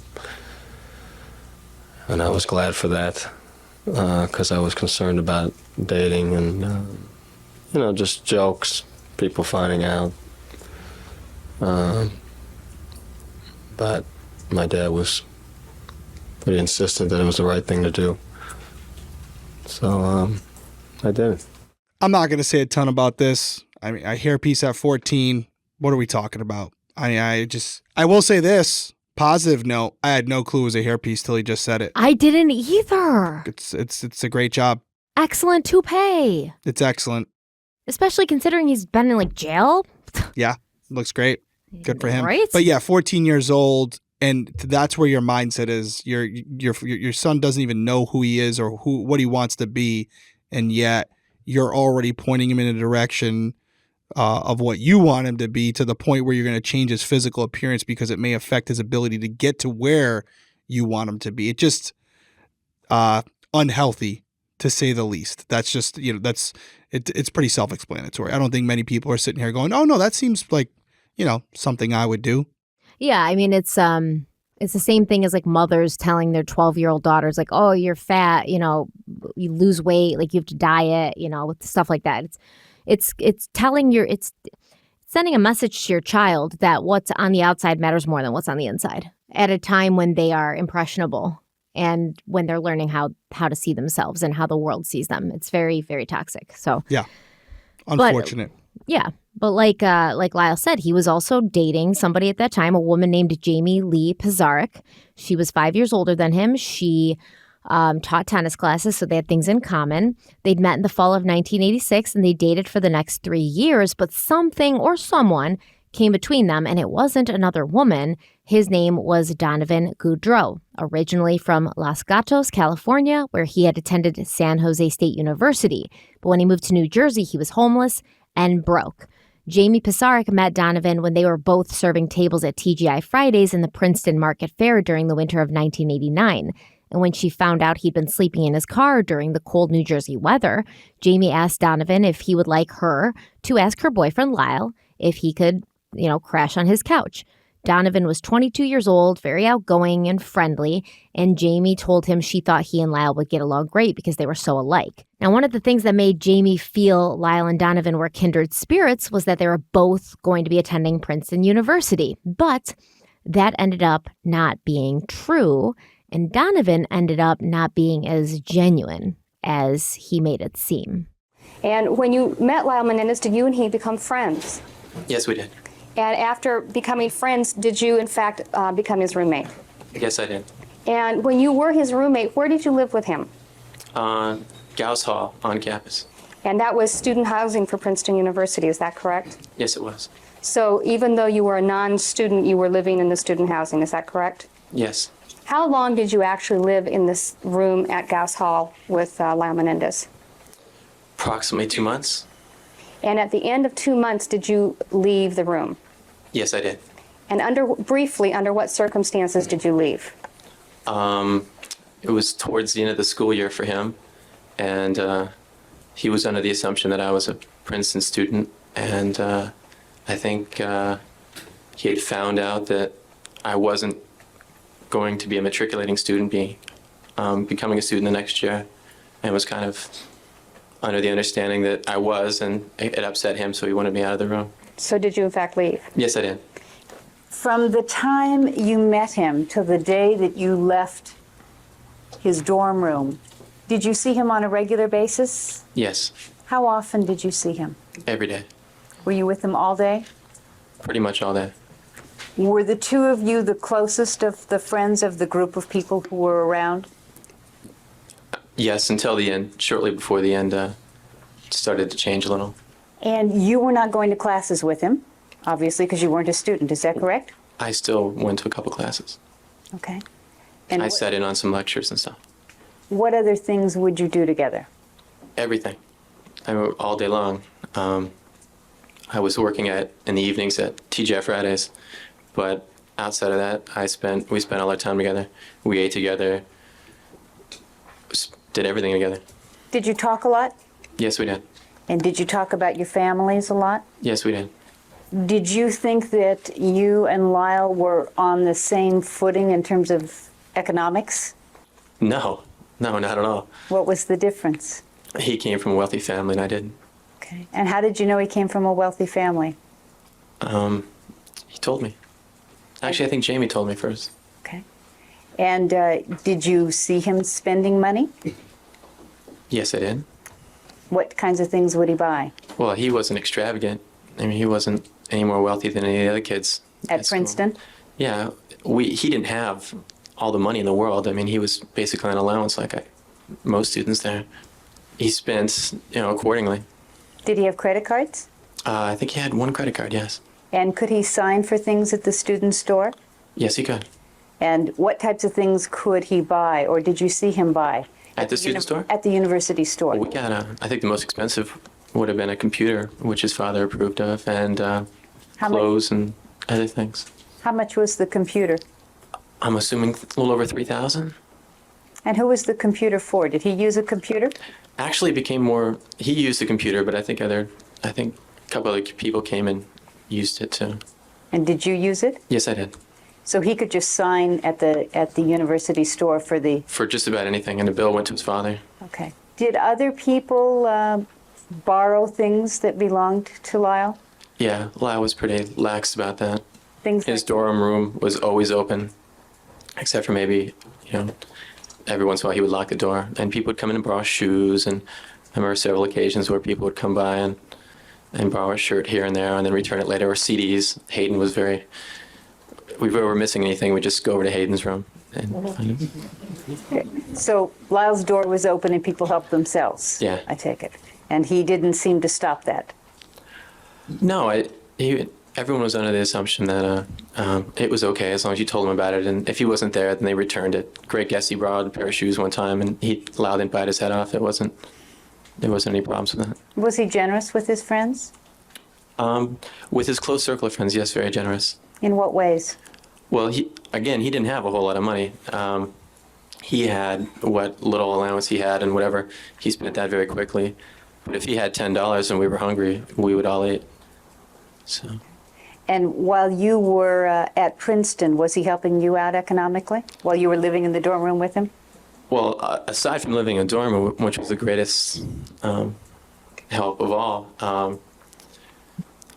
and I was glad for that, because I was concerned about dating and just jokes, people finding out. But my dad was pretty insistent that it was the right thing to do. So I did it. I'm not going to say a ton about this. I mean, a hairpiece at 14. What are we talking about? I will say this. Positive note, I had no clue it was a hairpiece till he just said it. I didn't either. It's a great job. Excellent toupee. It's excellent. Especially considering he's been in jail. Yeah, looks great. Good for him. Right? But yeah, 14 years old, and that's where your mindset is. Your son doesn't even know who he is or what he wants to be, and yet you're already pointing him in a direction of what you want him to be, to the point where you're going to change his physical appearance because it may affect his ability to get to where you want him to be. It's just unhealthy, to say the least. That's just, it's pretty self-explanatory. I don't think many people are sitting here going, oh no, that seems like, something I would do. Yeah, I mean, it's the same thing as mothers telling their 12-year-old daughters oh, you're fat, you lose weight, you have to diet, with stuff like that. It's sending a message to your child that what's on the outside matters more than what's on the inside at a time when they are impressionable and when they're learning how to see themselves and how the world sees them. It's very, very toxic. So yeah, unfortunate. Yeah, but like Lyle said, he was also dating somebody at that time, a woman named Jamie Lee Pizarnik. She was 5 years older than him. She taught tennis classes, so they had things in common. They'd met in the fall of 1986, and they dated for the next 3 years, but something or someone came between them, and it wasn't another woman. His name was Donovan Goudreau, originally from Los Gatos, California, where he had attended San Jose State University. But when he moved to New Jersey, he was homeless and broke. Jamie Pizarnik met Donovan when they were both serving tables at TGI Fridays in the Princeton Market Fair during the winter of 1989. And when she found out he'd been sleeping in his car during the cold New Jersey weather, Jamie asked Donovan if he would like her to ask her boyfriend Lyle if he could, crash on his couch. Donovan was 22 years old, very outgoing and friendly, and Jamie told him she thought he and Lyle would get along great because they were so alike. Now, one of the things that made Jamie feel Lyle and Donovan were kindred spirits was that they were both going to be attending Princeton University, but that ended up not being true, and Donovan ended up not being as genuine as he made it seem. And when you met Lyle Menendez, did you and he become friends? Yes, we did. And after becoming friends, did you, in fact, become his roommate? Yes, I did. And when you were his roommate, where did you live with him? Gauss Hall on campus. And that was student housing for Princeton University, is that correct? Yes, it was. So even though you were a non-student, you were living in the student housing, is that correct? Yes. How long did you actually live in this room at Gauss Hall with Lyle Menendez? Approximately 2 months. And at the end of 2 months, did you leave the room? Yes, I did. And briefly, under what circumstances did you leave? It was towards the end of the school year for him, and he was under the assumption that I was a Princeton student, and I think he had found out that I wasn't going to be a matriculating student, becoming a student the next year, and was kind of under the understanding that I was, and it upset him, so he wanted me out of the room. So did you, in fact, leave? Yes, I did. From the time you met him to the day that you left his dorm room, did you see him on a regular basis? Yes, How often did you see him? every day, Were you with him all day? pretty much all day. Were the two of you the closest of the friends of the group of people who were around? Yes, until the end. Shortly before the end, started to change a little. And you were not going to classes with him, obviously, because you weren't a student. Is that correct? I still went to a couple classes. Okay. And I sat in on some lectures and stuff. what other things would you do together? Everything. All day long. I was working in the evenings at TGI Fridays, but outside of that, we spent all our time together. We ate together, did everything together. Did you talk a lot? Yes, we did. And did you talk about your families a lot? Yes, we did. Did you think that you and Lyle were on the same footing in terms of economics? No, not at all. What was the difference? He came from a wealthy family and I didn't. Okay. And how did you know he came from a wealthy family? He told me. Actually, I think Jamie told me first. Okay. And did you see him spending money? Yes, I did. What kinds of things would he buy? Well, he wasn't extravagant. I mean, he wasn't any more wealthy than any of the other kids. At Princeton? Yeah. He didn't have all the money in the world. I mean, he was basically on allowance like most students there. He spent, accordingly. Did he have credit cards? I think he had one credit card, yes. And could he sign for things at the student store? Yes, he could. And what types of things could he buy, or did you see him buy? At the student store? At the university store. Well, we got I think the most expensive would have been a computer, which his father approved of, and clothes and other things. How much was the computer? I'm assuming a little over $3,000. And who was the computer for? Did he use a computer? Actually, it became more. He used the computer, but I think a couple other people came and used it too. And did you use it? Yes, I did. So he could just sign at the university store for the... For just about anything, and the bill went to his father. Okay. Did other people borrow things that belonged to Lyle? Yeah, Lyle was pretty lax about that. His like dorm room was always open, except for maybe, every once in a while he would lock the door, and people would come in and borrow shoes, and I remember several occasions where people would come by and and borrow a shirt here and there and then return it later, or CDs. Hayden was if we were missing anything, we'd just go over to Hayden's room and find it. So Lyle's door was open and people helped themselves? Yeah. I take it. And he didn't seem to stop that? No, everyone was under the assumption that it was okay as long as you told him about it. And if he wasn't there, then they returned it. Greg Gessie borrowed a pair of shoes one time, and he allowed him to bite his head off. There wasn't any problems with that. Was he generous with his friends? With his close circle of friends, yes, very generous. In what ways? Well, he didn't have a whole lot of money. He had what little allowance he had, and whatever, he spent that very quickly. But if he had $10 and we were hungry, we would all eat. So. And while you were at Princeton, was he helping you out economically while you were living in the dorm room with him? Well, aside from living in a dorm room, which was the greatest help of all,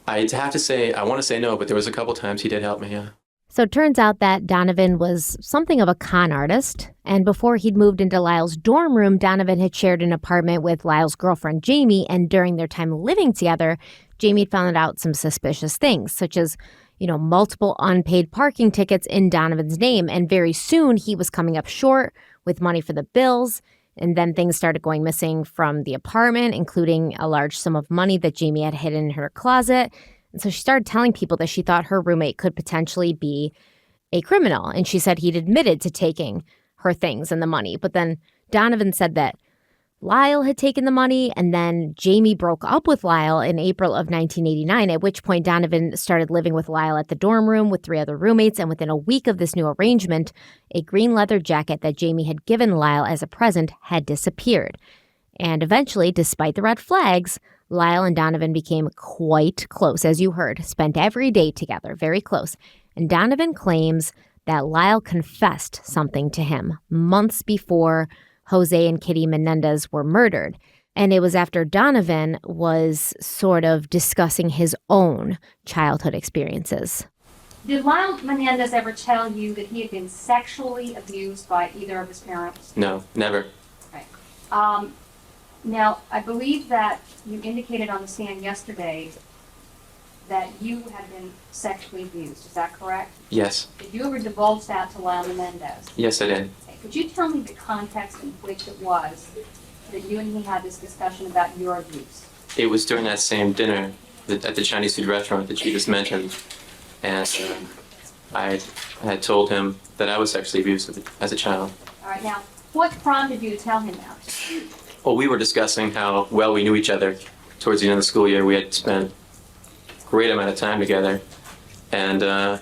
I'd have to say, I want to say no, but there was a couple times he did help me, yeah. So it turns out that Donovan was something of a con artist, and before he'd moved into Lyle's dorm room, Donovan had shared an apartment with Lyle's girlfriend, Jamie, and during their time living together, Jamie had found out some suspicious things, such as, multiple unpaid parking tickets in Donovan's name, and very soon he was coming up short with money for the bills, and then things started going missing from the apartment, including a large sum of money that Jamie had hidden in her closet. And so she started telling people that she thought her roommate could potentially be a criminal. And she said he'd admitted to taking her things and the money. But then Donovan said that Lyle had taken the money, and then Jamie broke up with Lyle in April of 1989, at which point Donovan started living with Lyle at the dorm room with 3 other roommates. And within a week of this new arrangement, a green leather jacket that Jamie had given Lyle as a present had disappeared. And eventually, despite the red flags, Lyle and Donovan became quite close, as you heard, spent every day together, very close. And Donovan claims that Lyle confessed something to him months before Jose and Kitty Menendez were murdered. And it was after Donovan was sort of discussing his own childhood experiences. Did Lyle Menendez ever tell you that he had been sexually abused by either of his parents? No, never. Okay. Now, I believe that you indicated on the stand yesterday that you had been sexually abused. Is that correct? Yes. Did you ever divulge that to Lyle Menendez? Yes, I did. Okay. Could you tell me the context in which it was that you and he had this discussion about your abuse? It was during that same dinner at the Chinese food restaurant that you just mentioned. And I had told him that I was sexually abused as a child. All right. Now, what prompted you to tell him that? Well, we were discussing how well we knew each other towards the end of the school year. We had spent a great amount of time together. And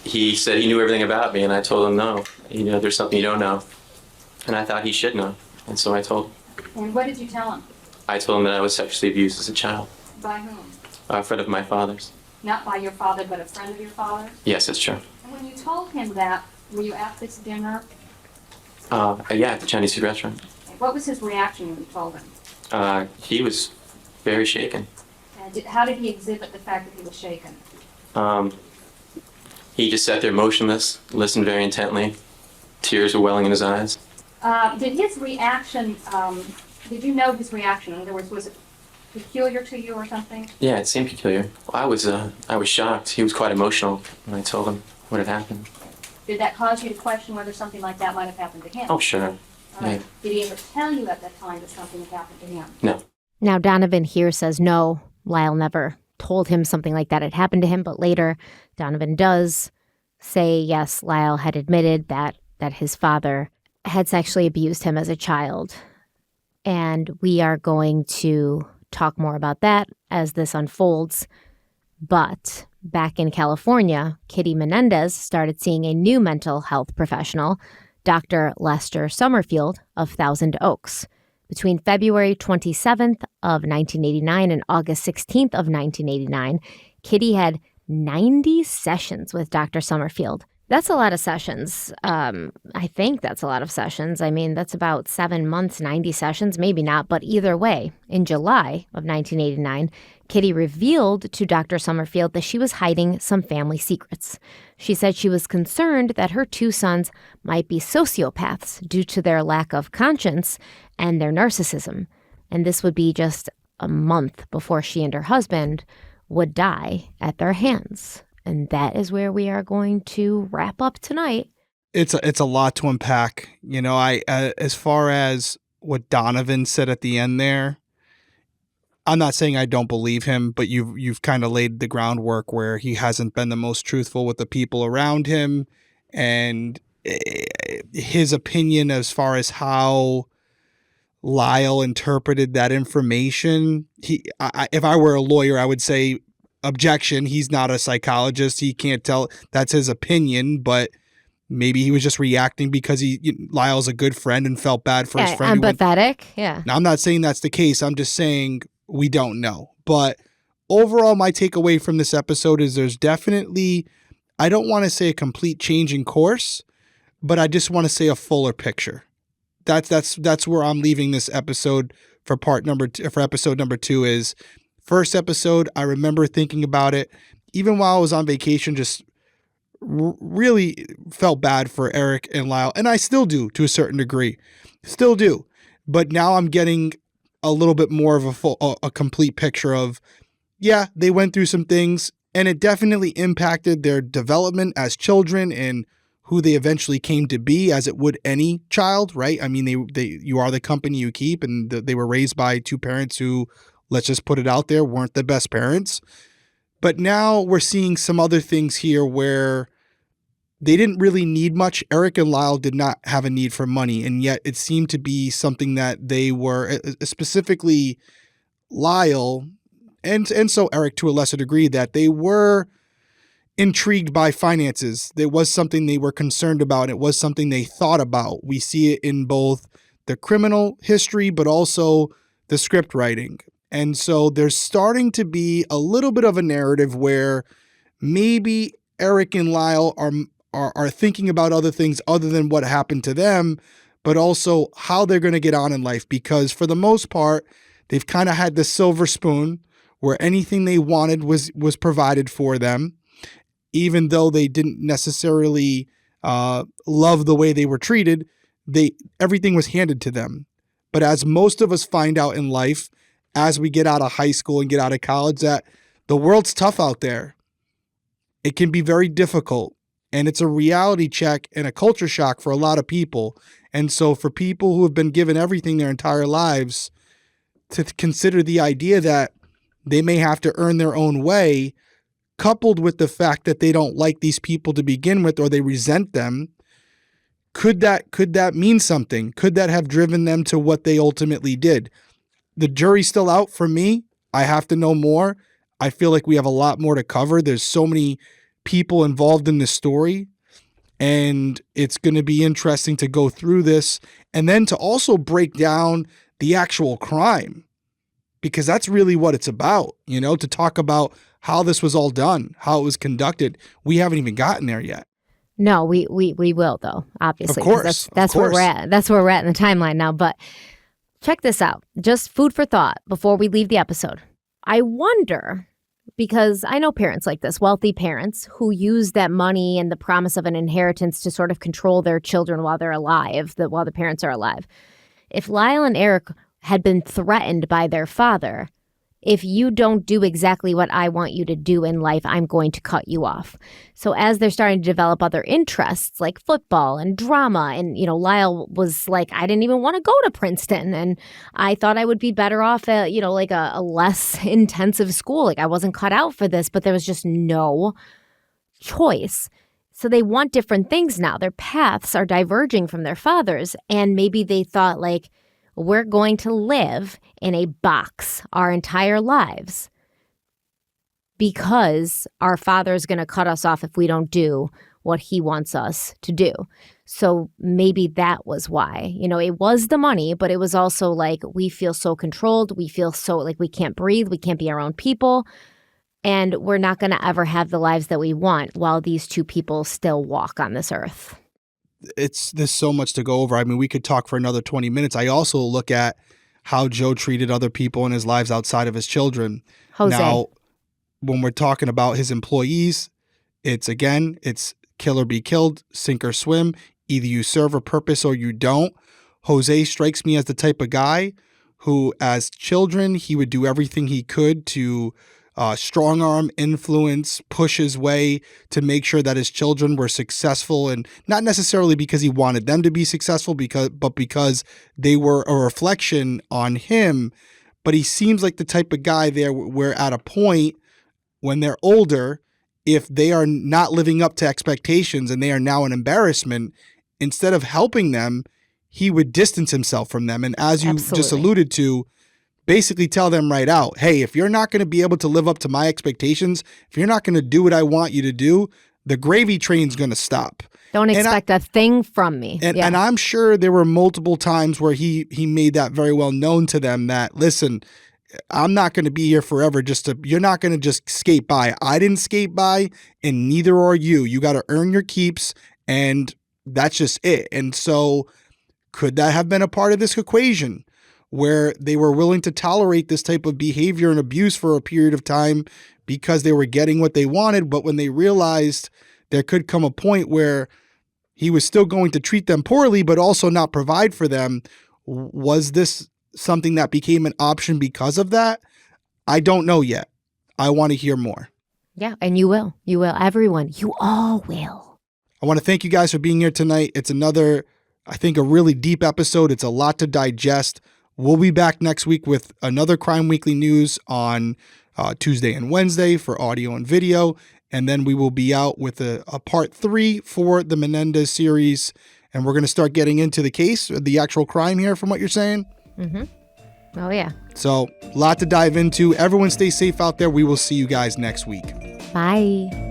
he said he knew everything about me, and I told him no. There's something you don't know. And I thought he should know. And so I told him. And what did you tell him? I told him that I was sexually abused as a child. By whom? A friend of my father's. Not by your father, but a friend of your father's? Yes, that's true. And when you told him that, were you at this dinner? Yeah, at the Chinese food restaurant. What was his reaction when you told him? He was very shaken. And how did he exhibit the fact that he was shaken? He just sat there motionless, listened very intently. Tears were welling in his eyes. Did his reaction, did you know his reaction? In other words, was it peculiar to you or something? Yeah, it seemed peculiar. I was shocked. He was quite emotional when I told him what had happened. Did that cause you to question whether something like that might have happened to him? Oh, sure. Yeah. Did he ever tell you at that time that something had happened to him? No. Now, Donovan here says no, Lyle never told him something like that had happened to him, but later Donovan does say, yes, Lyle had admitted that his father had sexually abused him as a child. And we are going to talk more about that as this unfolds. But back in California, Kitty Menendez started seeing a new mental health professional, Dr. Lester Summerfield of Thousand Oaks. Between February 27th of 1989 and August 16th of 1989, Kitty had 90 sessions with Dr. Summerfield. That's a lot of sessions. I think that's a lot of sessions. I mean, that's about 7 months, 90 sessions, maybe not. But either way, in July of 1989, Kitty revealed to Dr. Summerfield that she was hiding some family secrets. She said she was concerned that her 2 sons might be sociopaths due to their lack of conscience and their narcissism. And this would be just a month before she and her husband would die at their hands. And that is where we are going to wrap up tonight. It's a lot to unpack. You know, as far as what Donovan said at the end there, I'm not saying I don't believe him, but you've kind of laid the groundwork where he hasn't been the most truthful with the people around him, and his opinion as far as how Lyle interpreted that information. If I were a lawyer, I would say objection. He's not a psychologist. He can't tell. That's his opinion, but maybe he was just reacting because Lyle's a good friend and felt bad for his friend. Empathetic. Yeah. Now, I'm not saying that's the case. I'm just saying we don't know. But overall, my takeaway from this episode is there's definitely, I don't want to say a complete change in course, but I just want to say a fuller picture. That's where I'm leaving this episode for episode number 2 is first episode. I remember thinking about it even while I was on vacation, just really felt bad for Erik and Lyle. And I still do to a certain degree, still do. But now I'm getting a little bit more of a complete picture of, yeah, they went through some things and it definitely impacted their development as children and who they eventually came to be, as it would any child, right? I mean, you are the company you keep, and they were raised by 2 parents who, let's just put it out there, weren't the best parents. But now we're seeing some other things here where they didn't really need much. Erik and Lyle did not have a need for money, and yet it seemed to be something that they were, specifically Lyle, and so Erik to a lesser degree, that they were intrigued by finances. There was something they were concerned about. It was something they thought about. We see it in both the criminal history, but also the script writing. And so there's starting to be a little bit of a narrative where maybe Erik and Lyle are thinking about other things other than what happened to them, but also how they're going to get on in life. Because for the most part, they've kind of had this silver spoon where anything they wanted was provided for them. Even though they didn't necessarily love the way they were treated, everything was handed to them. But as most of us find out in life, as we get out of high school and get out of college, that the world's tough out there. It can be very difficult, and it's a reality check and a culture shock for a lot of people. And so for people who have been given everything their entire lives, to consider the idea that they may have to earn their own way, coupled with the fact that they don't like these people to begin with, or they resent them, could that mean something? Could that have driven them to what they ultimately did? The jury's still out for me. I have to know more. I feel like we have a lot more to cover. There's so many people involved in this story, and it's going to be interesting to go through this and then to also break down the actual crime, because that's really what it's about, to talk about how this was all done, how it was conducted. We haven't even gotten there yet. No, we will, though, obviously. Of course. That's where we're at. That's where we're at in the timeline now. But check this out. Just food for thought before we leave the episode. I wonder, because I know parents like this, wealthy parents who use that money and the promise of an inheritance to sort of control their children while they're alive, while the parents are alive. If Lyle and Erik had been threatened by their father, if you don't do exactly what I want you to do in life, I'm going to cut you off. So as they're starting to develop other interests like football and drama, and, Lyle was like, I didn't even want to go to Princeton. And I thought I would be better off at, like a less intensive school. Like I wasn't cut out for this, but there was just no choice. So they want different things now. Their paths are diverging from their father's. And maybe they thought like, we're going to live in a box our entire lives because our father is going to cut us off if we don't do what he wants us to do. So maybe that was why, it was the money, but it was also like, we feel so controlled. We feel so like we can't breathe. We can't be our own people. And we're not going to ever have the lives that we want while these 2 people still walk on this earth. There's so much to go over. I mean, we could talk for another 20 minutes. I also look at how Joe treated other people in his lives outside of his children. Jose. Now, when we're talking about his employees, it's kill or be killed, sink or swim. Either you serve a purpose or you don't. Jose strikes me as the type of guy who, as children, he would do everything he could to strong arm, influence, push his way to make sure that his children were successful, and not necessarily because he wanted them to be successful, but because they were a reflection on him. But he seems like the type of guy there where at a point when they're older, if they are not living up to expectations and they are now an embarrassment, instead of helping them, he would distance himself from them. And as you just alluded to, basically tell them right out, hey, if you're not going to be able to live up to my expectations, if you're not going to do what I want you to do, the gravy train's going to stop. Don't expect a thing from me. And I'm sure there were multiple times where he made that very well known to them that, listen, I'm not going to be here forever. You're not going to just skate by. I didn't skate by, and neither are you. You got to earn your keeps, and that's just it. And so could that have been a part of this equation where they were willing to tolerate this type of behavior and abuse for a period of time because they were getting what they wanted, but when they realized there could come a point where he was still going to treat them poorly but also not provide for them, was this something that became an option because of that? I don't know yet. I want to hear more. Yeah, and you will. You will. Everyone. You all will. I want to thank you guys for being here tonight. It's another, I think, a really deep episode. It's a lot to digest. We'll be back next week with another Crime Weekly News on Tuesday and Wednesday for audio and video. And then we will be out with a part 3 for the Menendez series. And we're going to start getting into the case, the actual crime here from what you're saying. Mm-hmm. Oh, yeah. So a lot to dive into. Everyone stay safe out there. We will see you guys next week. Bye.